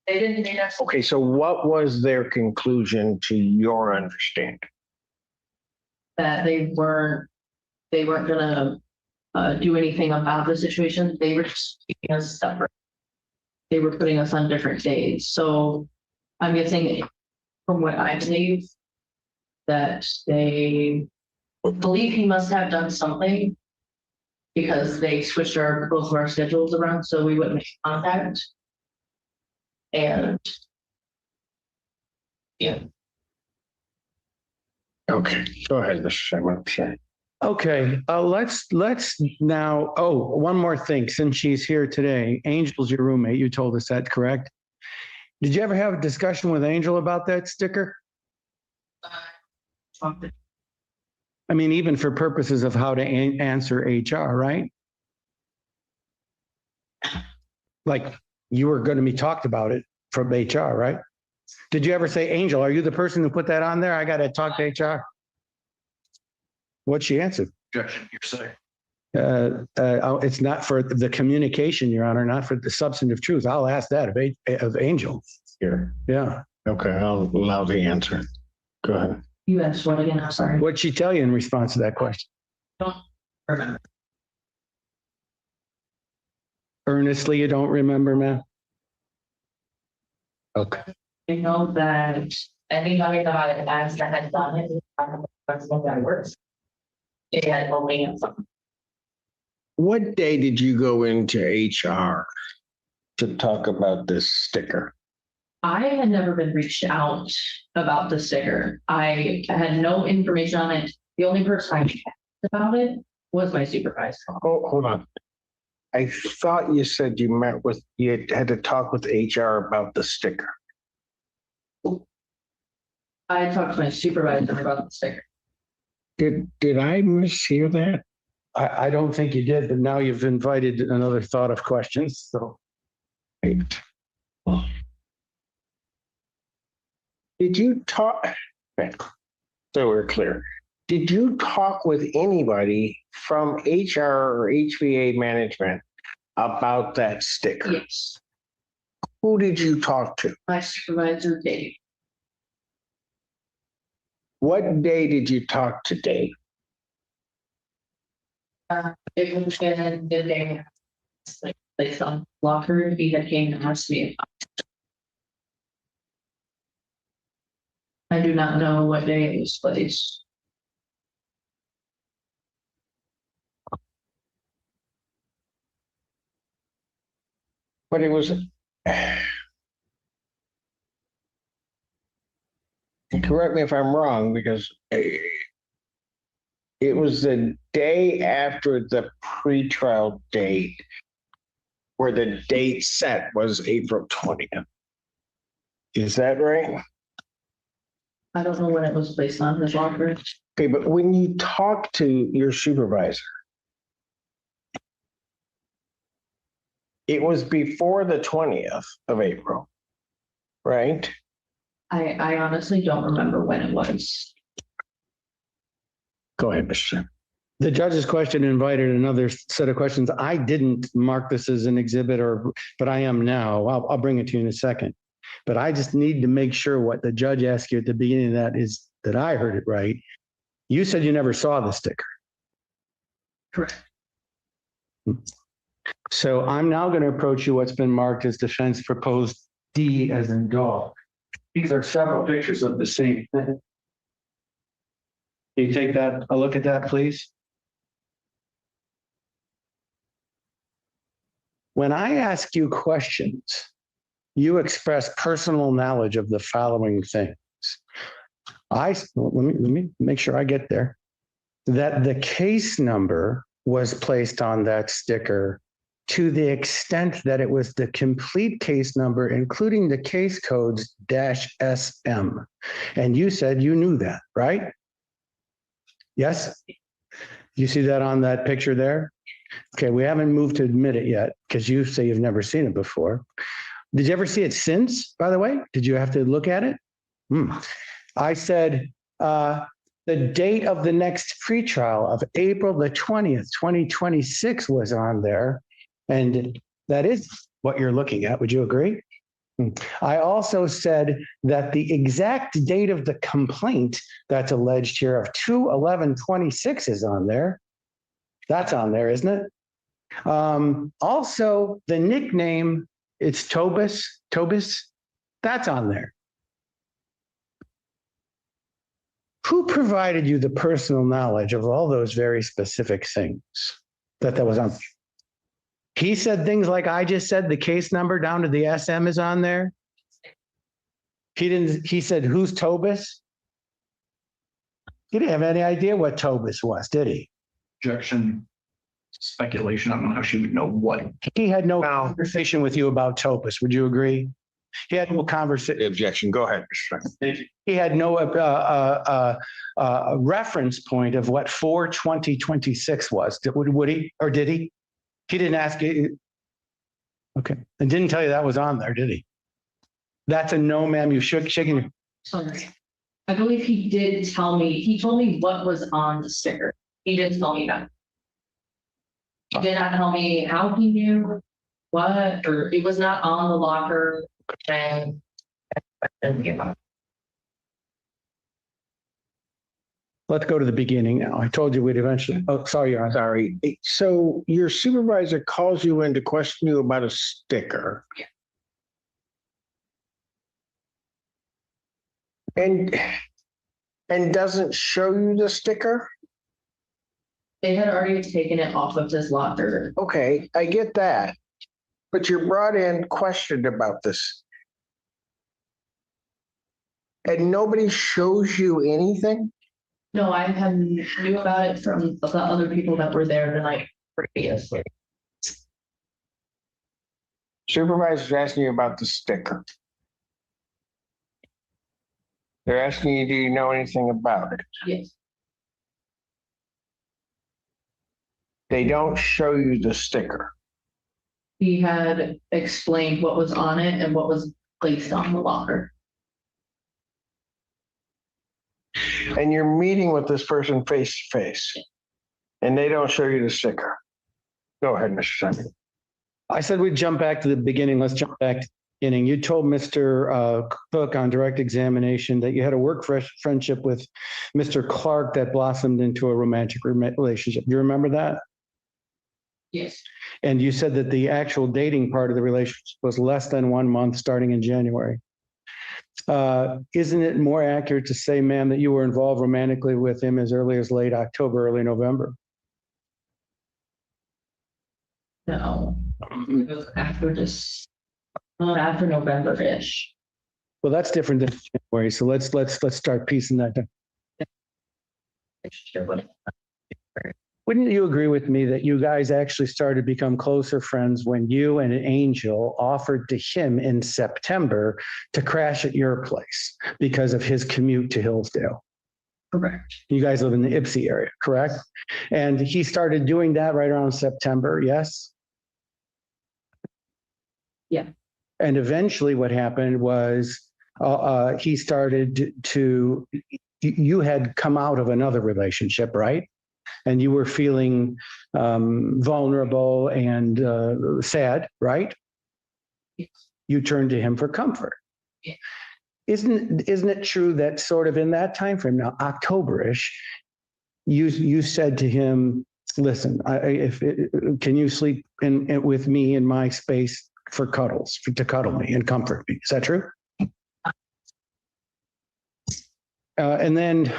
Speaker 14: They didn't.
Speaker 23: Okay, so what was their conclusion to your understanding?
Speaker 14: That they weren't gonna do anything about the situation. They were just keeping us separate. They were putting us on different days. So I'm guessing from what I believe that they believe he must have done something because they switched both of our schedules around so we wouldn't make contact. And yeah.
Speaker 23: Okay, go ahead, Mr. Simon. Sorry.
Speaker 13: Okay, let's now, one more thing, since she's here today. Angel's your roommate, you told us that, correct? Did you ever have a discussion with Angel about that sticker? I mean, even for purposes of how to answer HR, right? Like you were going to be talked about it from HR, right? Did you ever say, Angel, are you the person who put that on there? I got to talk to HR. What'd she answer?
Speaker 15: Objection, hearsay.
Speaker 13: It's not for the communication, Your Honor, not for the substantive truth. I'll ask that of Angel.
Speaker 23: Here.
Speaker 13: Yeah.
Speaker 23: Okay, I'll allow the answer. Go ahead.
Speaker 14: You asked what again? I'm sorry.
Speaker 13: What'd she tell you in response to that question?
Speaker 14: Don't remember.
Speaker 13: Earnestly, you don't remember, ma'am? Okay.
Speaker 14: I know that anybody that I asked that had done it, that works. It had only something.
Speaker 23: What day did you go into HR to talk about this sticker?
Speaker 14: I had never been reached out about the sticker. I had no information on it. The only person I asked about it was my supervisor.
Speaker 23: Oh, hold on. I thought you said you had to talk with HR about the sticker.
Speaker 14: I talked to my supervisor about the sticker.
Speaker 23: Did I mishear that?
Speaker 13: I don't think you did, but now you've invited another thought of questions. So,
Speaker 23: Right. Did you talk? Okay. So we're clear. Did you talk with anybody from HR or HVA management about that sticker?
Speaker 14: Yes.
Speaker 23: Who did you talk to?
Speaker 14: My supervisor, Dave.
Speaker 23: What day did you talk to Dave?
Speaker 14: It was in the day, like placed on locker. He had came and asked me. I do not know what day it was placed.
Speaker 23: But it was. Correct me if I'm wrong, because it was the day after the pretrial date where the date set was April 20th. Is that right?
Speaker 14: I don't know when it was placed on his locker.
Speaker 23: Okay, but when you talk to your supervisor, it was before the 20th of April, right?
Speaker 14: I honestly don't remember when it was.
Speaker 23: Go ahead, Mr.
Speaker 13: the judge's question invited another set of questions. I didn't mark this as an exhibit, but I am now. I'll bring it to you in a second. But I just need to make sure what the judge asked you at the beginning of that is that I heard it right. You said you never saw the sticker.
Speaker 14: Correct.
Speaker 13: So I'm now going to approach you what's been marked as defense proposed D as in dog. These are several pictures of the same thing. Can you take a look at that, please? When I ask you questions, you express personal knowledge of the following things. Let me make sure I get there. That the case number was placed on that sticker to the extent that it was the complete case number, including the case codes -SM. And you said you knew that, right? Yes? You see that on that picture there? Okay, we haven't moved to admit it yet because you say you've never seen it before. Did you ever see it since, by the way? Did you have to look at it? I said the date of the next pretrial of April the 20th, 2026 was on there. And that is what you're looking at. Would you agree? I also said that the exact date of the complaint that's alleged here of 2/11/26 is on there. That's on there, isn't it? Also, the nickname, it's Tobis, that's on there. Who provided you the personal knowledge of all those very specific things that was on? He said things like I just said, the case number down to the SM is on there. He said, who's Tobis? He didn't have any idea what Tobis was, did he?
Speaker 12: Objection. Speculation. I don't know how she would know what.
Speaker 13: He had no conversation with you about Tobis. Would you agree? He had no conversation.
Speaker 23: Objection. Go ahead, Mr. Chairman.
Speaker 13: He had no reference point of what 4/20/26 was. Would he, or did he? He didn't ask you. Okay. And didn't tell you that was on there, did he? That's a no, ma'am. You shaking.
Speaker 14: Sorry. I believe he did tell me, he told me what was on the sticker. He did tell me that. He did not tell me how he knew what, or it was not on the locker. And
Speaker 13: Let's go to the beginning now. I told you we'd eventually. Oh, sorry, Your Honor.
Speaker 23: Sorry. So your supervisor calls you in to question you about a sticker.
Speaker 14: Yeah.
Speaker 23: And doesn't show you the sticker?
Speaker 14: they had already taken it off of his locker.
Speaker 23: Okay, I get that. But you're brought in, questioned about this. And nobody shows you anything?
Speaker 14: No, I knew about it from the other people that were there the night previously.
Speaker 23: Supervisor's asking you about the sticker. They're asking you, do you know anything about it?
Speaker 14: Yes.
Speaker 23: They don't show you the sticker.
Speaker 14: He had explained what was on it and what was placed on the locker.
Speaker 23: And you're meeting with this person face to face, and they don't show you the sticker. Go ahead, Mr. Simon.
Speaker 13: I said we'd jump back to the beginning. Let's jump back to the beginning. You told Mr. Cook on direct examination that you had a work friendship with Mr. Clark that blossomed into a romantic relationship. Do you remember that?
Speaker 14: Yes.
Speaker 13: And you said that the actual dating part of the relationship was less than 1 month starting in January. Isn't it more accurate to say, ma'am, that you were involved romantically with him as early as late October, early November?
Speaker 14: No, it was after this, after November-ish.
Speaker 13: Well, that's different than January. So let's start piecing that down. Wouldn't you agree with me that you guys actually started to become closer friends when you and Angel offered to him in September to crash at your place because of his commute to Hillsdale?
Speaker 14: Correct.
Speaker 13: You guys live in the Ypsi area, correct? And he started doing that right around September, yes?
Speaker 14: Yeah.
Speaker 13: And eventually what happened was he started to, you had come out of another relationship, right? And you were feeling vulnerable and sad, right?
Speaker 14: Yes.
Speaker 13: You turned to him for comfort.
Speaker 14: Yes.
Speaker 13: Isn't it true that sort of in that time frame now, October-ish, you said to him, "Listen, can you sleep with me in my space for cuddles, to cuddle me and comfort me?" Is that true? And then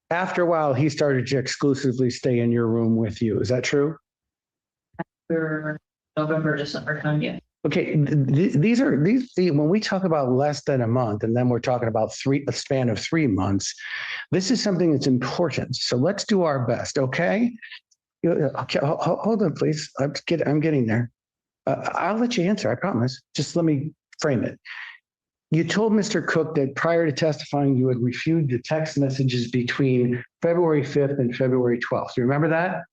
Speaker 13: after a while, he started to exclusively stay in your room with you. Is that true?
Speaker 14: After November, December time, yeah.
Speaker 13: Okay, these when we talk about less than a month, and then we're talking about a span of 3 months, this is something that's important. So let's do our best, okay? Okay, hold on, please. I'm getting there. I'll let you answer, I promise. Just let me frame it. You told Mr. Cook that prior to testifying, you had reviewed the text messages between February 5th and February 12th. You remember that?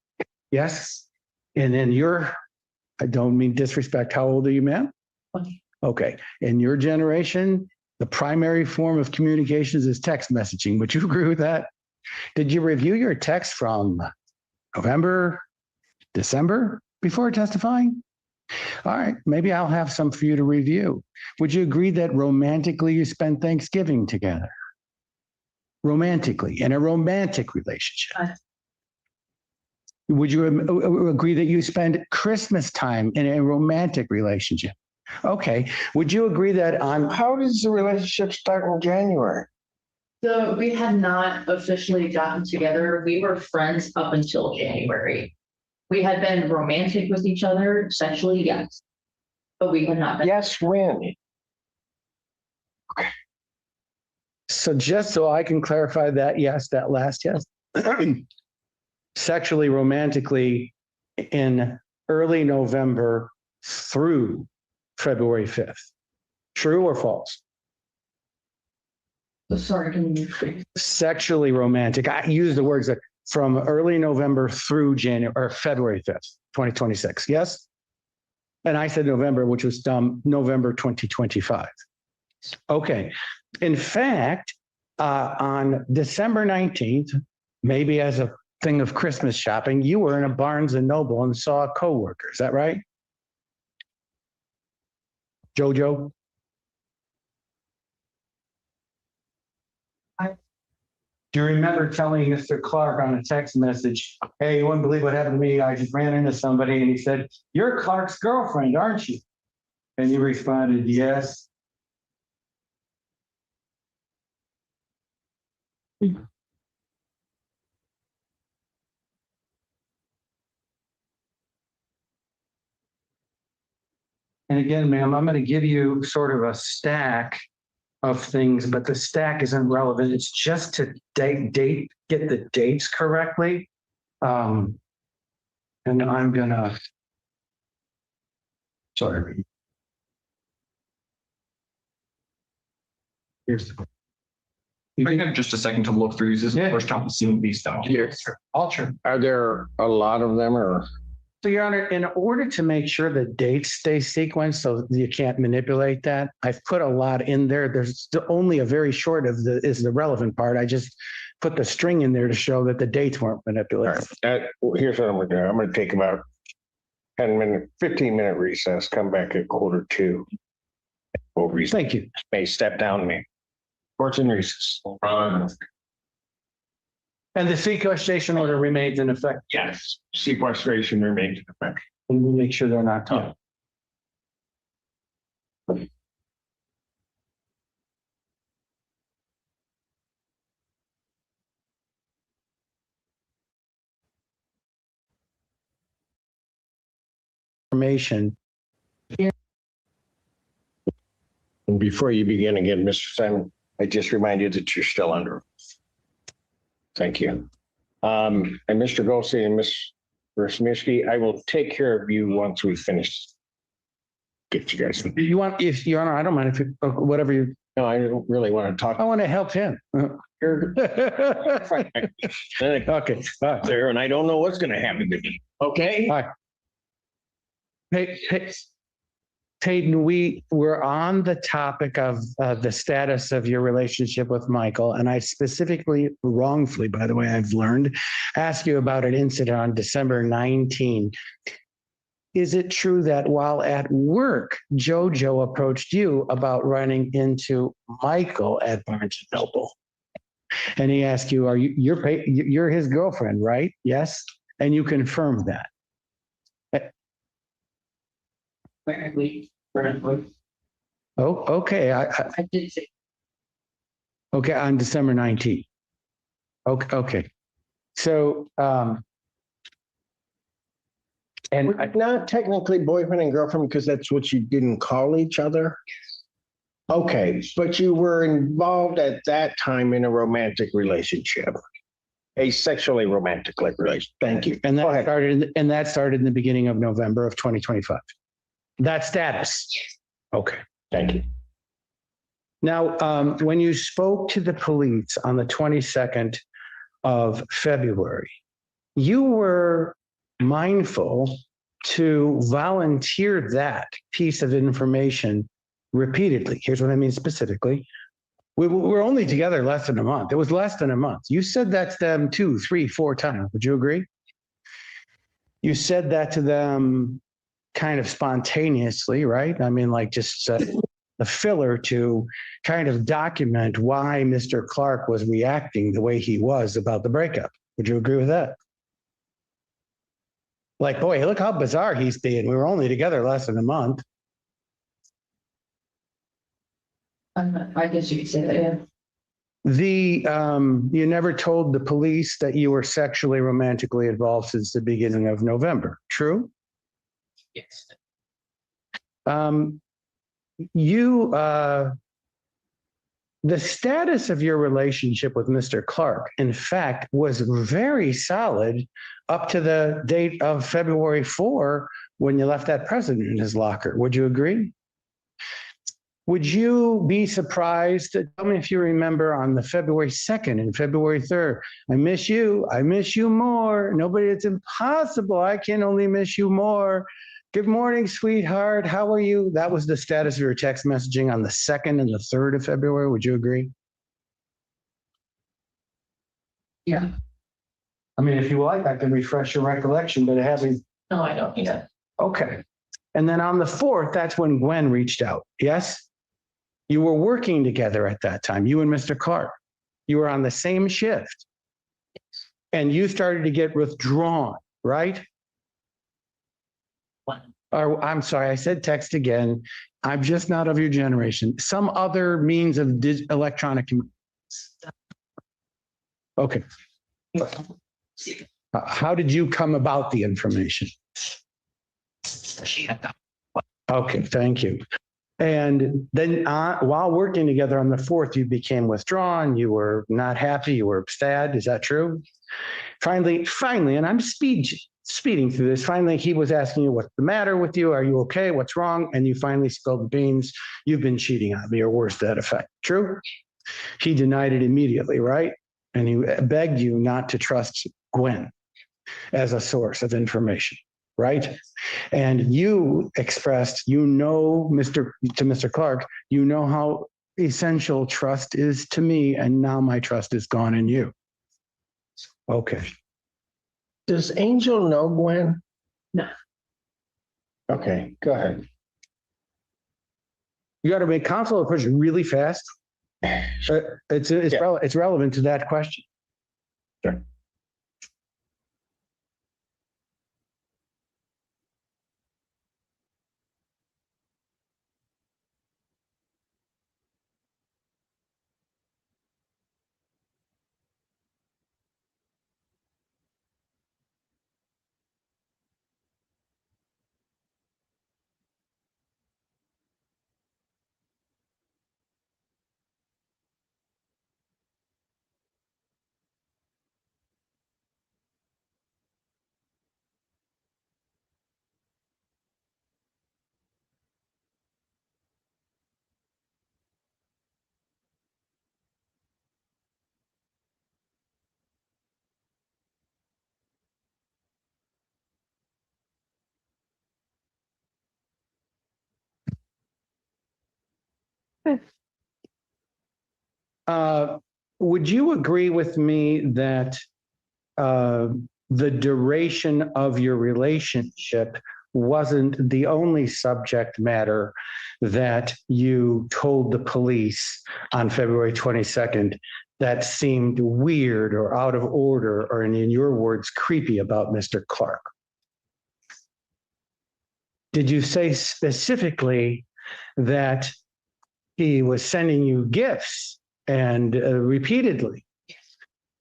Speaker 13: Yes? And then I don't mean disrespect. How old are you, ma'am?
Speaker 14: 20.
Speaker 13: Okay. In your generation, the primary form of communications is text messaging. Would you agree with that? Did you review your text from November, December before testifying? All right, maybe I'll have some for you to review. Would you agree that romantically you spend Thanksgiving together? Romantically, in a romantic relationship. Would you agree that you spend Christmas time in a romantic relationship? Okay. Would you agree that
Speaker 23: How does the relationship start in January?
Speaker 14: So we had not officially gotten together. We were friends up until January. We had been romantic with each other sexually, yes. But we had not been.
Speaker 23: Yes, when?
Speaker 13: So just so I can clarify that, yes, that last yes. Sexually, romantically in early November through February 5th. True or false?
Speaker 14: Sorry, can you repeat?
Speaker 13: Sexually romantic. I use the words that from early November through January or February 5th, 2026. Yes? And I said November, which was November 2025. Okay. In fact, on December 19th, maybe as a thing of Christmas shopping, you were in a Barnes and Noble and saw a coworker. Is that right? Jojo? Do you remember telling Mr. Clark on a text message, hey, you wouldn't believe what happened to me. I just ran into somebody and he said, you're Clark's girlfriend, aren't you? And you responded, yes. And again, ma'am, I'm going to give you sort of a stack of things, but the stack isn't relevant. It's just to get the dates correctly. And I'm gonna, sorry. Here's the.
Speaker 12: You can have just a second to look through. This is the first time seeing these documents.
Speaker 23: Are there a lot of them or?
Speaker 13: So, Your Honor, in order to make sure the dates stay sequenced so you can't manipulate that, I've put a lot in there. There's only a very short of is the relevant part. I just put the string in there to show that the dates weren't manipulated.
Speaker 23: Right. Here's what I'm going to do. I'm going to take about 15-minute recess, come back at 1:45.
Speaker 13: Thank you.
Speaker 23: May step down me. Court's in recess.
Speaker 13: And the sequestration order remains in effect.
Speaker 23: Yes, sequestration remains in effect.
Speaker 13: And we'll make sure they're not talking. Information.
Speaker 23: And before you begin again, Mr. Simon, I just remind you that you're still under. Thank you. And Mr. Golsey and Ms. Rosmitsky, I will take care of you once we finish. Get you guys.
Speaker 13: You want, if Your Honor, I don't mind if you, whatever you.
Speaker 23: No, I don't really want to talk.
Speaker 13: I want to help him.
Speaker 23: Okay. There, and I don't know what's going to happen to me. Okay.
Speaker 13: All right. Hey, Peyton, we're on the topic of the status of your relationship with Michael, and I specifically, wrongfully, by the way, I've learned, asked you about an incident on December 19. Is it true that while at work, Jojo approached you about running into Michael at Barnes and Noble? And he asked you, you're his girlfriend, right? Yes. And you confirmed that. Oh, okay. I
Speaker 14: did say.
Speaker 13: Okay, on December 19th. Okay. So, and
Speaker 23: not technically boyfriend and girlfriend because that's what you didn't call each other. Okay, but you were involved at that time in a romantic relationship, a sexually romantic relationship. Thank you.
Speaker 13: And that started in the beginning of November of 2025. That status. Okay,
Speaker 23: thank you.
Speaker 13: Now, when you spoke to the police on the 22nd of February, you were mindful to volunteer that piece of information repeatedly? Here's what I mean specifically. We're only together less than a month. It was less than a month. You said that to them 2, 3, 4 times. Would you agree? You said that to them kind of spontaneously, right? I mean, like just the filler to kind of document why Mr. Clark was reacting the way he was about the breakup. Would you agree with that? Like, boy, look how bizarre he's being. We were only together less than a month.
Speaker 14: I guess you could say that, yeah.
Speaker 13: You never told the police that you were sexually romantically involved since the beginning of November. True?
Speaker 14: Yes.
Speaker 13: The status of your relationship with Mr. Clark, in fact, was very solid up to the date of February 4 when you left that present in his locker. Would you agree? Would you be surprised? Tell me if you remember on the February 2nd and February 3rd. I miss you. I miss you more. Nobody, it's impossible. I can only miss you more. Good morning, sweetheart. How are you? That was the status of your text messaging on the 2nd and the 3rd of February. Would you agree?
Speaker 14: Yeah.
Speaker 13: I mean, if you like, I can refresh your recollection, but having.
Speaker 14: No, I don't need that.
Speaker 13: Okay. And then on the 4th, that's when Gwen reached out. Yes? You were working together at that time, you and Mr. Clark. You were on the same shift. And you started to get withdrawn, right? Or I'm sorry, I said text again. I'm just not of your generation. Some other means of electronic. Okay. How did you come about the information? Okay, thank you. And then while working together on the 4th, you became withdrawn. You were not happy. You were sad. Is that true? Finally, and I'm speeding through this. Finally, he was asking you, what's the matter with you? Are you okay? What's wrong? And you finally spilled the beans. You've been cheating on me, or worse to that effect. True? He denied it immediately, right? And he begged you not to trust Gwen as a source of information, right? And you expressed, to Mr. Clark, you know how essential trust is to me, and now my trust is gone in you. Okay.
Speaker 16: Does Angel know Gwen?
Speaker 14: No.
Speaker 13: Okay, go ahead. You got to make counsel a question really fast. It's relevant to that question. Sure. Would you agree with me that the duration of your relationship wasn't the only subject matter that you told the police on February 22nd that seemed weird or out of order, or in your words, creepy about Mr. Clark? Did you say specifically that he was sending you gifts and repeatedly?
Speaker 14: Yes.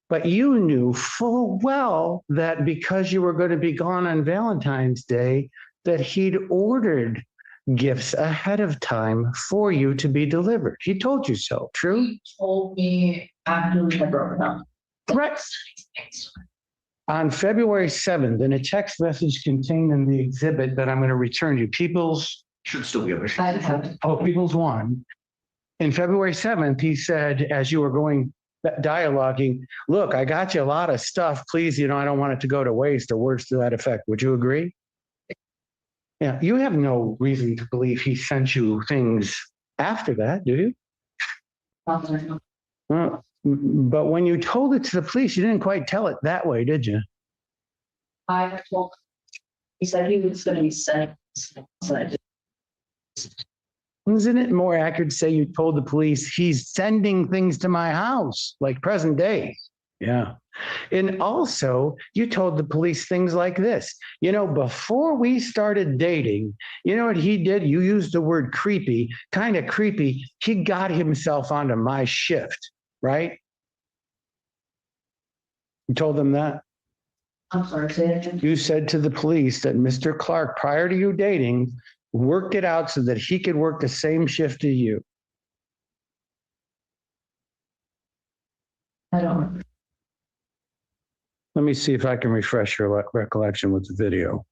Speaker 13: But you knew full well that because you were going to be gone on Valentine's Day, that he'd ordered gifts ahead of time for you to be delivered. He told you so, true?
Speaker 14: He told me after we had broken up.
Speaker 13: Right. On February 7th, in a text message contained in the exhibit that I'm going to return you, People's should still be able to. Oh, People's 1. In February 7th, he said, as you were going dialoguing, look, I got you a lot of stuff. Please, I don't want it to go to waste, or words to that effect. Would you agree? Yeah, you have no reason to believe he sent you things after that, do you? Well, but when you told it to the police, you didn't quite tell it that way, did you?
Speaker 14: I told, he said he was gonna be sent.
Speaker 13: Isn't it more accurate to say you told the police he's sending things to my house, like present day? Yeah. And also, you told the police things like this. Before we started dating, you know what he did? You used the word creepy, kind of creepy. He got himself onto my shift, right? You told them that?
Speaker 14: I'm sorry, say it again.
Speaker 13: You said to the police that Mr. Clark, prior to you dating, worked it out so that he could work the same shift as you.
Speaker 14: I don't.
Speaker 13: Let me see if I can refresh your recollection with the video.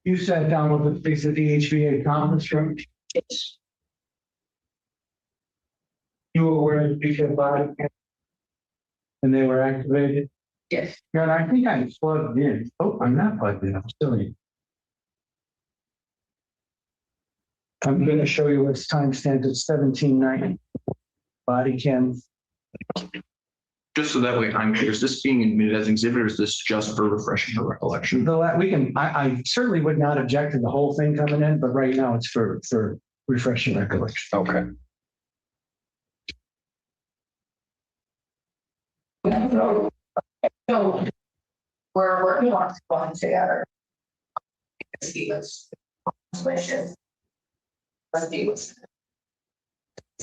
Speaker 13: You sat down with the police at the HVA conference room?
Speaker 14: Yes.
Speaker 13: You were aware of the body cam and they were activated?
Speaker 14: Yes.
Speaker 13: God, I think I'm plugged in. Oh, I'm not plugged in. I'm still in. I'm going to show you what's timestamped at 1790. Body cam.
Speaker 12: Just so that way I'm clear, is this being admitted as an exhibit, or is this just for refreshing your recollection?
Speaker 13: I certainly would not object to the whole thing coming in, but right now it's for refreshing recollection.
Speaker 12: Okay.
Speaker 14: So we're working on one together. He was switches. But he was.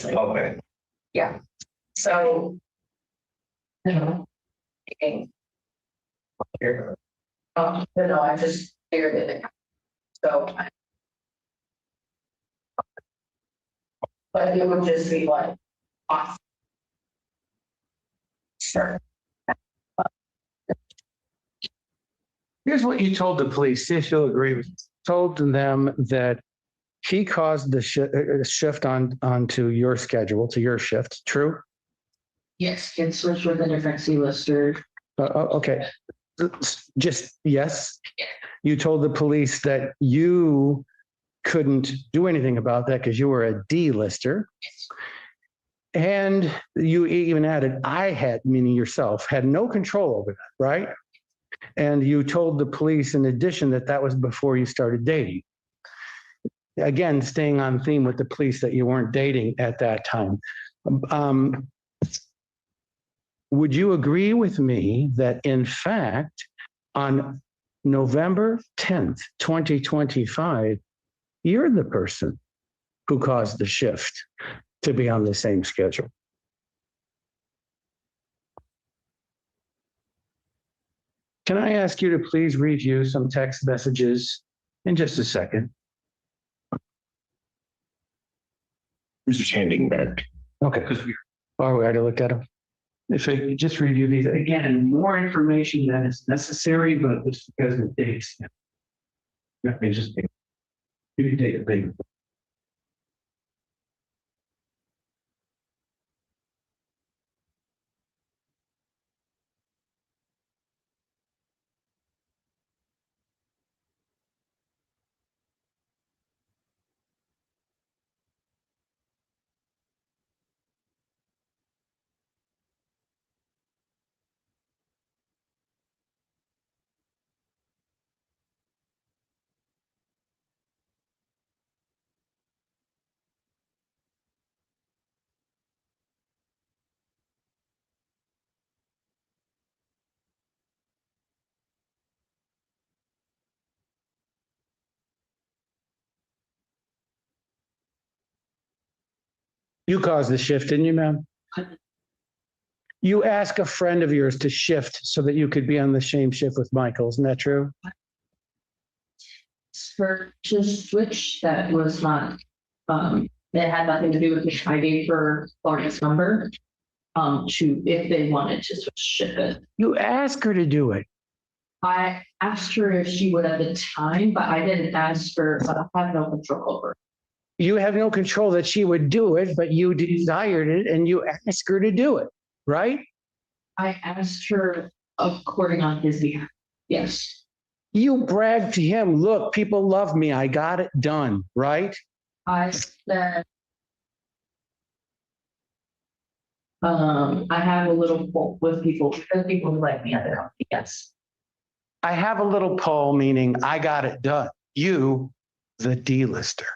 Speaker 12: Okay.
Speaker 14: Yeah. So. No, I just figured it. So. But it would just be like. Awesome. Sure.
Speaker 13: Here's what you told the police, see if you'll agree with. Told them that he caused the shift onto your schedule, to your shift. True?
Speaker 14: Yes, can switch with a different C-lister.
Speaker 13: Okay. Just yes. You told the police that you couldn't do anything about that because you were a D-lister.
Speaker 14: Yes.
Speaker 13: And you even added, I had, meaning yourself, had no control over that, right? And you told the police, in addition, that was before you started dating. Again, staying on theme with the police, that you weren't dating at that time. Would you agree with me that, in fact, on November 10th, 2025, you're the person who caused the shift to be on the same schedule? Can I ask you to please review some text messages in just a second?
Speaker 23: Just handing back.
Speaker 13: Okay. Oh, we had to look at them. If I could just review these again, more information than is necessary, but it's because of dates. Let me just take, you can take a big. You caused the shift, didn't you, ma'am? You asked a friend of yours to shift so that you could be on the same shift with Michael. Isn't that true?
Speaker 14: For to switch, that was not, that had nothing to do with me. I gave her Florida's number, to, if they wanted to switch shift.
Speaker 13: You asked her to do it.
Speaker 14: I asked her if she would at the time, but I didn't ask her, but I have no control over.
Speaker 13: You have no control that she would do it, but you desired it and you asked her to do it, right?
Speaker 14: I asked her according on his behalf. Yes.
Speaker 13: You bragged to him, look, people love me. I got it done, right?
Speaker 14: I said, I have a little pull with people because people who like me at the company. Yes.
Speaker 13: I have a little pull, meaning I got it done. You, the D-lister.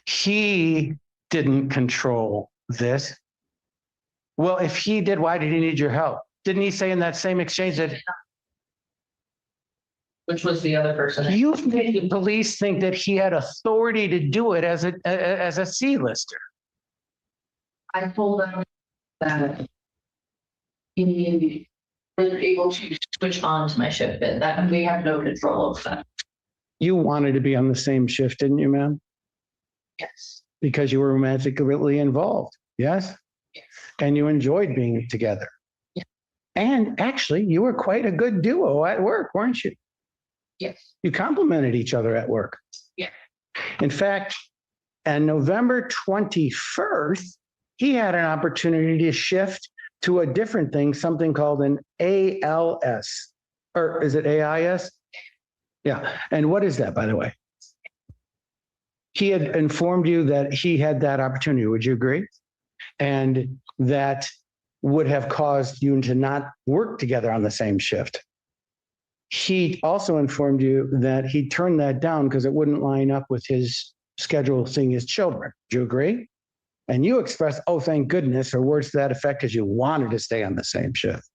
Speaker 13: He didn't control this. Well, if he did, why did he need your help? Didn't he say in that same exchange that?
Speaker 14: Which was the other person?
Speaker 13: You think the police think that he had authority to do it as a C-lister?
Speaker 14: I told them that he was able to switch on to my shift, and that we have no control of that.
Speaker 13: You wanted to be on the same shift, didn't you, ma'am?
Speaker 14: Yes.
Speaker 13: Because you were romantically involved, yes?
Speaker 14: Yes.
Speaker 13: And you enjoyed being together.
Speaker 14: Yeah.
Speaker 13: And actually, you were quite a good duo at work, weren't you?
Speaker 14: Yes.
Speaker 13: You complimented each other at work.
Speaker 14: Yeah.
Speaker 13: In fact, on November 21st, he had an opportunity to shift to a different thing, something called an ALS, or is it AIS? Yeah. And what is that, by the way? He had informed you that he had that opportunity. Would you agree? And that would have caused you to not work together on the same shift. He also informed you that he turned that down because it wouldn't line up with his schedule seeing his children. Do you agree? And you expressed, oh, thank goodness, or words to that effect, because you wanted to stay on the same shift.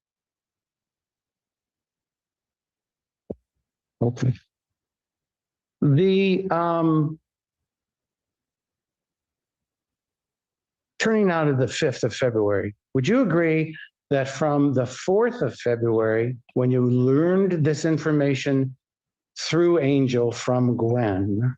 Speaker 13: Okay. The turning now to the 5th of February, would you agree that from the 4th of February, when you learned this information through Angel from Gwen,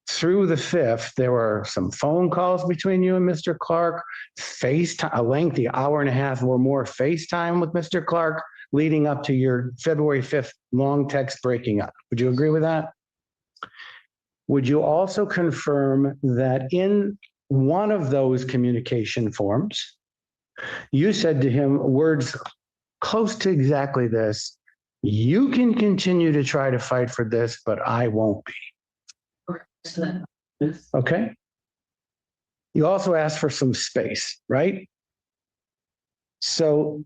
Speaker 13: through the 5th, there were some phone calls between you and Mr. Clark, FaceTime, a lengthy hour and a half or more FaceTime with Mr. Clark, leading up to your February 5th long text breaking up. Would you agree with that? Would you also confirm that in one of those communication forms, you said to him words close to exactly this: you can continue to try to fight for this, but I won't be. Okay. You also asked for some space, right? So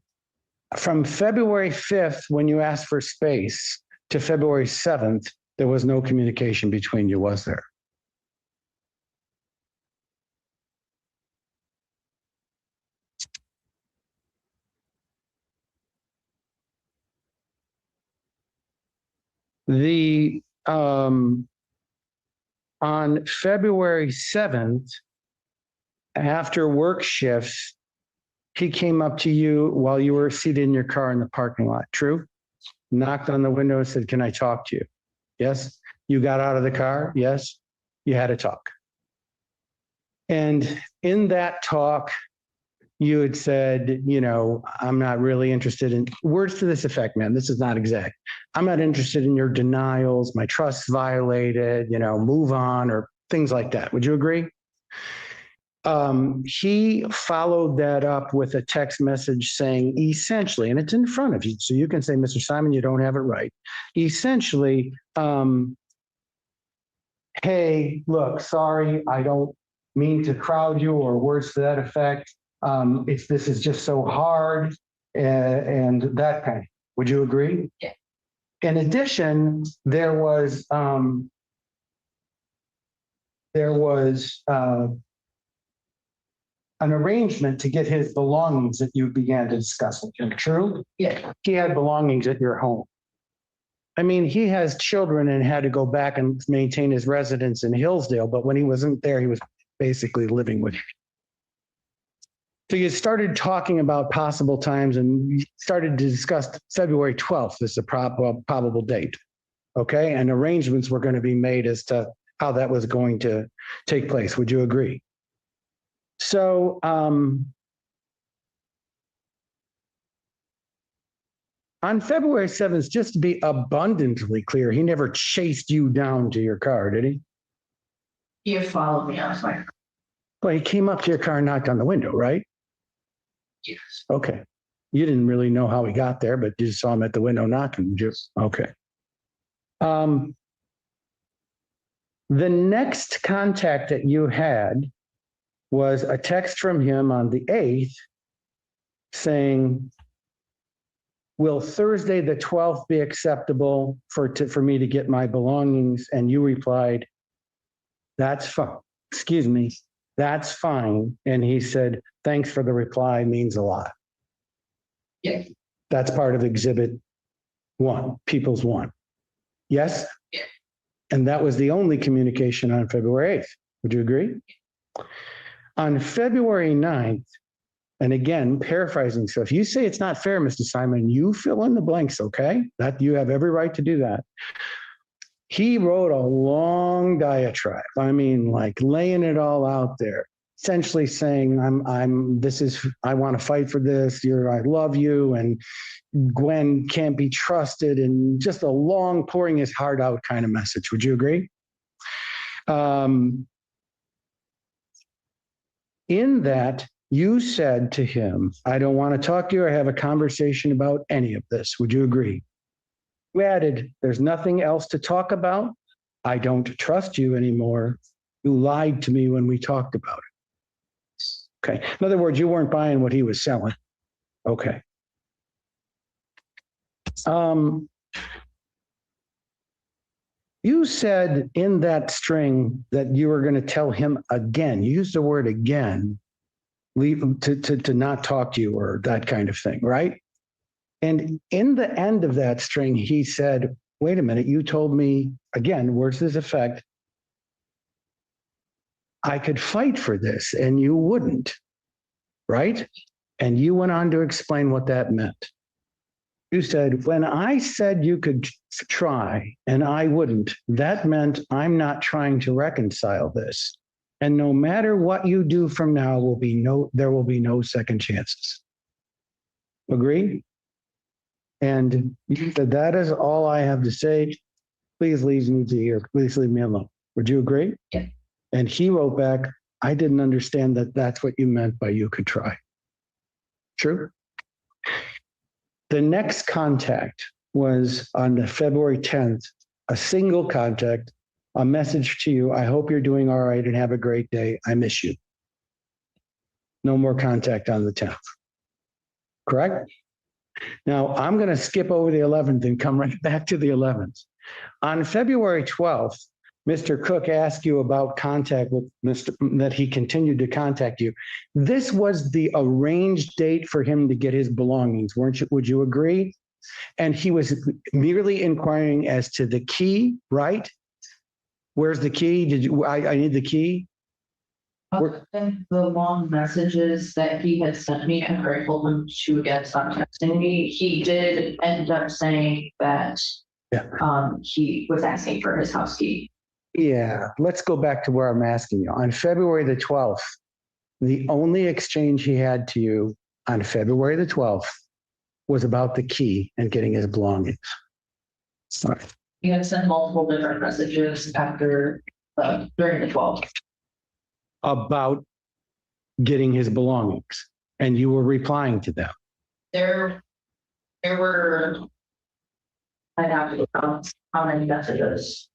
Speaker 13: from February 5th, when you asked for space, to February 7th, there was no communication between you, was there? The on February 7th, after work shifts, he came up to you while you were seated in your car in the parking lot. True? Knocked on the window and said, "Can I talk to you?" Yes. You got out of the car. Yes. You had a talk. And in that talk, you had said, you know, I'm not really interested in words to this effect, man. This is not exact. I'm not interested in your denials. My trust's violated, you know, move on, or things like that. Would you agree? He followed that up with a text message saying essentially, and it's in front of you, so you can say, Mr. Simon, you don't have it right. Essentially, hey, look, sorry, I don't mean to crowd you, or words to that effect. This is just so hard, and that kind of. Would you agree?
Speaker 14: Yeah.
Speaker 13: In addition, there was an arrangement to get his belongings that you began to discuss with him. True?
Speaker 14: Yeah.
Speaker 13: He had belongings at your home. I mean, he has children and had to go back and maintain his residence in Hillsdale, but when he wasn't there, he was basically living with you. So you started talking about possible times and you started to discuss February 12th as a probable date. Okay, and arrangements were going to be made as to how that was going to take place. Would you agree? So on February 7th, just to be abundantly clear, he never chased you down to your car, did he?
Speaker 14: You followed me, I was like,
Speaker 13: Well, he came up to your car and knocked on the window, right?
Speaker 14: yes.
Speaker 13: Okay. You didn't really know how he got there, but you just saw him at the window knocking. Just okay. The next contact that you had was a text from him on the 8th saying, will Thursday the 12th be acceptable for me to get my belongings? And you replied, that's fine. Excuse me, that's fine. And he said, thanks for the reply, means a lot.
Speaker 14: Yeah.
Speaker 13: That's part of Exhibit 1, People's 1. Yes?
Speaker 14: Yeah.
Speaker 13: And that was the only communication on February 8th. Would you agree? On February 9th, and again, paraphrasing, so if you say it's not fair, Mr. Simon, you fill in the blanks, okay? That you have every right to do that. He wrote a long diatribe. I mean, like laying it all out there, essentially saying, I want to fight for this. I love you. And Gwen can't be trusted, and just a long pouring his heart out kind of message. Would you agree? In that, you said to him, I don't want to talk to you or have a conversation about any of this. Would you agree? You added, there's nothing else to talk about. I don't trust you anymore. You lied to me when we talked about it. Okay. In other words, you weren't buying what he was selling. Okay. You said in that string that you were going to tell him again. You used the word again, leave him to not talk to you or that kind of thing, right? And in the end of that string, he said, wait a minute, you told me, again, words to this effect, I could fight for this and you wouldn't, right? And you went on to explain what that meant. You said, when I said you could try and I wouldn't, that meant I'm not trying to reconcile this. And no matter what you do from now, there will be no second chances. Agree? And you said, that is all I have to say. Please leave me to here. Please leave me alone. Would you agree?
Speaker 14: Yeah.
Speaker 13: And he wrote back, I didn't understand that that's what you meant by you could try. True? The next contact was on the February 10th, a single contact, a message to you. I hope you're doing all right and have a great day. I miss you. No more contact on the 10th. Correct? Now, I'm going to skip over the 11th and come right back to the 11th. On February 12th, Mr. Cook asked you about contact with that he continued to contact you. This was the arranged date for him to get his belongings, weren't you? Would you agree? And he was merely inquiring as to the key, right? Where's the key? I need the key.
Speaker 14: The long messages that he had sent me, I'm grateful him to again stop texting me. He did end up saying that he was asking for his house key.
Speaker 13: Yeah, let's go back to where I'm asking you. On February the 12th, the only exchange he had to you on February the 12th was about the key and getting his belongings. All right.
Speaker 14: He had sent multiple different messages after during the 12th.
Speaker 13: About getting his belongings, and you were replying to them.
Speaker 14: There were, I'd have to count how many messages.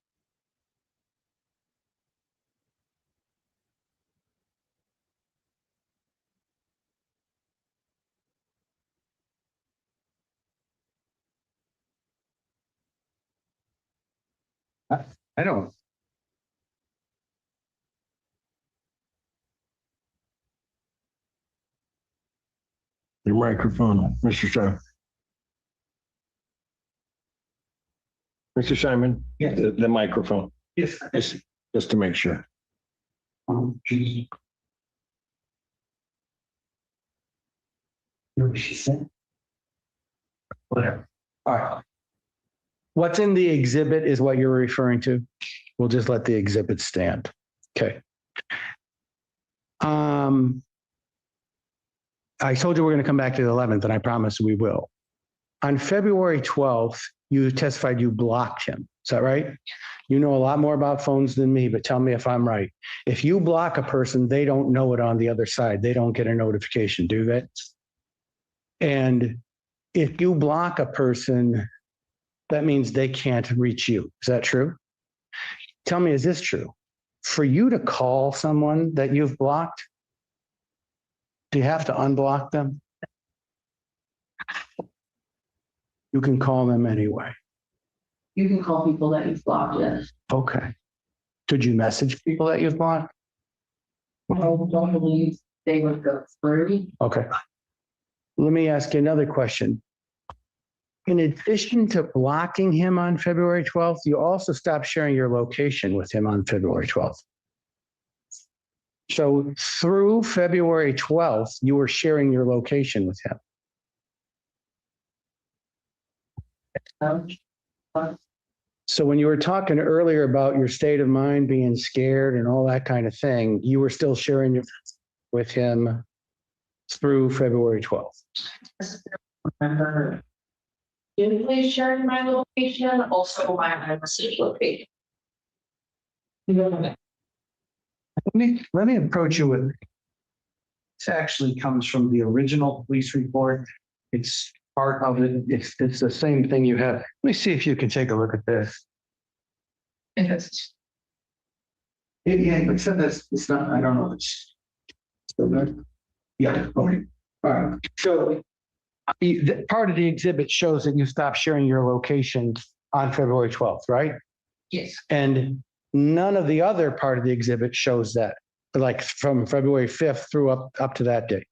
Speaker 13: I don't.
Speaker 18: Your microphone, Mr. Simon. Mr. Simon,
Speaker 13: Yes.
Speaker 18: the microphone,
Speaker 13: Yes.
Speaker 18: just to make sure.
Speaker 13: What she said? Whatever. All right. What's in the exhibit is what you're referring to. We'll just let the exhibit stand. Okay. I told you we're going to come back to the 11th, and I promise we will. On February 12th, you testified you blocked him. Is that right? You know a lot more about phones than me, but tell me if I'm right. If you block a person, they don't know it on the other side. They don't get a notification, do they? And if you block a person, that means they can't reach you. Is that true? Tell me, is this true? For you to call someone that you've blocked, do you have to unblock them? You can call them anyway.
Speaker 14: You can call people that you've blocked, yes.
Speaker 13: Okay. Could you message people that you've blocked?
Speaker 14: I don't believe they would go through.
Speaker 13: Okay. Let me ask you another question. In addition to blocking him on February 12th, you also stopped sharing your location with him on February 12th. So through February 12th, you were sharing your location with him. So when you were talking earlier about your state of mind, being scared and all that kind of thing, you were still sharing with him through February 12th.
Speaker 14: Remember, usually sharing my location, also my message location.
Speaker 13: Let me approach you with, this actually comes from the original police report. It's part of it. It's the same thing you have. Let me see if you can take a look at this.
Speaker 14: Yes.
Speaker 13: Yeah, except that's, it's not, I don't know. It's still there. Yeah, okay. All right. So part of the exhibit shows that you stopped sharing your location on February 12th, right?
Speaker 14: Yes.
Speaker 13: And none of the other part of the exhibit shows that, like from February 5th through up to that date.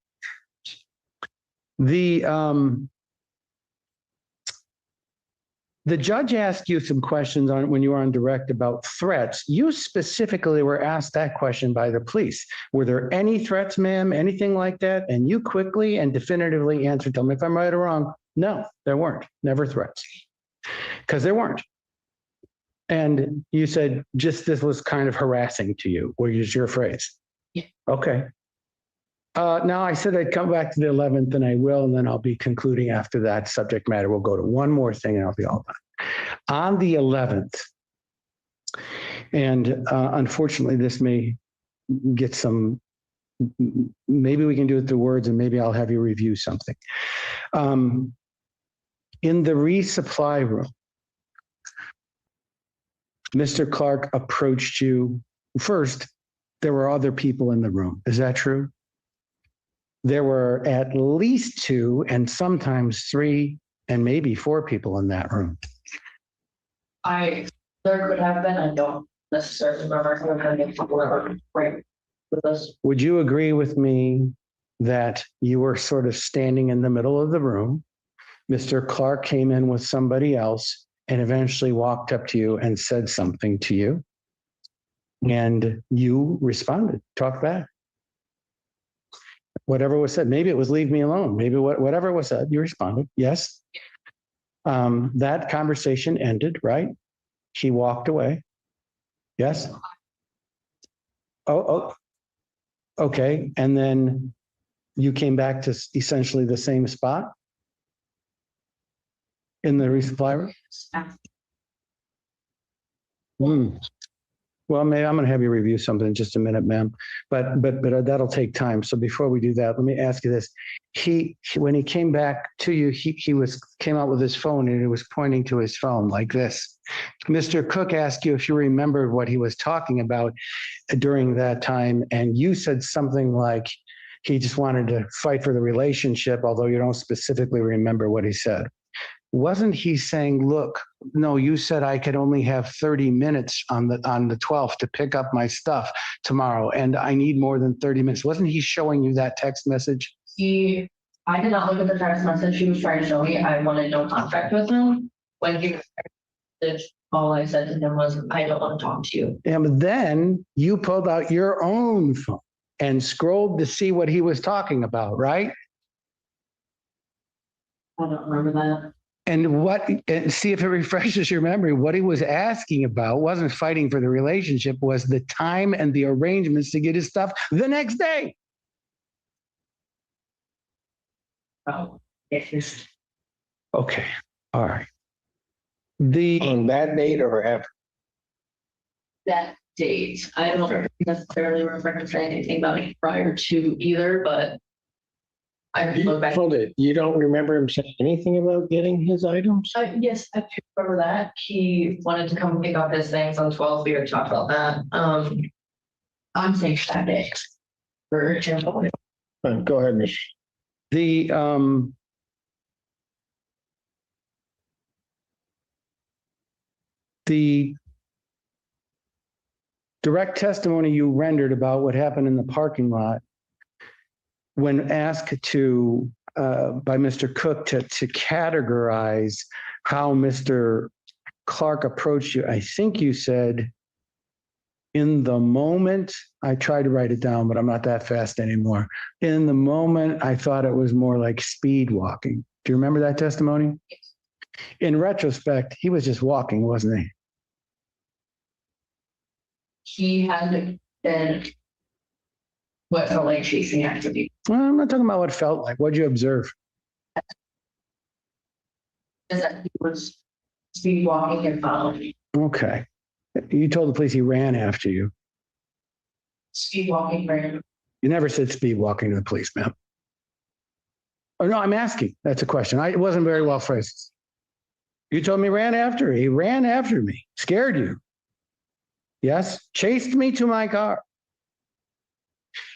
Speaker 13: The judge asked you some questions on when you were on direct about threats. You specifically were asked that question by the police. Were there any threats, ma'am? Anything like that? And you quickly and definitively answered, tell me if I'm right or wrong. No, there weren't. Never threats. Because there weren't. And you said just this was kind of harassing to you, or use your phrase.
Speaker 14: Yeah.
Speaker 13: Okay. Now I said I'd come back to the 11th, and I will, and then I'll be concluding after that subject matter. We'll go to one more thing and I'll be all done. On the 11th, and unfortunately this may get some, maybe we can do it through words and maybe I'll have you review something. In the resupply room, Mr. Clark approached you. First, there were other people in the room. Is that true? There were at least 2 and sometimes 3 and maybe 4 people in that room.
Speaker 14: There could have been, I don't necessarily remember how many people that were right with us.
Speaker 13: Would you agree with me that you were sort of standing in the middle of the room? Mr. Clark came in with somebody else and eventually walked up to you and said something to you. And you responded, talk back. Whatever was said, maybe it was leave me alone. Maybe whatever was said, you responded, yes. That conversation ended, right? He walked away. Yes. Oh, okay. And then you came back to essentially the same spot in the resupply room? Well, maybe I'm going to have you review something in just a minute, ma'am. But that'll take time. So before we do that, let me ask you this: when he came back to you, he came out with his phone and he was pointing to his phone like this. Mr. Cook asked you if you remembered what he was talking about during that time, and you said something like he just wanted to fight for the relationship, although you don't specifically remember what he said. Wasn't he saying, look, no, you said I could only have 30 minutes on the 12th to pick up my stuff tomorrow, and I need more than 30 minutes. Wasn't he showing you that text message?
Speaker 14: I did not look at the text message he was trying to show me. I wanted no contact with him. When he all I said to him was, I don't want to talk to you.
Speaker 13: And then you pulled out your own phone and scrolled to see what he was talking about, right?
Speaker 14: I don't remember that.
Speaker 13: And see if it refreshes your memory. What he was asking about wasn't fighting for the relationship, was the time and the arrangements to get his stuff the next day.
Speaker 14: Oh, yes.
Speaker 13: Okay. All right.
Speaker 16: On that date or after?
Speaker 14: That date. I don't necessarily reference anything about it prior to either, but I can look back.
Speaker 16: Hold it. You don't remember him saying anything about getting his items?
Speaker 14: Yes, I do remember that. He wanted to come pick up his things on 12th. We already talked about that. I'm saying that day. For example.
Speaker 16: Go ahead, Miss.
Speaker 13: The direct testimony you rendered about what happened in the parking lot, when asked by Mr. Cook to categorize how Mr. Clark approached you, I think you said, in the moment, I tried to write it down, but I'm not that fast anymore. In the moment, I thought it was more like speed walking. Do you remember that testimony? In retrospect, he was just walking, wasn't he?
Speaker 14: He hadn't been what felt like chasing activity.
Speaker 13: Well, I'm not talking about what it felt like. What'd you observe?
Speaker 14: Is that he was speed walking and following.
Speaker 13: Okay. You told the police he ran after you.
Speaker 14: Speed walking, right?
Speaker 13: You never said speed walking to the police, ma'am. Oh, no, I'm asking. That's a question. It wasn't very well phrased. You told me ran after. He ran after me. Scared you. Yes. Chased me to my car.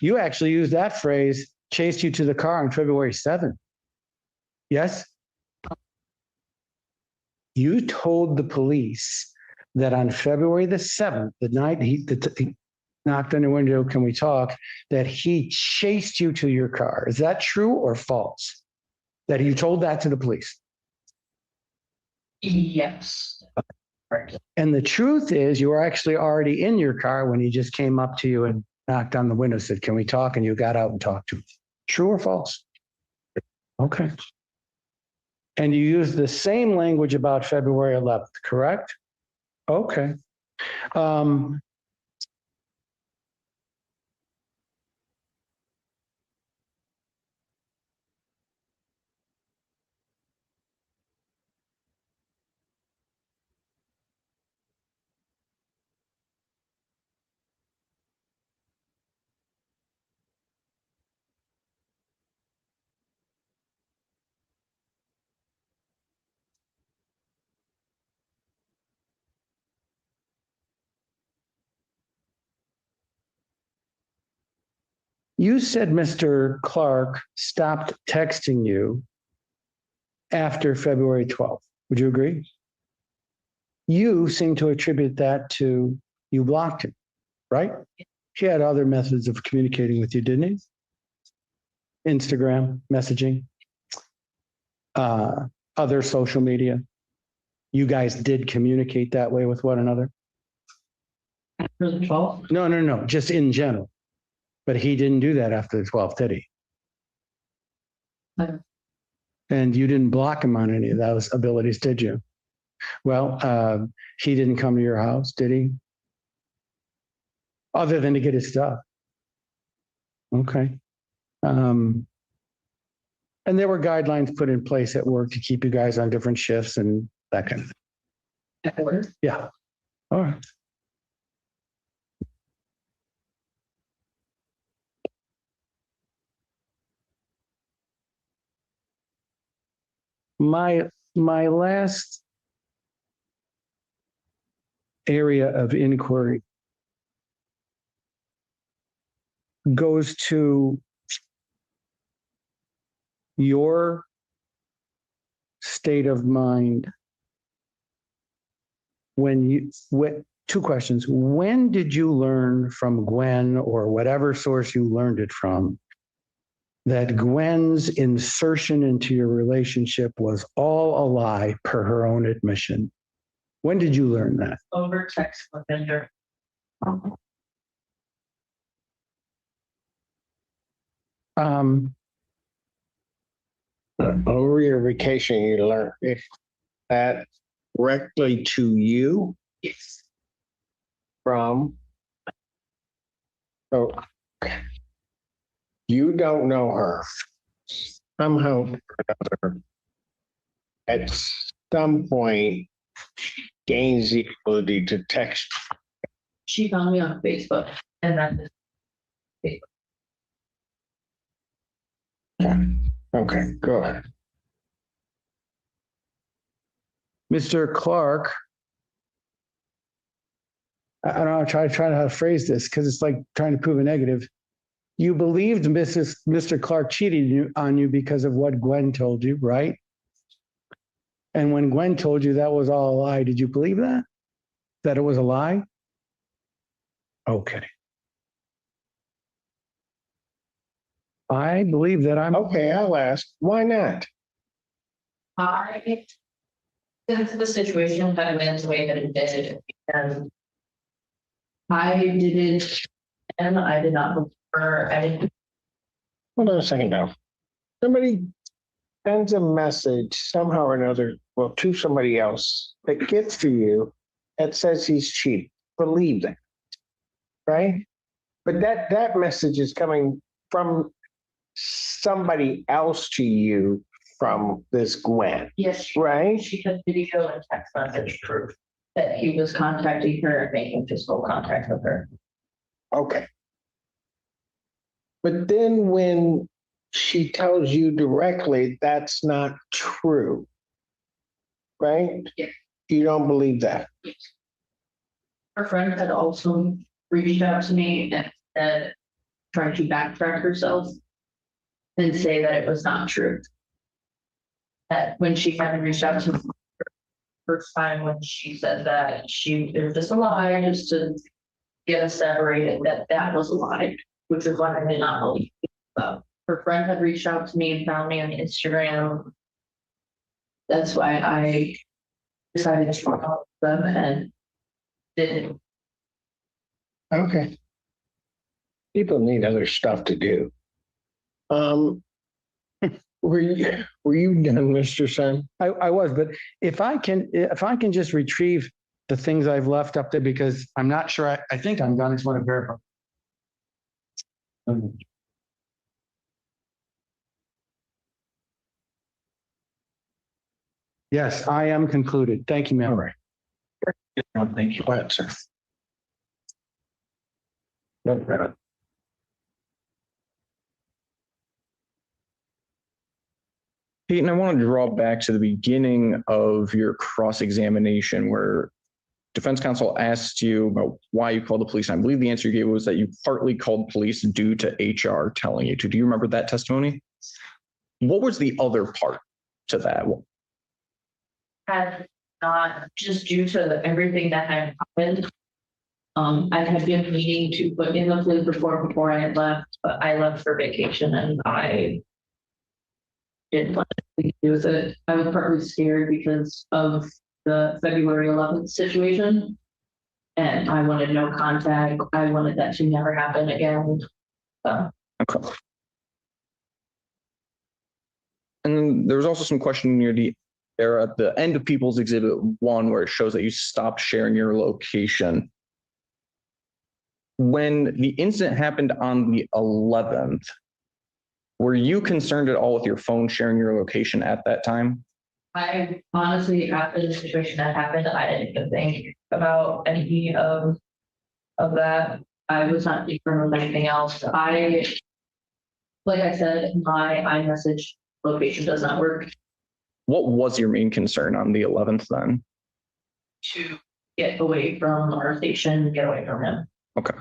Speaker 13: You actually used that phrase, chased you to the car on February 7th. Yes. You told the police that on February the 7th, the night he knocked on your window, can we talk, that he chased you to your car. Is that true or false? That you told that to the police?
Speaker 14: Yes. Right.
Speaker 13: And the truth is you were actually already in your car when he just came up to you and knocked on the window, said, can we talk? And you got out and talked to him. True or false? Okay. And you used the same language about February 11th, correct? Okay. You said Mr. Clark stopped texting you after February 12th. Would you agree? You seem to attribute that to you blocked him, right? He had other methods of communicating with you, didn't he? Instagram, messaging, other social media. You guys did communicate that way with one another?
Speaker 14: After the 12th?
Speaker 13: No, just in general. But he didn't do that after the 12th, did he?
Speaker 14: No.
Speaker 13: And you didn't block him on any of those abilities, did you? Well, he didn't come to your house, did he? Other than to get his stuff. Okay. And there were guidelines put in place at work to keep you guys on different shifts and that kind of thing.
Speaker 14: At work?
Speaker 13: Yeah. All right. My last area of inquiry goes to your state of mind two questions. When did you learn from Gwen or whatever source you learned it from that Gwen's insertion into your relationship was all a lie per her own admission? When did you learn that?
Speaker 14: Over text messenger.
Speaker 23: Over your vacation, you learned that directly to you
Speaker 14: Yes.
Speaker 23: from. So you don't know her. Somehow or another, at some point, gains the ability to text.
Speaker 14: She found me on Facebook and then
Speaker 23: Okay, go ahead.
Speaker 13: Mr. Clark, I don't know, try to how to phrase this because it's like trying to prove a negative. You believed Mr. Clark cheated on you because of what Gwen told you, right? And when Gwen told you that was all a lie, did you believe that? That it was a lie? Okay. I believe that I'm.
Speaker 23: Okay, I'll ask, why not?
Speaker 14: Since the situation kind of went the way that it did, and I didn't, and I did not look for any.
Speaker 23: Hold on a second now. Somebody sends a message somehow or another, well, to somebody else that gets to you that says he's cheating. Believe that, right? But that message is coming from somebody else to you from this Gwen.
Speaker 14: Yes,
Speaker 23: right?
Speaker 14: She had video and text message proof that he was contacting her and making physical contact with her.
Speaker 23: Okay. But then when she tells you directly that's not true, right?
Speaker 14: Yeah.
Speaker 23: You don't believe that.
Speaker 14: Her friend had also reached out to me and said, trying to backtrack herself and say that it was not true. That when she had reached out to me first time when she said that it was just a lie, just to get us separated, that was a lie, which is what I did not believe. So her friend had reached out to me and found me on Instagram. That's why I decided to follow them and didn't.
Speaker 23: Okay. People need other stuff to do. Were you done, Mr. Sun?
Speaker 13: I was, but if I can just retrieve the things I've left up there because I'm not sure. I think I'm done. I just want to verify. Yes, I am concluded. Thank you, ma'am.
Speaker 23: All right. Thank you. Go ahead, sir. No,
Speaker 12: Pete, and I want to draw back to the beginning of your cross-examination where defense counsel asked you about why you called the police. And I believe the answer you gave was that you partly called police due to HR telling you to. Do you remember that testimony? What was the other part to that?
Speaker 14: Had not, just due to everything that had happened. I had been meaning to put in the police report before I had left, but I left for vacation and I didn't want to do with it. I was partly scared because of the February 11th situation. And I wanted no contact. I wanted that to never happen again. So.
Speaker 12: Okay. And then there was also some question near the area at the end of People's Exhibit 1 where it shows that you stopped sharing your location. When the incident happened on the 11th, were you concerned at all with your phone sharing your location at that time?
Speaker 14: I honestly, after the situation that happened, I didn't even think about any of that. I was not concerned with anything else. Like I said, my iMessage location does not work.
Speaker 12: What was your main concern on the 11th then?
Speaker 14: To get away from our station, get away from him.
Speaker 12: Okay.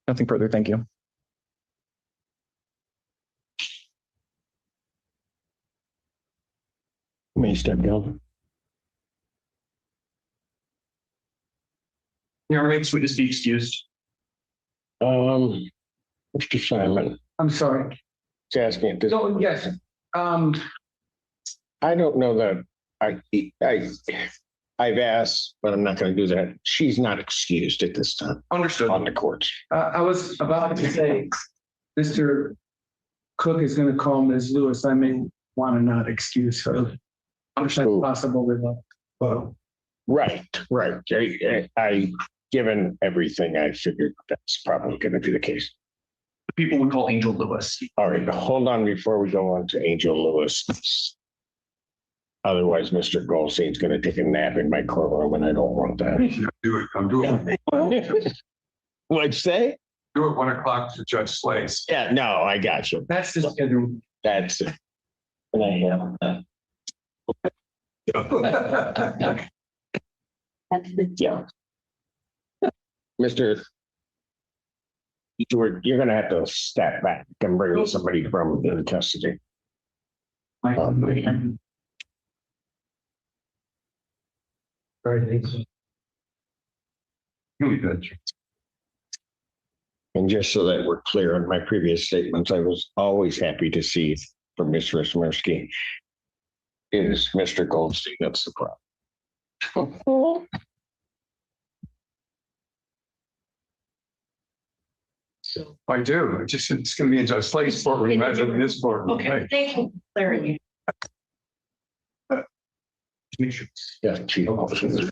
Speaker 12: Nothing further. Thank you.
Speaker 23: May step down.
Speaker 25: Your main witness be excused.
Speaker 23: Mr. Simon,
Speaker 15: I'm sorry.
Speaker 23: just asking this.
Speaker 15: So, yes,
Speaker 23: I don't know that I've asked, but I'm not going to do that. She's not excused at this time
Speaker 15: understood.
Speaker 23: on the courts.
Speaker 15: I was about to say, Mr. Cook is going to call Ms. Lewis. I may want to not excuse her. Understand possible with
Speaker 23: Right. Given everything, I figured that's probably going to be the case.
Speaker 12: The people we call Angel Lewis.
Speaker 23: All right, hold on before we go on to Angel Lewis. Otherwise, Mr. Goldstein's going to take a nap in my courtroom, and I don't want that.
Speaker 18: Do it. I'm doing it.
Speaker 23: What'd you say?
Speaker 18: Do it 1 o'clock to Judge Slays.
Speaker 23: Yeah, no, I got you.
Speaker 15: that's the schedule.
Speaker 23: That's it. And I have yeah. Mr. Stewart, you're going to have to step back and bring somebody from in custody. And just so that we're clear on my previous statements, I was always happy to see from Mr. Smirsky is Mr. Goldstein. That's the problem.
Speaker 18: I do. It's going to be in Judge Slays courtroom rather than this courtroom.
Speaker 14: Okay, thank you. Clarity.
Speaker 23: Yeah, chief officers.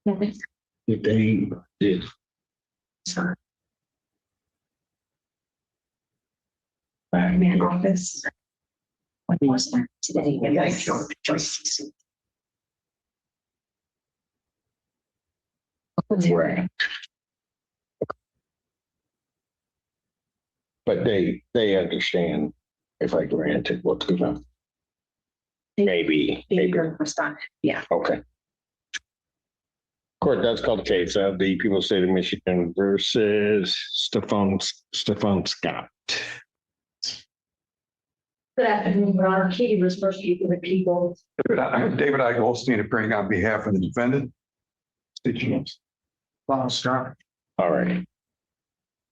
Speaker 23: They did.
Speaker 14: Sorry. Man office. What was that today?
Speaker 23: Right. But they understand if I granted what's going on. Maybe.
Speaker 14: Yeah.
Speaker 23: Okay. Court does call the case of the People's State of Michigan versus Stefan Scott.
Speaker 14: Good afternoon, Your Honor. Katie was first speaking with people.
Speaker 18: David I. Goldstein appearing on behalf of the defendant.
Speaker 23: All right.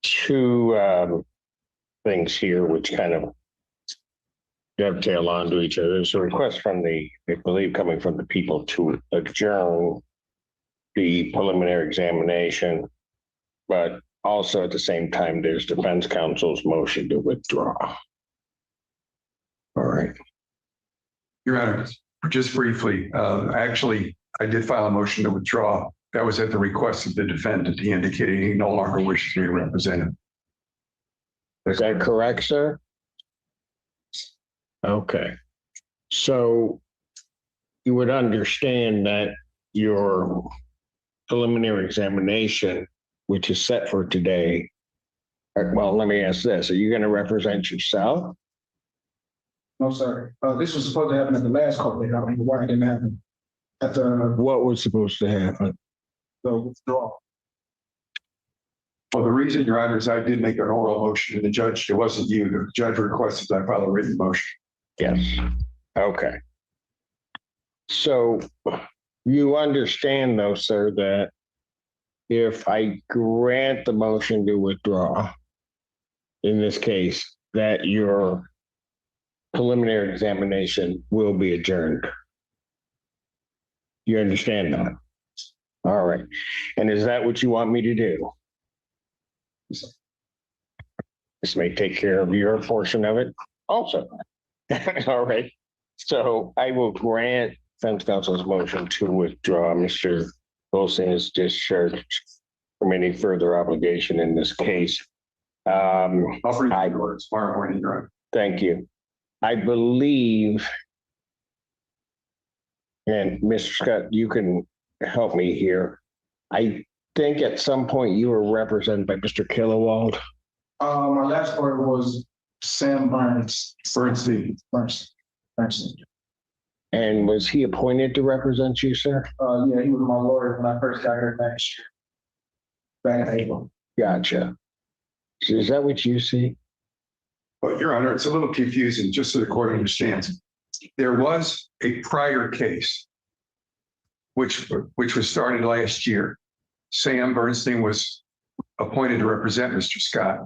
Speaker 23: Two things here which kind of dovetail onto each other. There's a request from I believe coming from the people to adjourn the preliminary examination, but also at the same time, there's defense counsel's motion to withdraw. All right.
Speaker 18: Your Honor, just briefly, actually, I did file a motion to withdraw. That was at the request of the defendant. He indicated he no longer wishes to be represented.
Speaker 23: Is that correct, sir? Okay. So you would understand that your preliminary examination, which is set for today. Well, let me ask this. Are you going to represent yourself?
Speaker 15: No, sir. This was supposed to happen at the last court date. I don't know why it didn't happen. At the
Speaker 23: What was supposed to happen?
Speaker 15: withdrawal.
Speaker 18: Well, the reason, Your Honor, is I did make an oral motion to the judge. It wasn't you. The judge requested I file a written motion.
Speaker 23: Yes. Okay. So you understand, though, sir, that if I grant the motion to withdraw, in this case, that your preliminary examination will be adjourned. You understand that? All right. And is that what you want me to do? This may take care of your portion of it also. All right. So I will grant defense counsel's motion to withdraw Mr. Goldstein's discharge from any further obligation in this case.
Speaker 18: I'll bring the order tomorrow morning, Your Honor.
Speaker 23: Thank you. I believe, and Mr. Scott, you can help me here. I think at some point you were represented by Mr. Killowald.
Speaker 15: My last order was Sam Bernstein.
Speaker 23: And was he appointed to represent you, sir?
Speaker 15: Yeah, he was my lawyer when I first got here last year. Back in April.
Speaker 23: Gotcha. So is that what you see?
Speaker 18: But Your Honor, it's a little confusing, just so the court understands. There was a prior case which was started last year. Sam Bernstein was appointed to represent Mr. Scott.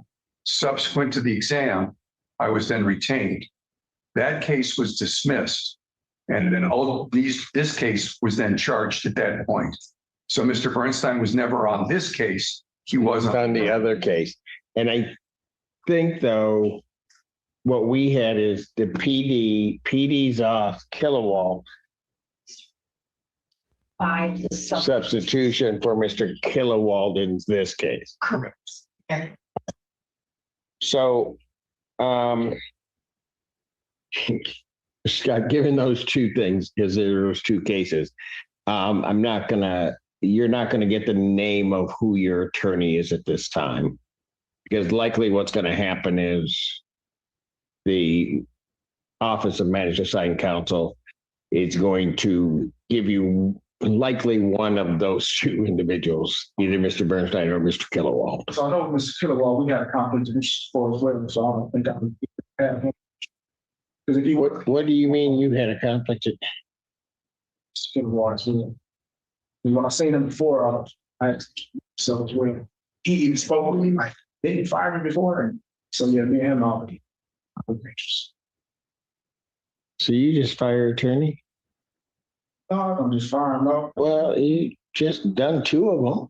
Speaker 18: Subsequent to the exam, I was then retained. That case was dismissed. And then this case was then charged at that point. So Mr. Bernstein was never on this case. He was
Speaker 23: on the other case. And I think though, what we had is the PD's off Kilowall.
Speaker 14: By the
Speaker 23: Substitution for Mr. Kilowald in this case.
Speaker 14: Correct. Okay.
Speaker 23: So, Scott, given those two things, because there was two cases, you're not gonna get the name of who your attorney is at this time. Because likely what's gonna happen is the Office of Managed Assigned Counsel is going to give you likely one of those two individuals, either Mr. Bernstein or Mr. Kilowald.
Speaker 15: So I know Mr. Kilowald, we had a conflict of interest for as well, so I don't think I would have him. Because if you would.
Speaker 23: What do you mean you had a conflict?
Speaker 15: Kilowald, so when I seen him before, so as well. He even spoke with me, like, they didn't fire him before, and so yeah, me and him already.
Speaker 23: So you just fire attorney?
Speaker 15: No, I'm just firing up.
Speaker 23: Well, you just done two of them.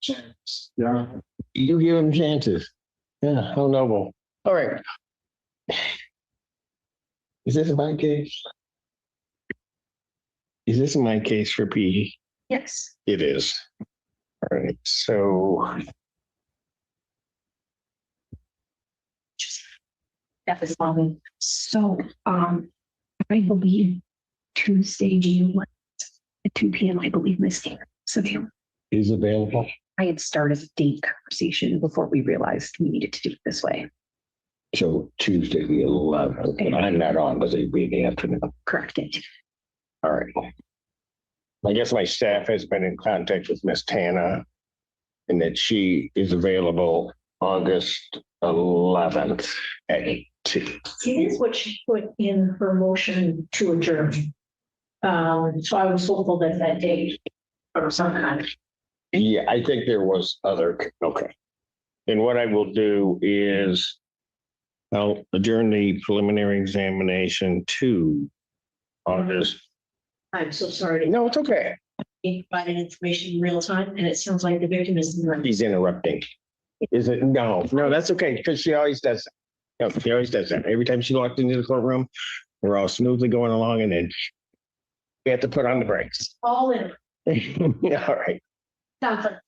Speaker 15: Chance. Yeah.
Speaker 23: You give them chances. Yeah, how noble. All right. Is this my case? Is this my case for PD?
Speaker 14: Yes.
Speaker 23: It is. All right, so
Speaker 14: That was fine. So, I believe Tuesday, at 2 p.m., I believe Miss Savannah
Speaker 23: is available.
Speaker 14: I had started a date conversation before we realized we needed to do it this way.
Speaker 23: So Tuesday, the 11th.
Speaker 14: Okay.
Speaker 23: I'm not on, but it'd be in the afternoon.
Speaker 14: Correct it.
Speaker 23: All right. I guess my staff has been in contact with Miss Tana and that she is available August 11th at 2.
Speaker 14: Here's what she put in her motion to adjourn. So I was hopeful that that date or some kind.
Speaker 23: Yeah, I think there was other, okay. And what I will do is I'll adjourn the preliminary examination to August.
Speaker 14: I'm so sorry.
Speaker 23: No, it's okay.
Speaker 14: He provided information in real time, and it sounds like the victim is.
Speaker 23: He's interrupting. Is it? No, that's okay, because she always does that. No, she always does that. Every time she walked into the courtroom, we're all smoothly going along, and then we have to put on the brakes.
Speaker 14: All in.
Speaker 23: Yeah, all right.
Speaker 14: Sounds like.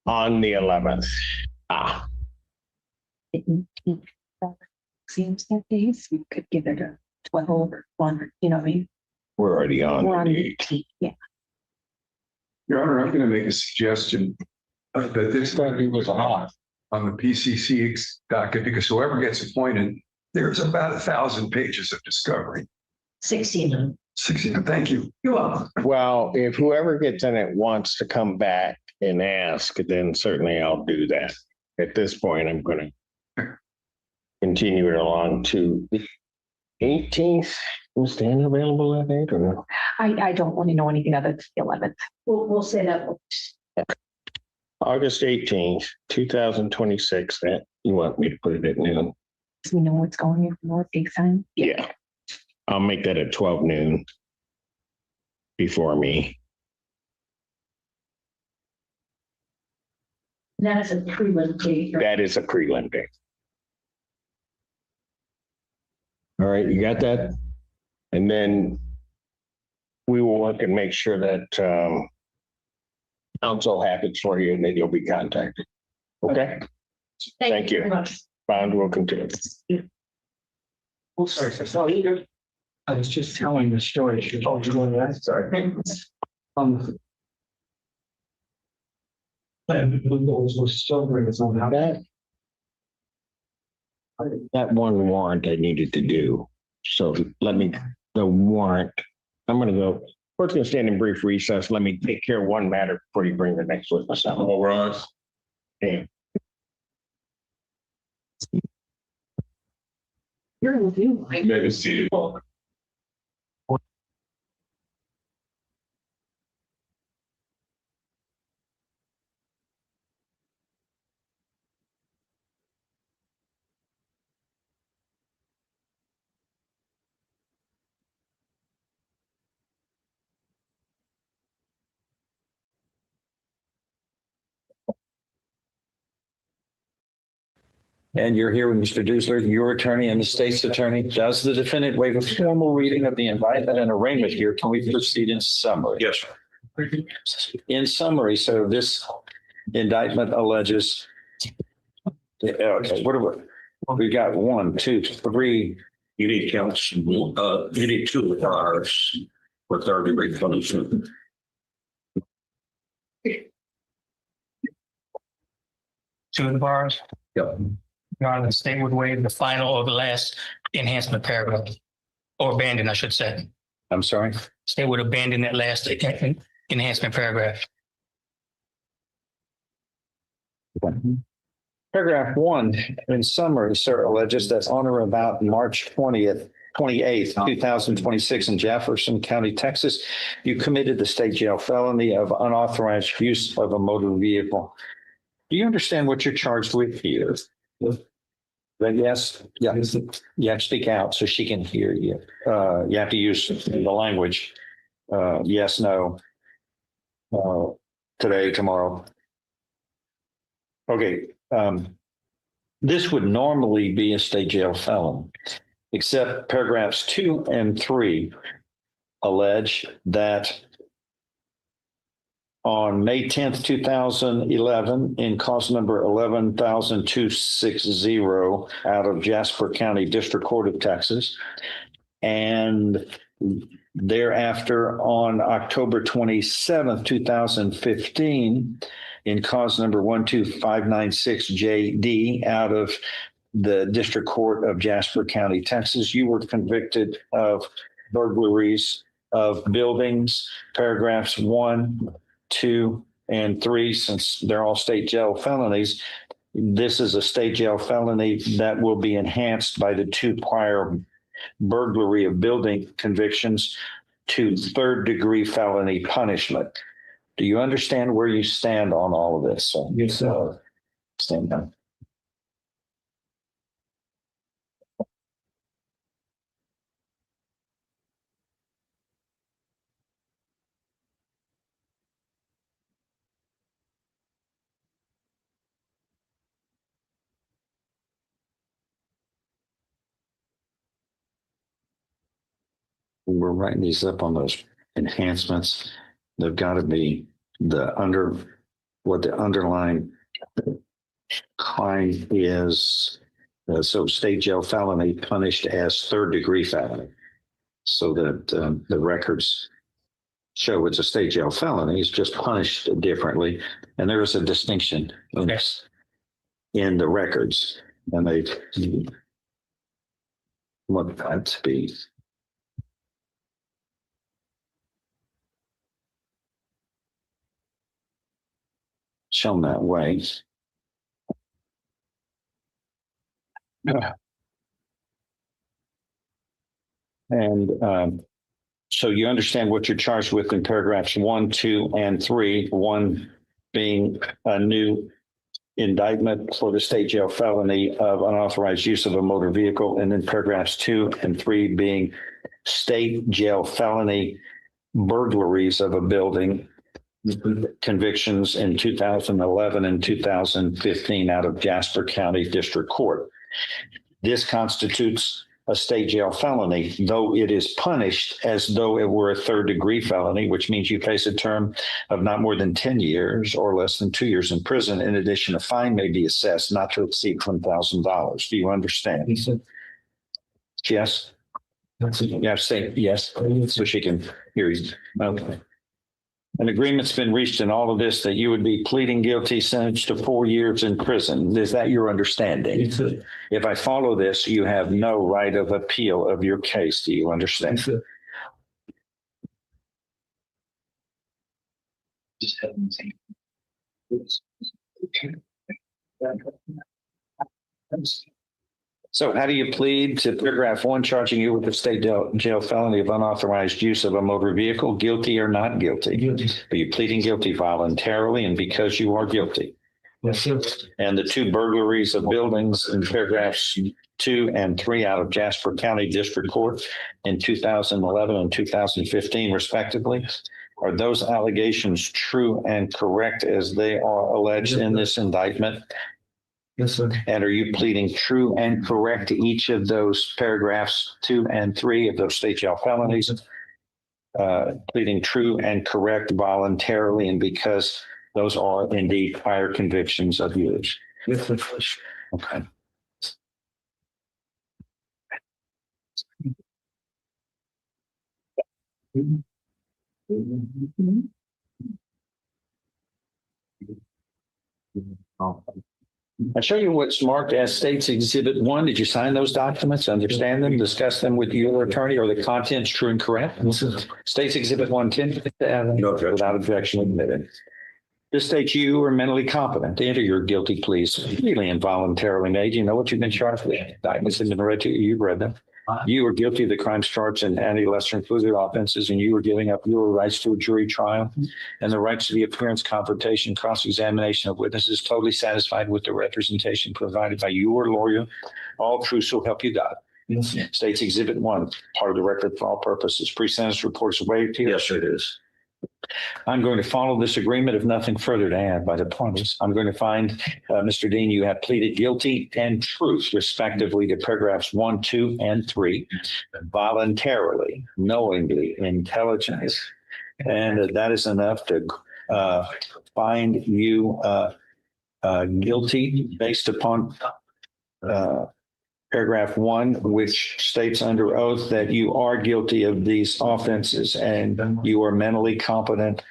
Speaker 23: On the 11th.
Speaker 14: Seems that days we could give it a 12 or 1, you know what I mean?
Speaker 23: We're already on.
Speaker 14: We're on the 18th, yeah.
Speaker 18: Your Honor, I'm going to make a suggestion that this study was off on the PCC docket because whoever gets appointed, there's about 1,000 pages of discovery.
Speaker 14: 16.
Speaker 18: 16, thank you.
Speaker 14: You're welcome.
Speaker 23: Well, if whoever gets in it wants to come back and ask, then certainly I'll do that. At this point, I'm going to continue it along to the 18th. Was Stan available that date or no?
Speaker 14: I don't want to know anything other than the 11th. We'll say that.
Speaker 23: August 18th, 2026. That you want me to put it at noon?
Speaker 14: We know what's going on. We know it takes time.
Speaker 23: Yeah. I'll make that at 12 noon before me.
Speaker 14: That is a prelim date.
Speaker 23: That is a prelim date. All right, you got that? And then we will work and make sure that counsel happens for you and then you'll be contacted. Okay? Thank you.
Speaker 14: Very much.
Speaker 23: Bond will continue.
Speaker 15: Oh, sorry, sir. I was just telling the story. Sorry.
Speaker 23: That one warrant I needed to do. So the warrant, I'm going to go, we're going to stand in brief recess. Let me take care of one matter before you bring the next witness out. All right. Yeah.
Speaker 14: You're in review.
Speaker 23: Maybe see you.
Speaker 4: And you're here with Mr. Dusler, your attorney and the state's attorney. Does the defendant waive a formal reading of the indictment and arraignment here? Can we proceed in summary?
Speaker 25: Yes, sir.
Speaker 4: In summary, so this indictment alleges, okay, what are we got? 1, 2, 3.
Speaker 25: You need counts. You need 2 hours for third-degree punishment.
Speaker 17: Two of the bars.
Speaker 25: Yep.
Speaker 17: Your Honor, the state would waive the final or the last enhancement paragraph, or abandon, I should say.
Speaker 4: I'm sorry?
Speaker 17: State would abandon that last enhancement paragraph.
Speaker 4: Paragraph 1, in summary, sir, alleges that on or about March 28th, 2026 in Jefferson County, Texas, you committed the state jail felony of unauthorized use of a motor vehicle. Do you understand what you're charged with here? Then yes, you have to speak out so she can hear you. You have to use the language. Yes, no. Today, tomorrow. Okay. This would normally be a state jail felon, except paragraphs 2 and 3 allege that on May 10th, 2011, in cause number 11,260 out of Jasper County District Court of Texas, and thereafter on October 27th, 2015, in cause number 12596 JD out of the District Court of Jasper County, Texas, you were convicted of burglaries of buildings, paragraphs 1, 2, and 3, since they're all state jail felonies. This is a state jail felony that will be enhanced by the 2 prior burglary of building convictions to 3rd-degree felony punishment. Do you understand where you stand on all of this? So,
Speaker 17: yes, sir.
Speaker 4: Stand down. We're writing these up on those enhancements. They've got to be what the underlying crime is. So state jail felony punished as 3rd-degree felony, so that the records show it's a state jail felony. It's just punished differently, and there is a distinction in the records, and they want that to be. Shown that way. And so you understand what you're charged with in paragraphs 1, 2, and 3, 1 being a new indictment for the state jail felony of unauthorized use of a motor vehicle, and then paragraphs 2 and 3 being state jail felony burglaries of a building convictions in 2011 and 2015 out of Jasper County District Court. This constitutes a state jail felony, though it is punished as though it were a 3rd-degree felony, which means you face a term of not more than 10 years or less than 2 years in prison. In addition, a fine may be assessed not to exceed $10,000. Do you understand? Yes. You have to say yes, so she can hear you. Okay. An agreement's been reached in all of this that you would be pleading guilty, sentenced to 4 years in prison. Is that your understanding? If I follow this, you have no right of appeal of your case. Do you understand? So how do you plead to paragraph 1 charging you with the state jail felony of unauthorized use of a motor vehicle? Guilty or not guilty? Guilty. Are you pleading guilty voluntarily and because you are guilty?
Speaker 17: Yes, sir.
Speaker 4: And the 2 burglaries of buildings in paragraphs 2 and 3 out of Jasper County District Court in 2011 and 2015, respectively, are those allegations true and correct as they are alleged in this indictment?
Speaker 1: Yes, sir.
Speaker 4: And are you pleading true and correct to each of those paragraphs 2 and 3 of those state jail felonies? Pleading true and correct voluntarily and because those are indeed prior convictions of yours.
Speaker 1: Yes, sir.
Speaker 4: Okay. I show you what's marked as States Exhibit 1. Did you sign those documents, understand them, discuss them with your attorney, or the contents true and correct? States Exhibit 1, 10, without objection admitted. This states you are mentally competent to enter your guilty pleas freely and voluntarily made. You know what you've been charged with. Documents have been read to you. You've read them. You are guilty of the crimes charged in any lesser included offenses, and you are giving up your rights to a jury trial and the rights to the appearance, confrontation, cross-examination of witnesses, totally satisfied with the representation provided by your lawyer. All true, so help you God.
Speaker 1: Yes.
Speaker 4: States Exhibit 1, part of the record for all purposes. Pre-sentence reports waived here.
Speaker 1: Yes, it is.
Speaker 4: I'm going to follow this agreement if nothing further to add by the parties. I'm going to find, Mr. Dean, you have pleaded guilty and truth respectively to paragraphs 1, 2, and 3, voluntarily, knowingly, intelligently. And that is enough to find you guilty based upon paragraph 1, which states under oath that you are guilty of these offenses and you are mentally competent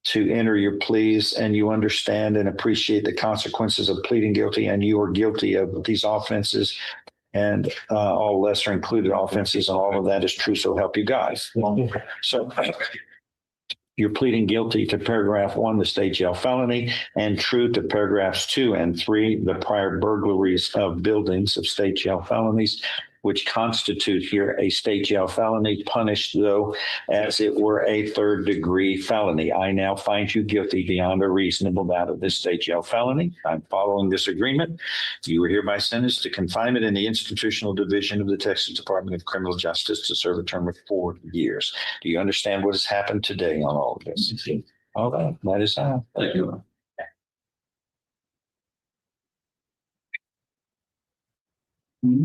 Speaker 4: to enter your pleas and you understand and appreciate the consequences of pleading guilty and you are guilty of these offenses and all lesser included offenses and all of that is true. So help you guys. So you're pleading guilty to paragraph 1, the state jail felony, and true to paragraphs 2 and 3, the prior burglaries of buildings of state jail felonies, which constitute here a state jail felony, punished though as it were a third-degree felony. I now find you guilty beyond a reasonable doubt of this state jail felony. I'm following this agreement. You are hereby sentenced to confinement in the institutional division of the Texas Department of Criminal Justice to serve a term of 4 years. Do you understand what has happened today on all of this? All right, that is how. Thank you. For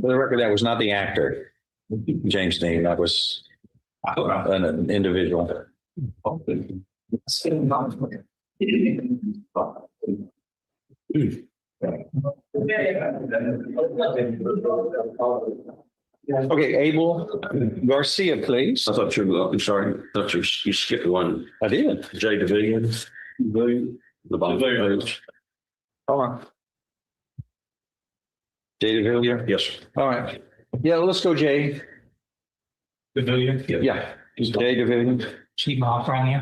Speaker 4: the record, that was not the actor, James Dean. That was an individual. Okay, Abel Garcia, please.
Speaker 2: I thought I'm sorry. I thought you skipped one.
Speaker 4: I did.
Speaker 2: Jay DeVillion. The bottom page.
Speaker 4: Hold on. Jay DeVillier?
Speaker 2: Yes, sir.
Speaker 4: All right. Yeah, let's go, Jay.
Speaker 17: DeVillier?
Speaker 4: Yeah. Jay DeVillier.
Speaker 17: Keep my offer on you.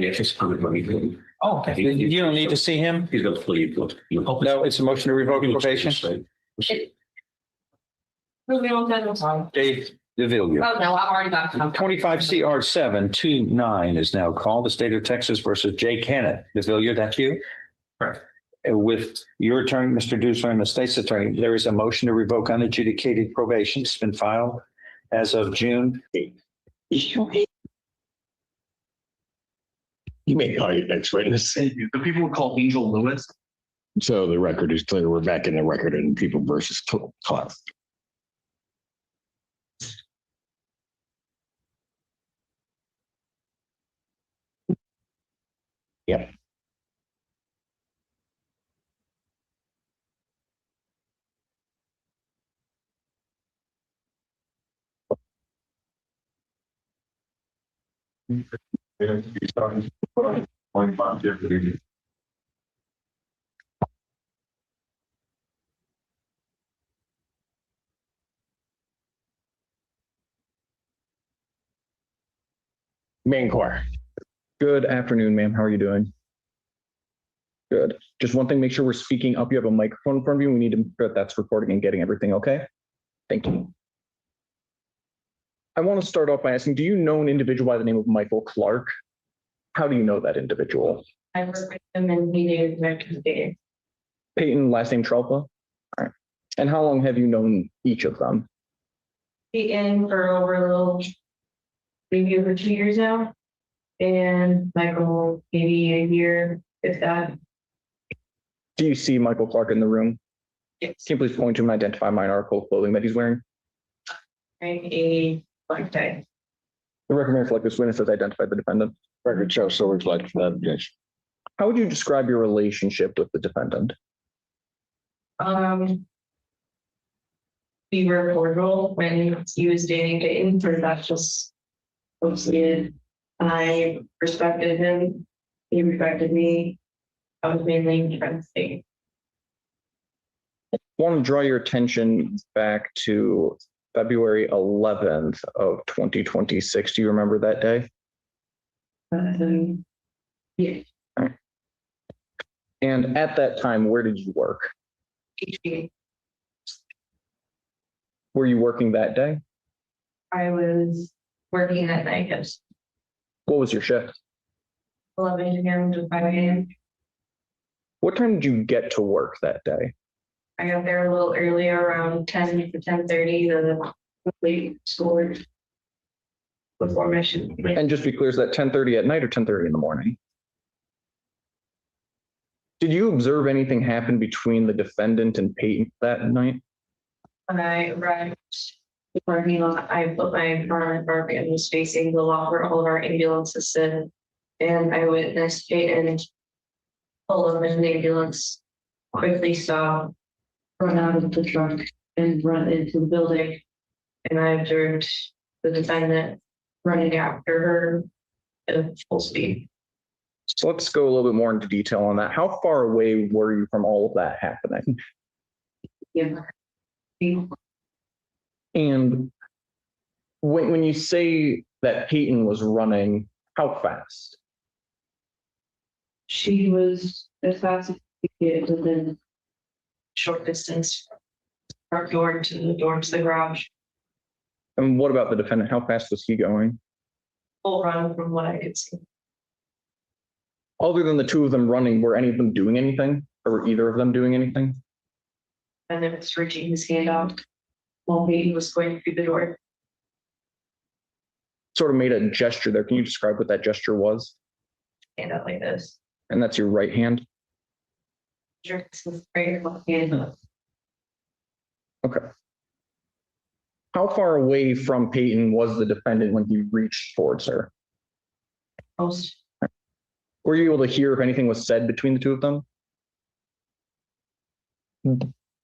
Speaker 2: Yes, it's $100.
Speaker 17: Oh, okay.
Speaker 4: You don't need to see him?
Speaker 2: He's going to plead.
Speaker 4: No, it's a motion to revoke probation. Dave DeVillier.
Speaker 14: Oh, no, I've already got some.
Speaker 4: 25 CR 729 is now called the state of Texas versus Jay Kennett. DeVillier, that's you?
Speaker 2: Correct.
Speaker 4: With your attorney, Mr. Dusler, and the state's attorney, there is a motion to revoke unadjudicated probation. It's been filed as of June 8th.
Speaker 23: You may call your next witness.
Speaker 12: The people would call Angel Lewis.
Speaker 23: So the record is clear. We're back in the record in people versus Clark. Yep. Main Court.
Speaker 12: Good afternoon, ma'am. How are you doing? Good. Just one thing, make sure we're speaking up. You have a microphone in front of you. We need to make sure that's recording and getting everything okay. Thank you. I want to start off by asking, do you know an individual by the name of Michael Clark? How do you know that individual?
Speaker 14: I work with him and he did
Speaker 12: Peyton, last name Trelpa? All right. And how long have you known each of them?
Speaker 14: be in for over a little, maybe over 2 years now. And Michael, maybe a year, if that.
Speaker 12: Do you see Michael Clark in the room?
Speaker 14: Yes.
Speaker 12: Can you please point to him and identify my article of clothing that he's wearing?
Speaker 14: Wearing a black tie.
Speaker 12: The record may reflect this witness has identified the defendant.
Speaker 23: Record shows so reflect that, yes.
Speaker 12: How would you describe your relationship with the defendant?
Speaker 14: We were cordial when he was dating Peyton, for that's just mostly it. I respected him. He respected me. I was mainly trying to stay.
Speaker 12: I want to draw your attention back to February 11th of 2026. Do you remember that day?
Speaker 14: Yeah.
Speaker 12: And at that time, where did you work?
Speaker 14: HBA.
Speaker 12: Were you working that day?
Speaker 14: I was working at night, yes.
Speaker 12: What was your shift?
Speaker 14: 11 a.m. to 5 a.m.
Speaker 12: What time did you get to work that day?
Speaker 14: I got there a little early, around 10 to 10:30 to complete school before my shift.
Speaker 12: And just be clear, is that 10:30 at night or 10:30 in the morning? Did you observe anything happen between the defendant and Peyton that night?
Speaker 14: When I arrived the parking lot, I put my car in park and was facing the lot where all of our ambulances sit. And I witnessed Peyton pull up in an ambulance, quickly stop, run out of the truck and run into the building. And I observed the defendant running after her at full speed.
Speaker 12: So let's go a little bit more into detail on that. How far away were you from all of that happening?
Speaker 14: Yeah.
Speaker 12: And when you say that Peyton was running, how fast?
Speaker 14: She was as fast as she could get within short distance from our door to the door to the garage.
Speaker 12: And what about the defendant? How fast was he going?
Speaker 14: Full run from what I could see.
Speaker 12: Other than the two of them running, were any of them doing anything? Or were either of them doing anything?
Speaker 14: And then it's reaching his hand out while Peyton was going through the door.
Speaker 12: Sort of made a gesture there. Can you describe what that gesture was?
Speaker 14: Hand out like this.
Speaker 12: And that's your right hand?
Speaker 14: Jerks his right left hand up.
Speaker 12: Okay. How far away from Peyton was the defendant when he reached towards her?
Speaker 14: Most.
Speaker 12: Were you able to hear if anything was said between the two of them?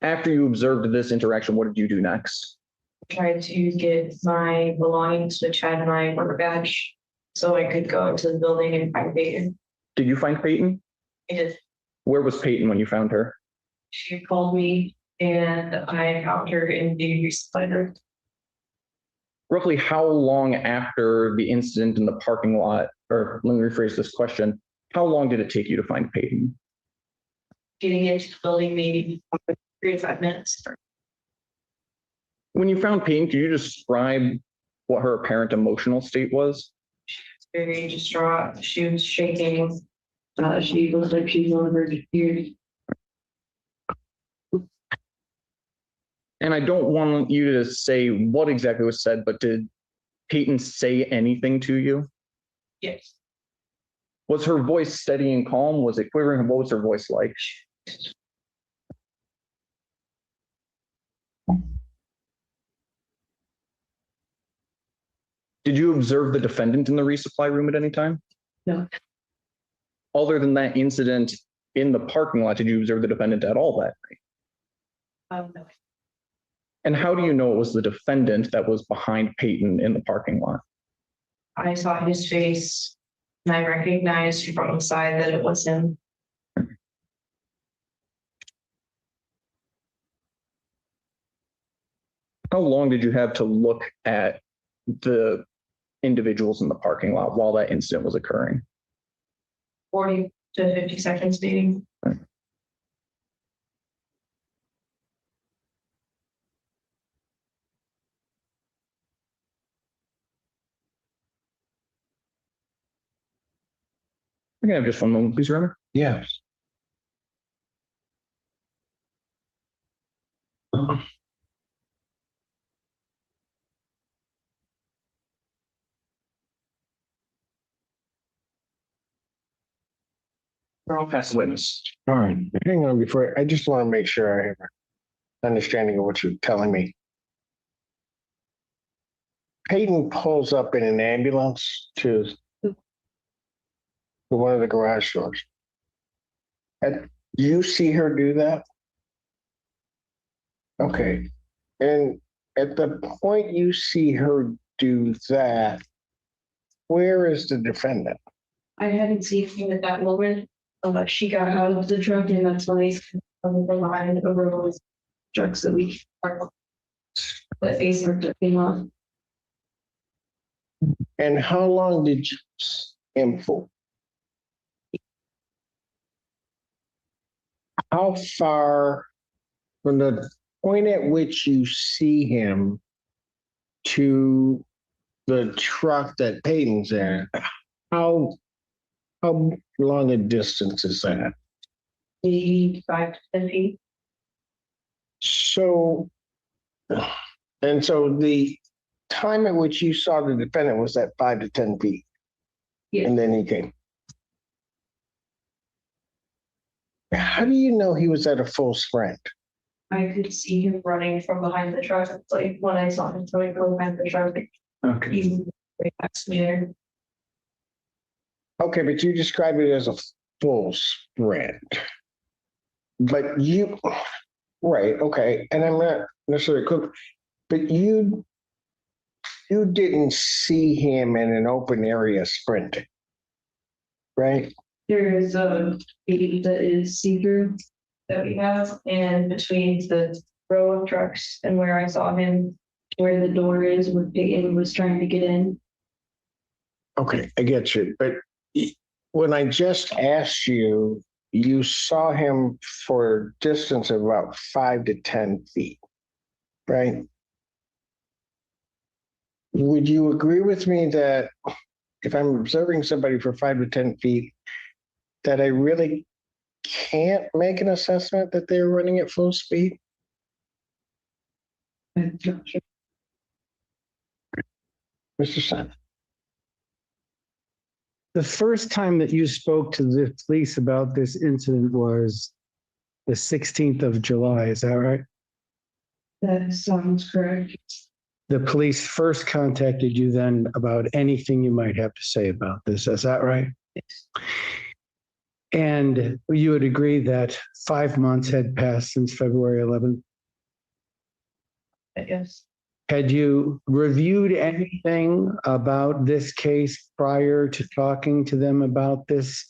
Speaker 12: After you observed this interaction, what did you do next?
Speaker 14: Tried to get my belongings, which had my work badge, so I could go into the building and find Peyton.
Speaker 12: Did you find Peyton?
Speaker 14: I did.
Speaker 12: Where was Peyton when you found her?
Speaker 14: She called me and I found her in the resupply room.
Speaker 12: Roughly how long after the incident in the parking lot, or let me rephrase this question, how long did it take you to find Peyton?
Speaker 14: Getting into the building, maybe 3 to 5 minutes.
Speaker 12: When you found Peyton, could you describe what her apparent emotional state was?
Speaker 14: Very distraught. She was shaking. She looked like she was on the verge of tears.
Speaker 12: And I don't want you to say what exactly was said, but did Peyton say anything to you?
Speaker 14: Yes.
Speaker 12: Was her voice steady and calm? Was it quivering? What was her voice like? Did you observe the defendant in the resupply room at any time?
Speaker 14: No.
Speaker 12: Other than that incident in the parking lot, did you observe the defendant at all that night?
Speaker 14: No.
Speaker 12: And how do you know it was the defendant that was behind Peyton in the parking lot?
Speaker 14: I saw his face and I recognized from the side that it was him.
Speaker 12: How long did you have to look at the individuals in the parking lot while that incident was occurring?
Speaker 14: 40 to 50 seconds maybe.
Speaker 12: We can have just one moment, please, Remmer.
Speaker 23: Yeah.
Speaker 15: We're all past the witness.
Speaker 23: All right, hang on before, I just want to make sure I have an understanding of what you're telling me. Peyton pulls up in an ambulance to one of the garage doors. And you see her do that? Okay. And at the point you see her do that, where is the defendant?
Speaker 14: I hadn't seen him at that moment. She got out of the truck and that's when he's behind a row of trucks that we parked. That face came off.
Speaker 23: And how long did you see him for? How far from the point at which you see him to the truck that Peyton's in, how long a distance is that?
Speaker 14: 85 to 10 feet.
Speaker 23: So the time at which you saw the defendant was at 5 to 10 feet.
Speaker 14: Yeah.
Speaker 23: And then he came. How do you know he was at a full sprint?
Speaker 14: I could see him running from behind the truck. It's like when I saw him coming from behind the truck.
Speaker 23: Okay.
Speaker 14: He was right next to me there.
Speaker 23: Okay, but you described it as a full sprint. But right, okay, and I'm not necessarily quick, but you didn't see him in an open area sprinting, right?
Speaker 14: There is a gate that is see-through that we have, and between the row of trucks and where I saw him, where the door is, where Peyton was trying to get in.
Speaker 23: Okay, I get you, but when I just asked you, you saw him for a distance of about 5 to 10 feet, right? Would you agree with me that if I'm observing somebody for 5 to 10 feet, that I really can't make an assessment that they're running at full speed? Mr. Sen.
Speaker 13: The first time that you spoke to the police about this incident was the 16th of July, is that right?
Speaker 14: That sounds correct.
Speaker 13: The police first contacted you then about anything you might have to say about this, is that right?
Speaker 14: Yes.
Speaker 13: And you would agree that 5 months had passed since February 11th?
Speaker 14: Yes.
Speaker 13: Had you reviewed anything about this case prior to talking to them about this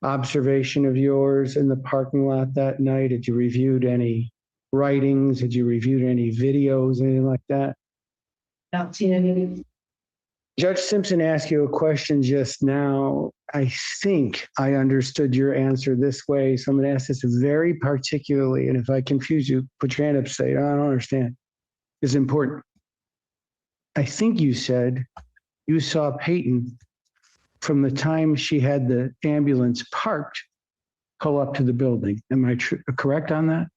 Speaker 13: observation of yours in the parking lot that night? Had you reviewed any writings? Had you reviewed any videos, anything like that?
Speaker 14: Not seen any.
Speaker 13: Judge Simpson asked you a question just now. I think I understood your answer this way. So I'm going to ask this very particularly. And if I confuse you, put your hand up, say, "Oh, I don't understand." It's important. I think you said you saw Peyton from the time she had the ambulance parked, pull up to the building. Am I correct on that?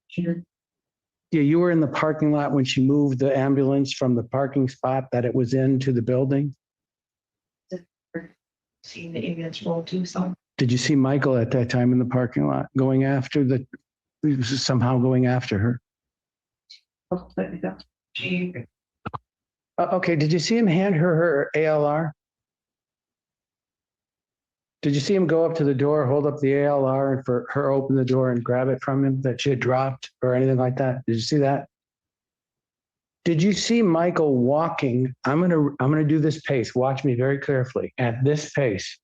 Speaker 14: Sure.
Speaker 13: Yeah, you were in the parking lot when she moved the ambulance from the parking spot that it was in to the building?
Speaker 14: Seeing the ambulance roll too, so.
Speaker 13: Did you see Michael at that time in the parking lot going after somehow going after her? Okay, did you see him hand her ALR? Did you see him go up to the door, hold up the ALR, and for her open the door and grab it from him that she had dropped or anything like that? Did you see that? Did you see Michael walking? I'm gonna do this pace. Watch me very carefully. At this pace.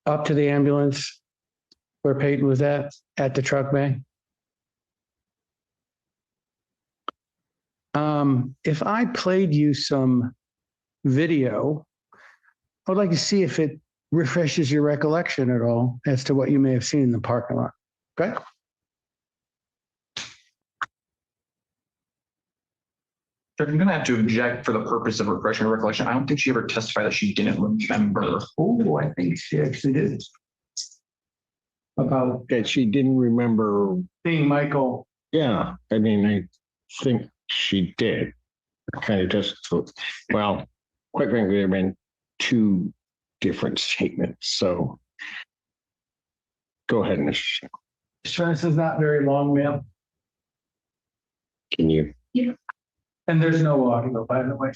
Speaker 13: Up to the ambulance where Peyton was at the truck bay. If I played you some video, I would like to see if it refreshes your recollection at all as to what you may have seen in the parking lot. Okay?
Speaker 12: I'm going to have to object for the purpose of refreshing her recollection. I don't think she ever testified that she didn't remember.
Speaker 15: Oh, I think she actually did. about
Speaker 23: that she didn't remember.
Speaker 15: seeing Michael.
Speaker 23: Yeah, I mean, I think she did. Kind of just, well, quite frankly, there have been two different statements. So go ahead, Mr.
Speaker 15: Insurance is not very long, ma'am.
Speaker 23: Can you?
Speaker 15: Yeah. And there's no audio, by the way.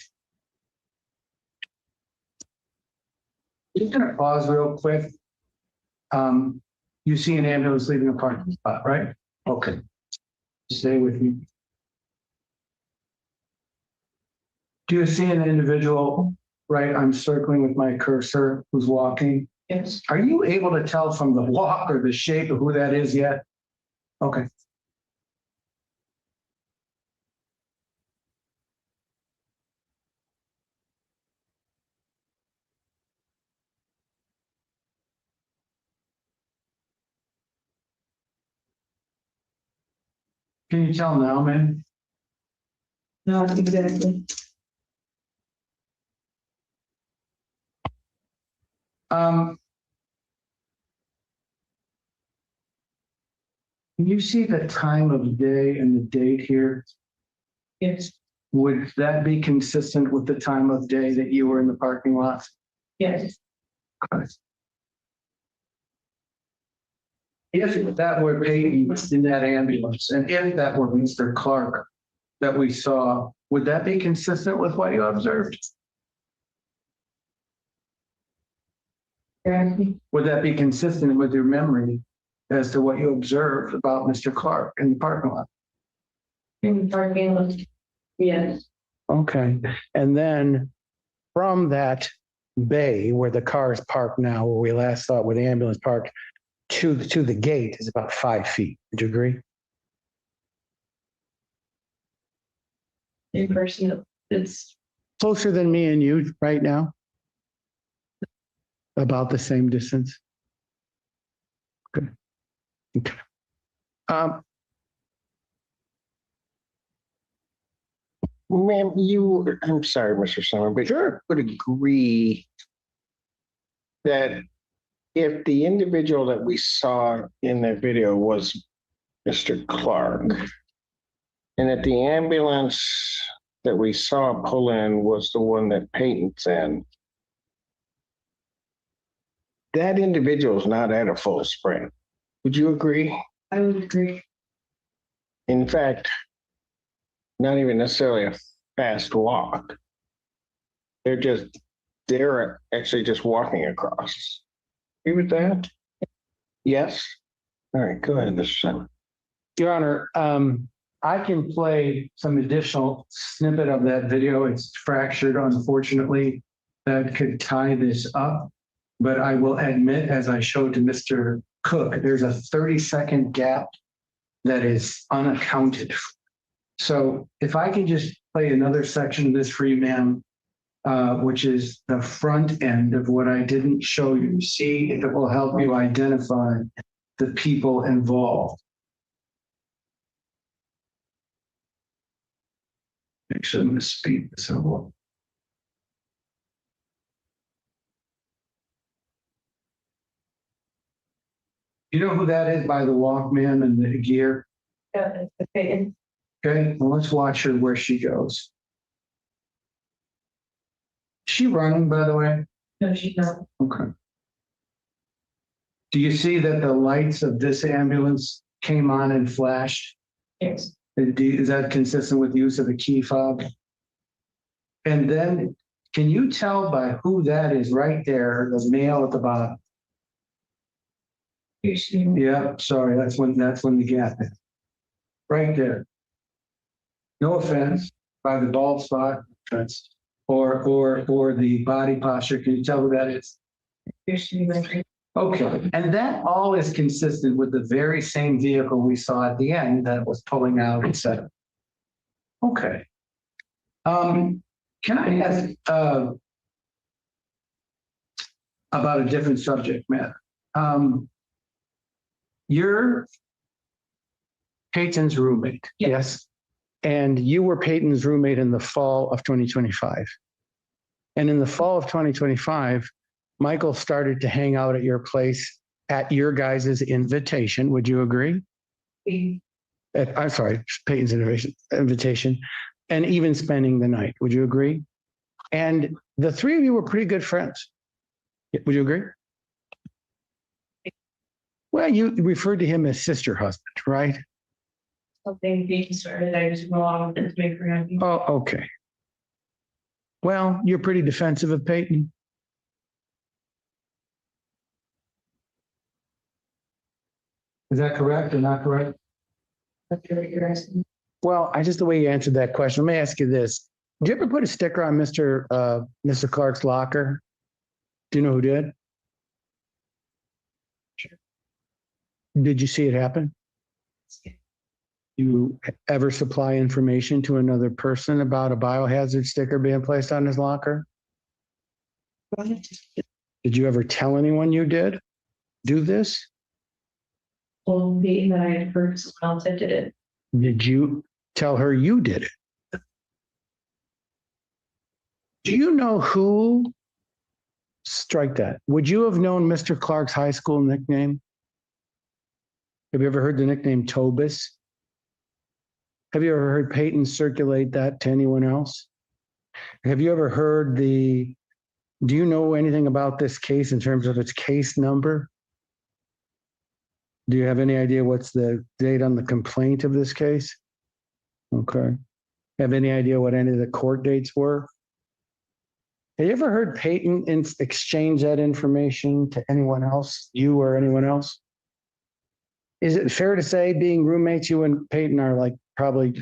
Speaker 15: Just gonna pause real quick. You see an ambulance leaving a parking spot, right? Okay. Stay with me. Do you see an individual, right? I'm circling with my cursor who's walking. Yes. Are you able to tell from the walk or the shape of who that is yet? Okay. Can you tell now, man? Not exactly. Can you see the time of day and the date here? Yes. Would that be consistent with the time of day that you were in the parking lot? Yes. Okay. If that were Peyton in that ambulance, and if that were Mr. Clark that we saw, would that be consistent with what you observed? Would that be consistent with your memory as to what you observed about Mr. Clark in the parking lot? In the parking lot, yes. Okay, and then from that bay where the car is parked now, where we last saw it, where the ambulance parked, to the gate is about 5 feet. Would you agree? In person, it's closer than me and you right now. About the same distance. Okay. Okay.
Speaker 23: Ma'am, I'm sorry, Mr. Summer, but sure would agree that if the individual that we saw in the video was Mr. Clark, and that the ambulance that we saw pull in was the one that Peyton's in, that individual is not at a full sprint. Would you agree? I would agree. In fact, not even necessarily a fast walk. They're actually just walking across. Agree with that? Yes? All right, go ahead, Mr. Senator.
Speaker 15: Your Honor, I can play some additional snippet of that video. It's fractured, unfortunately, that could tie this up. But I will admit, as I showed to Mr. Cook, there's a 30-second gap that is unaccounted for. So if I can just play another section of this for you, ma'am, which is the front end of what I didn't show you. See if it will help you identify the people involved. Actually, I'm going to speed this up. You know who that is by the Walkman and the gear? Yeah, okay. Okay, well, let's watch her where she goes. Is she running, by the way? No, she's not. Okay. Do you see that the lights of this ambulance came on and flashed? Yes. Is that consistent with the use of a key fob? And then, can you tell by who that is right there, the male at the bottom? Yeah, sorry, that's when the gap is. Right there. No offense, by the bald spot, or the body posture. Can you tell who that is? Okay, and that all is consistent with the very same vehicle we saw at the end that was pulling out, etc. Okay. Can I ask about a different subject matter? You're Peyton's roommate, yes? And you were Peyton's roommate in the fall of 2025. And in the fall of 2025, Michael started to hang out at your place
Speaker 13: at your guys' invitation. Would you agree? I'm sorry, Peyton's invitation, and even spending the night. Would you agree? And the three of you were pretty good friends. Would you agree? Well, you referred to him as sister husband, right?
Speaker 14: Something being started, I just wrong to make for him.
Speaker 13: Oh, okay. Well, you're pretty defensive of Peyton.
Speaker 15: Is that correct or not correct?
Speaker 13: Well, the way you answered that question, let me ask you this. Did you ever put a sticker on Mr. Clark's locker? Do you know who did? Sure. Did you see it happen? You ever supply information to another person about a biohazard sticker being placed on his locker? Did you ever tell anyone you did do this?
Speaker 14: Well, being that I had heard someone else that did it.
Speaker 13: Did you tell her you did it? Do you know who? Strike that. Would you have known Mr. Clark's high school nickname? Have you ever heard the nickname Tobis? Have you ever heard Peyton circulate that to anyone else? Have you ever heard do you know anything about this case in terms of its case number? Do you have any idea what's the date on the complaint of this case? Okay. Have any idea what any of the court dates were? Have you ever heard Peyton exchange that information to anyone else, you or anyone else? Is it fair to say, being roommates, you and Peyton are like probably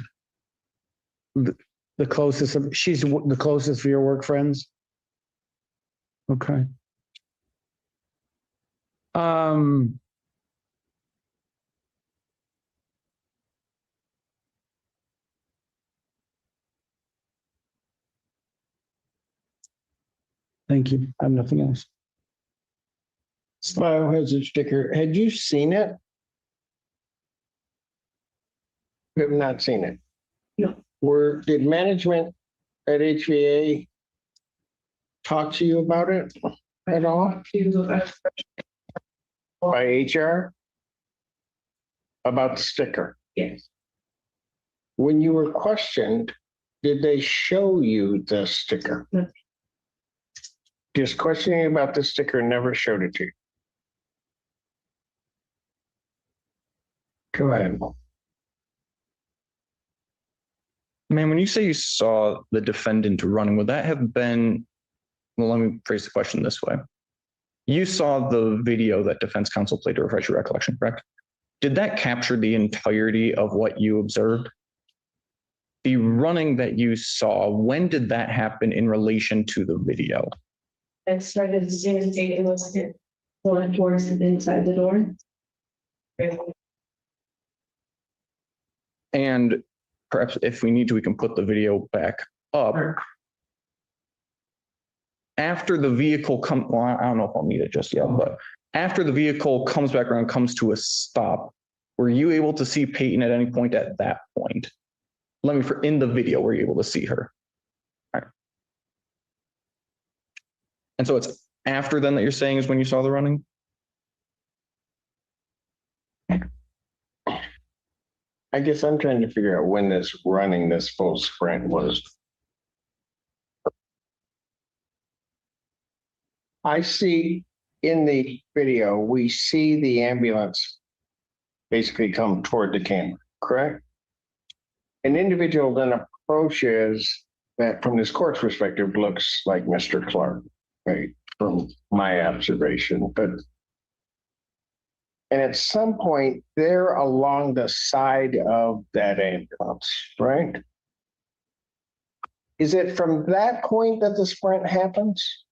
Speaker 13: the closest she's the closest for your work friends? Okay. Thank you. I have nothing else.
Speaker 23: Biohazard sticker. Had you seen it? We have not seen it.
Speaker 14: No.
Speaker 23: Did management at HVA talk to you about it at all? By HR? About the sticker?
Speaker 14: Yes.
Speaker 23: When you were questioned, did they show you the sticker?
Speaker 14: No.
Speaker 23: Just questioning about the sticker never showed it to you. Go ahead.
Speaker 12: Man, when you say you saw the defendant running, would that have been, well, let me phrase the question this way. You saw the video that defense counsel played to refresh your recollection, correct? Did that capture the entirety of what you observed? The running that you saw, when did that happen in relation to the video?
Speaker 14: It started as soon as it was going towards the inside the door.
Speaker 12: And perhaps if we need to, we can put the video back up. After the vehicle well, I don't know if I'll need it just yet, but after the vehicle comes back around, comes to a stop, were you able to see Peyton at any point at that point? In the video, were you able to see her? All right. And so it's after then that you're saying is when you saw the running?
Speaker 23: I guess I'm trying to figure out when this full sprint was. I see in the video, we see the ambulance basically come toward the camera, correct? An individual then approaches that from this court's perspective looks like Mr. Clark, right? From my observation, and at some point they're along the side of that ambulance, right? Is it from that point that the sprint happens?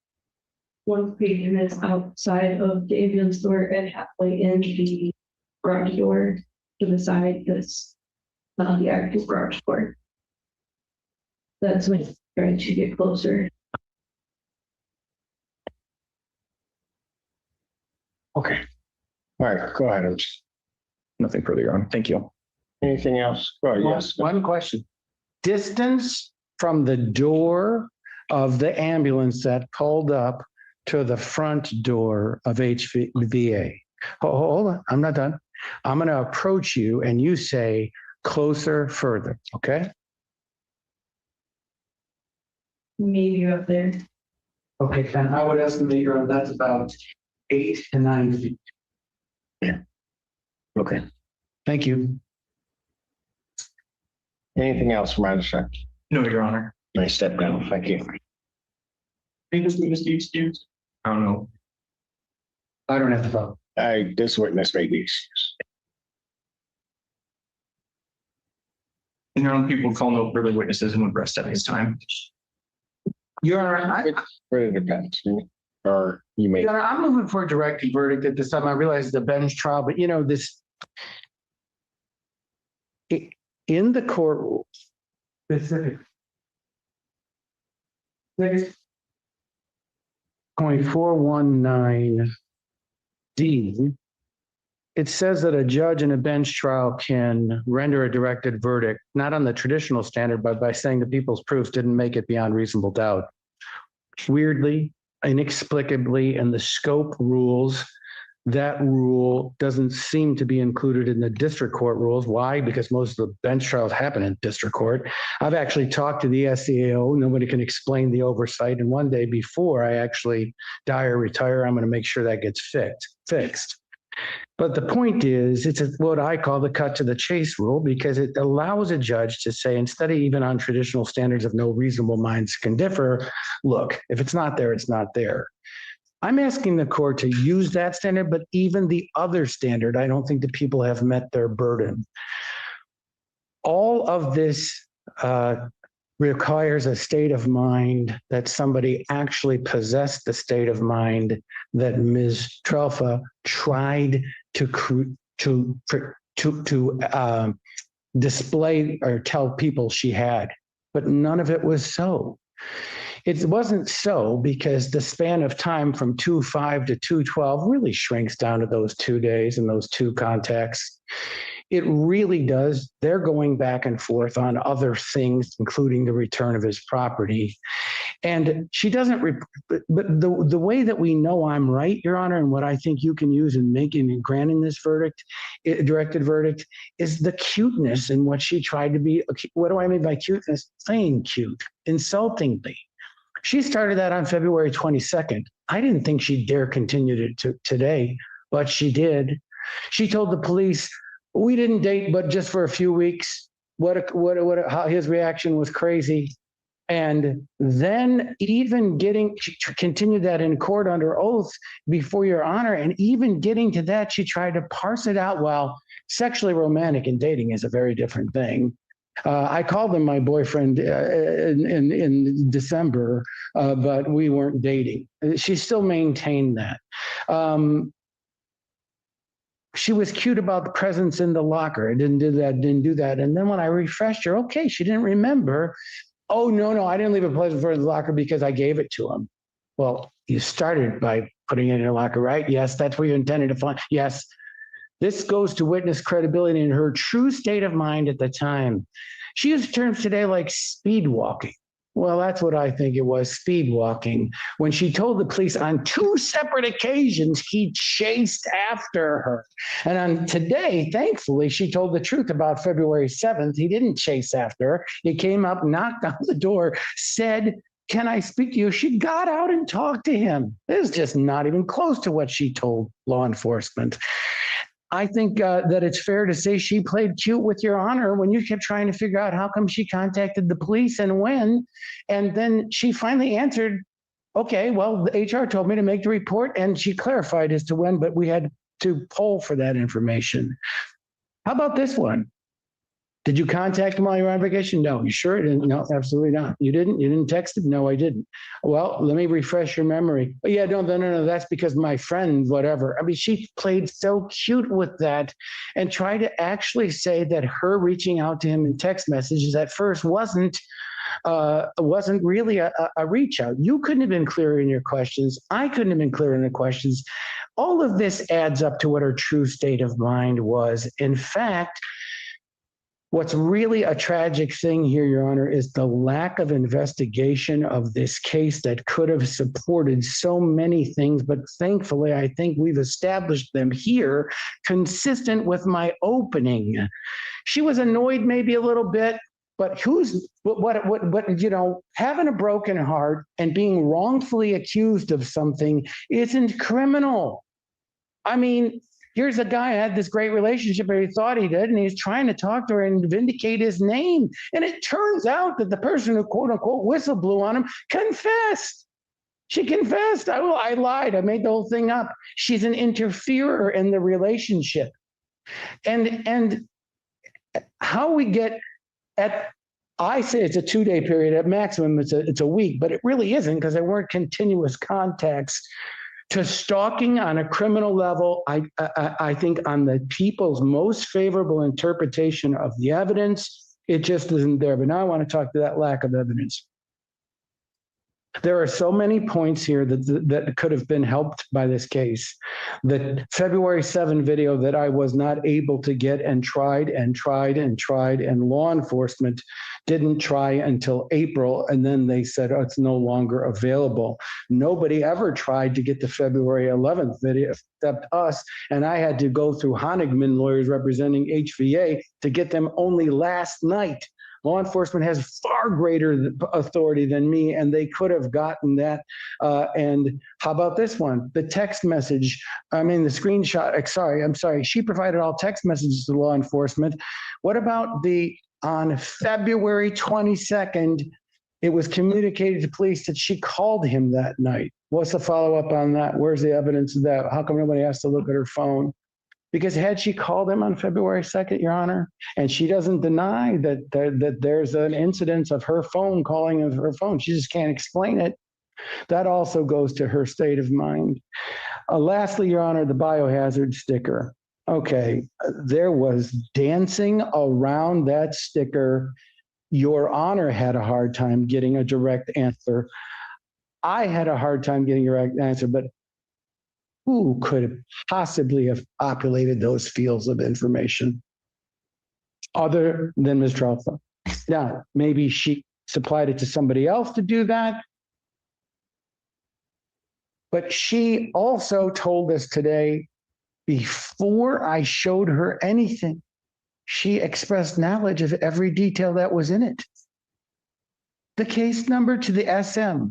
Speaker 14: One Peyton is outside of the ambulance door and halfway in the garage door to the side that's not the actual garage door. That's when it's trying to get closer.
Speaker 23: Okay. All right, go ahead.
Speaker 12: Nothing further, Your Honor. Thank you.
Speaker 23: Anything else? Oh, yes.
Speaker 13: One question. Distance from the door of the ambulance that pulled up to the front door of HVA. Hold on, I'm not done. I'm going to approach you and you say closer, further, okay?
Speaker 14: Maybe up there.
Speaker 15: Okay, and I would estimate that's about 8 to 9 feet.
Speaker 9: Okay.
Speaker 13: Thank you.
Speaker 23: Anything else from either side?
Speaker 17: No, Your Honor.
Speaker 23: Nice step down. Thank you.
Speaker 17: Biggest witness do you excuse? I don't know.
Speaker 15: I don't have to vote.
Speaker 23: This witness may be excused.
Speaker 17: And your own people call no further witnesses and would rest at this time.
Speaker 15: Your Honor,
Speaker 23: It depends. Or you may.
Speaker 13: Your Honor, I'm moving for a directed verdict at this time. I realize the bench trial, but you know, this in the court rules,
Speaker 15: specific.
Speaker 13: 6.419D, it says that a judge in a bench trial can render a directed verdict, not on the traditional standard, but by saying the people's proofs didn't make it beyond reasonable doubt. Weirdly, inexplicably, in the scope rules, that rule doesn't seem to be included in the district court rules. Why? Because most of the bench trials happen in district court. I've actually talked to the SCAO. Nobody can explain the oversight. And one day before I actually die or retire, I'm going to make sure that gets fixed. But the point is, it's what I call the cut to the chase rule, because it allows a judge to say, instead of even on traditional standards of no reasonable minds can differ, look, if it's not there, it's not there. I'm asking the court to use that standard, but even the other standard, I don't think the people have met their burden. All of this requires a state of mind that somebody actually possessed the state of mind that Ms. Trelfa tried to display or tell people she had, but none of it was so. It wasn't so because the span of time from 2/5 to 2/12 really shrinks down to those 2 days and those 2 contacts. It really does. They're going back and forth on other things, including the return of his property. And she doesn't, but the way that we know I'm right, Your Honor, and what I think you can use in making and granting this verdict, directed verdict, is the cuteness in what she tried to be. What do I mean by cuteness? Playing cute, insultingly. She started that on February 22nd. I didn't think she'd dare continue to today, but she did. She told the police, we didn't date, but just for a few weeks. How his reaction was crazy. And then even she continued that in court under oath before Your Honor. And even getting to that, she tried to parse it out. Well, sexually romantic and dating is a very different thing. I called him my boyfriend in December, but we weren't dating. She still maintained that. She was cute about the presents in the locker. I didn't do that. And then when I refreshed her, okay, she didn't remember. Oh, no, I didn't leave a present for the locker because I gave it to him. Well, you started by putting it in your locker, right? Yes, that's where you intended to find. Yes. This goes to witness credibility in her true state of mind at the time. She used terms today like speed walking. Well, that's what I think it was, speed walking. When she told the police on 2 separate occasions, he chased after her. And on today, thankfully, she told the truth about February 7th. He didn't chase after her. He came up, knocked on the door, said, can I speak to you? She got out and talked to him. This is just not even close to what she told law enforcement. I think that it's fair to say she played cute with Your Honor when you kept trying to figure out how come she contacted the police and when. And then she finally answered, okay, well, the HR told me to make the report, and she clarified as to when, but we had to poll for that information. How about this one? Did you contact him while you were on vacation? No. You sure didn't? No, absolutely not. You didn't? You didn't text him? No, I didn't. Well, let me refresh your memory. Oh, yeah, no. That's because my friend, whatever. I mean, she played so cute with that and tried to actually say that her reaching out to him in text messages at first wasn't really a reach out. You couldn't have been clearer in your questions. I couldn't have been clearer in the questions. All of this adds up to what her true state of mind was. In fact, What's really a tragic thing here, Your Honor, is the lack of investigation of this case that could have supported so many things. But thankfully, I think we've established them here consistent with my opening. She was annoyed maybe a little bit, but having a broken heart and being wrongfully accused of something isn't criminal. I mean, here's a guy who had this great relationship, or he thought he did, and he's trying to talk to her and vindicate his name. And it turns out that the person who quote unquote whistle blew on him confessed. She confessed. I lied. I made the whole thing up. She's an interferer in the relationship. And how we get I say it's a 2-day period. At maximum, it's a week, but it really isn't, because there weren't continuous contacts. To stalking on a criminal level, I think on the people's most favorable interpretation of the evidence, it just isn't there. But now I want to talk to that lack of evidence. There are so many points here that could have been helped by this case. The February 7 video that I was not able to get and tried, and law enforcement didn't try until April, and then they said, oh, it's no longer available. Nobody ever tried to get the February 11th video except us, and I had to go through Honigman lawyers representing HVA to get them only last night. Law enforcement has far greater authority than me, and they could have gotten that. And how about this one? The text message, the screenshot, I'm sorry. She provided all text messages to law enforcement. What about on February 22nd, it was communicated to police that she called him that night. What's the follow-up on that? Where's the evidence of that? How come nobody has to look at her phone? Because had she called him on February 2nd, Your Honor, and she doesn't deny that there's an incidence of her phone calling of her phone, she just can't explain it. That also goes to her state of mind. Lastly, Your Honor, the biohazard sticker. Okay, there was dancing around that sticker. Your Honor had a hard time getting a direct answer. I had a hard time getting a direct answer, but who could possibly have populated those fields of information other than Ms. Tralfa? Now, maybe she supplied it to somebody else to do that. But she also told us today, before I showed her anything, she expressed knowledge of every detail that was in it. The case number to the SM,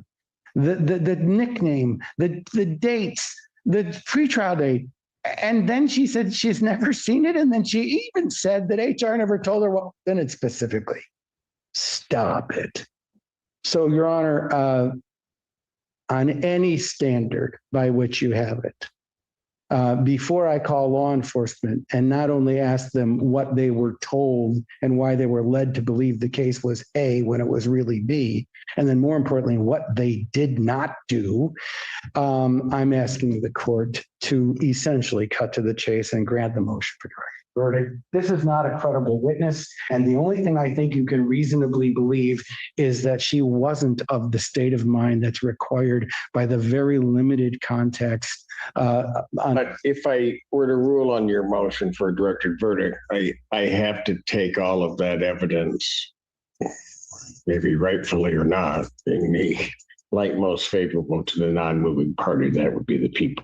Speaker 13: the nickname, the dates, the pretrial date. And then she said she's never seen it. And then she even said that HR never told her what was in it specifically. Stop it. So, Your Honor, on any standard by which you have it, before I call law enforcement and not only ask them what they were told and why they were led to believe the case was A when it was really B, and then more importantly, what they did not do, I'm asking the court to essentially cut to the chase and grant the motion for direct verdict. This is not a credible witness, and the only thing I think you can reasonably believe is that she wasn't of the state of mind that's required by the very limited context.
Speaker 23: But if I were to rule on your motion for a directed verdict, I have to take all of that evidence, maybe rightfully or not, in the light most favorable to the non-moving party. That would be the people.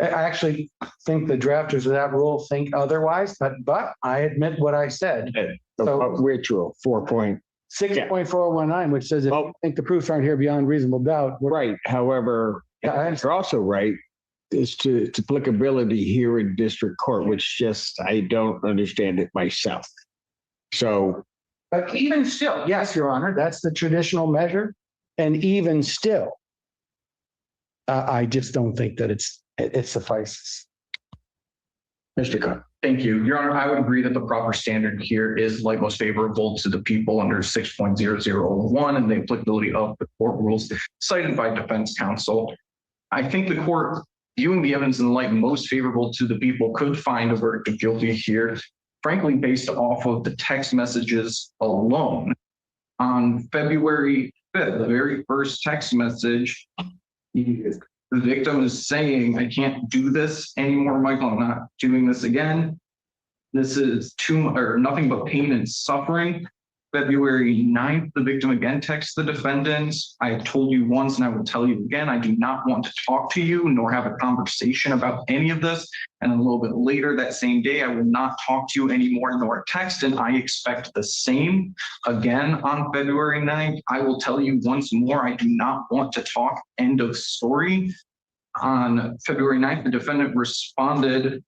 Speaker 13: I actually think the drafters of that rule think otherwise, but I admit what I said.
Speaker 23: So, which rule?
Speaker 13: 6.419, which says if you think the proofs aren't here beyond reasonable doubt.
Speaker 23: Right. However, you're also right as to its applicability here in district court, which just, I don't understand it myself. So.
Speaker 13: But even still, yes, Your Honor, that's the traditional measure. And even still, I just don't think that it suffices.
Speaker 23: Mr. Cook.
Speaker 12: Thank you. Your Honor, I would agree that the proper standard here is like most favorable to the people under 6.0001 and the applicability of the court rules cited by defense counsel. I think the court, viewing the evidence in the light most favorable to the people, could find a verdict of guilty here, frankly, based off of the text messages alone. On February 5th, the very first text message, the victim is saying, I can't do this anymore, Michael. I'm not doing this again. This is nothing but pain and suffering. February 9th, the victim again texts the defendant. I have told you once and I will tell you again, I do not want to talk to you nor have a conversation about any of this. And a little bit later that same day, I will not talk to you anymore nor text. And I expect the same again on February 9th. I will tell you once more, I do not want to talk. End of story. On February 9th, the defendant responded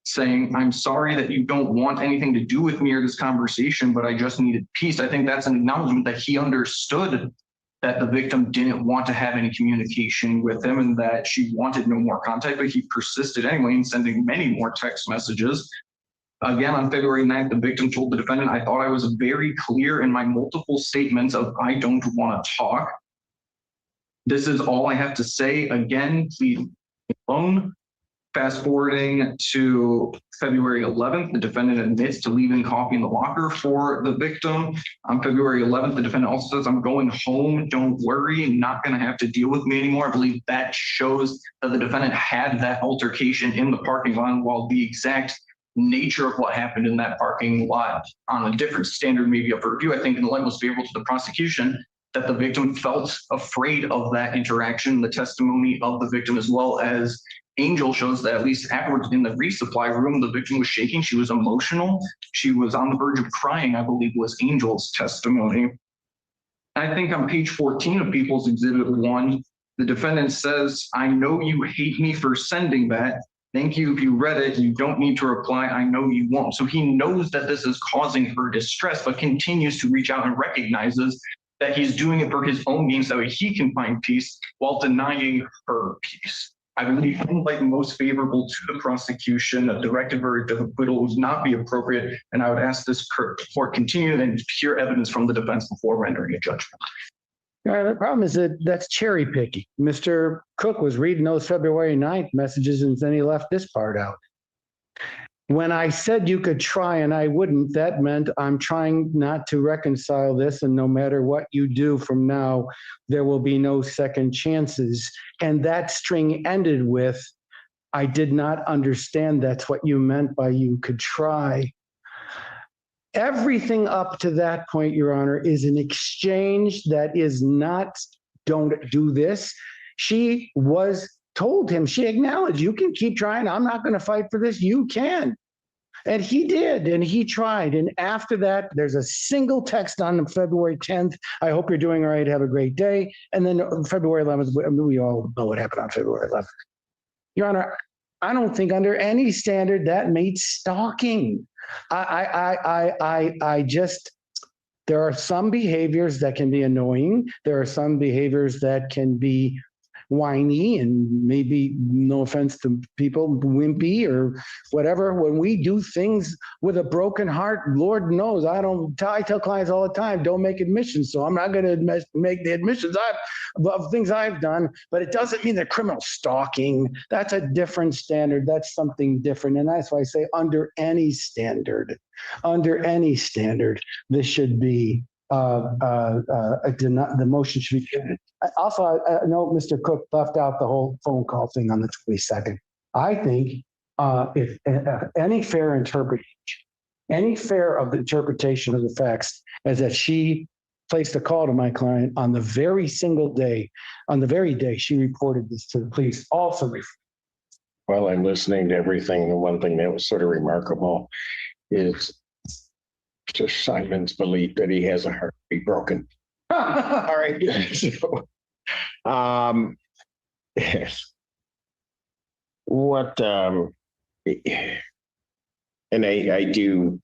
Speaker 12: saying, I'm sorry that you don't want anything to do with me or this conversation, but I just needed peace. I think that's an acknowledgement that he understood that the victim didn't want to have any communication with him and that she wanted no more contact, but he persisted anyway in sending many more text messages. Again, on February 9th, the victim told the defendant, I thought I was very clear in my multiple statements of I don't want to talk. This is all I have to say. Again, please alone. Fast forwarding to February 11th, the defendant admits to leaving coffee in the locker for the victim. On February 11th, the defendant also says, I'm going home. Don't worry. Not going to have to deal with me anymore. I believe that shows that the defendant had that altercation in the parking lot, while the exact nature of what happened in that parking lot on a different standard, maybe of review, I think in the light most favorable to the prosecution, that the victim felt afraid of that interaction. The testimony of the victim, as well as Angel, shows that at least afterwards in the resupply room, the victim was shaking. She was emotional. She was on the verge of crying, I believe was Angel's testimony. I think on page 14 of People's Exhibit 1, the defendant says, I know you hate me for sending that. Thank you. If you read it, you don't need to reply. I know you won't. So he knows that this is causing her distress, but continues to reach out and recognizes that he's doing it for his own means, so he can find peace while denying her peace. I believe, unlike most favorable to the prosecution, a directed verdict of acquittal would not be appropriate, and I would ask this court continue and hear evidence from the defense before rendering a judgment.
Speaker 13: All right, the problem is that that's cherry picking. Mr. Cook was reading those February 9th messages and then he left this part out. When I said you could try and I wouldn't, that meant I'm trying not to reconcile this, and no matter what you do from now, there will be no second chances. And that string ended with, I did not understand that's what you meant by you could try. Everything up to that point, Your Honor, is an exchange that is not, don't do this. She was told him, she acknowledged, you can keep trying. I'm not going to fight for this. You can. And he did, and he tried. And after that, there's a single text on February 10th. I hope you're doing all right. Have a great day. And then February 11th, we all know what happened on February 11th. Your Honor, I don't think under any standard that meets stalking. I just, there are some behaviors that can be annoying. There are some behaviors that can be whiny and maybe, no offense to people, wimpy or whatever. When we do things with a broken heart, Lord knows, I tell clients all the time, don't make admissions. So I'm not going to make the admissions of things I've done, but it doesn't mean they're criminal stalking. That's a different standard. That's something different. And that's why I say under any standard, this should be the motion should be given. Also, I know Mr. Cook left out the whole phone call thing on the 22nd. I think if any fair interpretation of the facts is that she placed a call to my client on the very day she reported this to the police. Also,
Speaker 23: well, I'm listening to everything. The one thing that was sort of remarkable is just Simon's belief that he has a heart to be broken. All right. So, what, and I do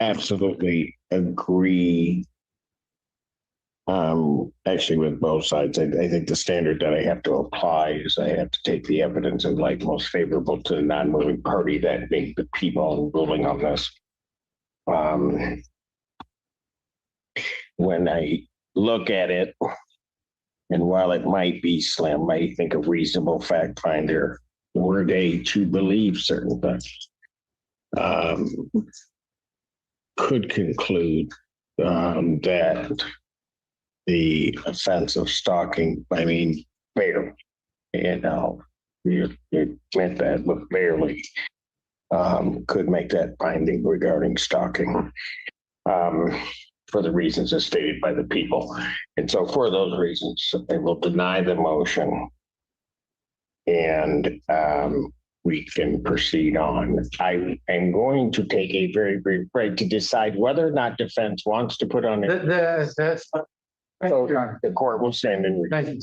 Speaker 23: absolutely agree, actually with both sides. I think the standard that I have to apply is I have to take the evidence in light most favorable to the non-moving party, that being the people ruling on this. When I look at it, and while it might be slim, I think a reasonable fact finder, were they to believe certain things, could conclude that the offense of stalking, I mean, barely, you meant that, but barely could make that binding regarding stalking. For the reasons as stated by the people. And so for those reasons, I will deny the motion. And we can proceed on. I am going to take a very brief break to decide whether or not defense wants to put on it.
Speaker 15: That's.
Speaker 23: So the court will stand in.
Speaker 15: Thank you.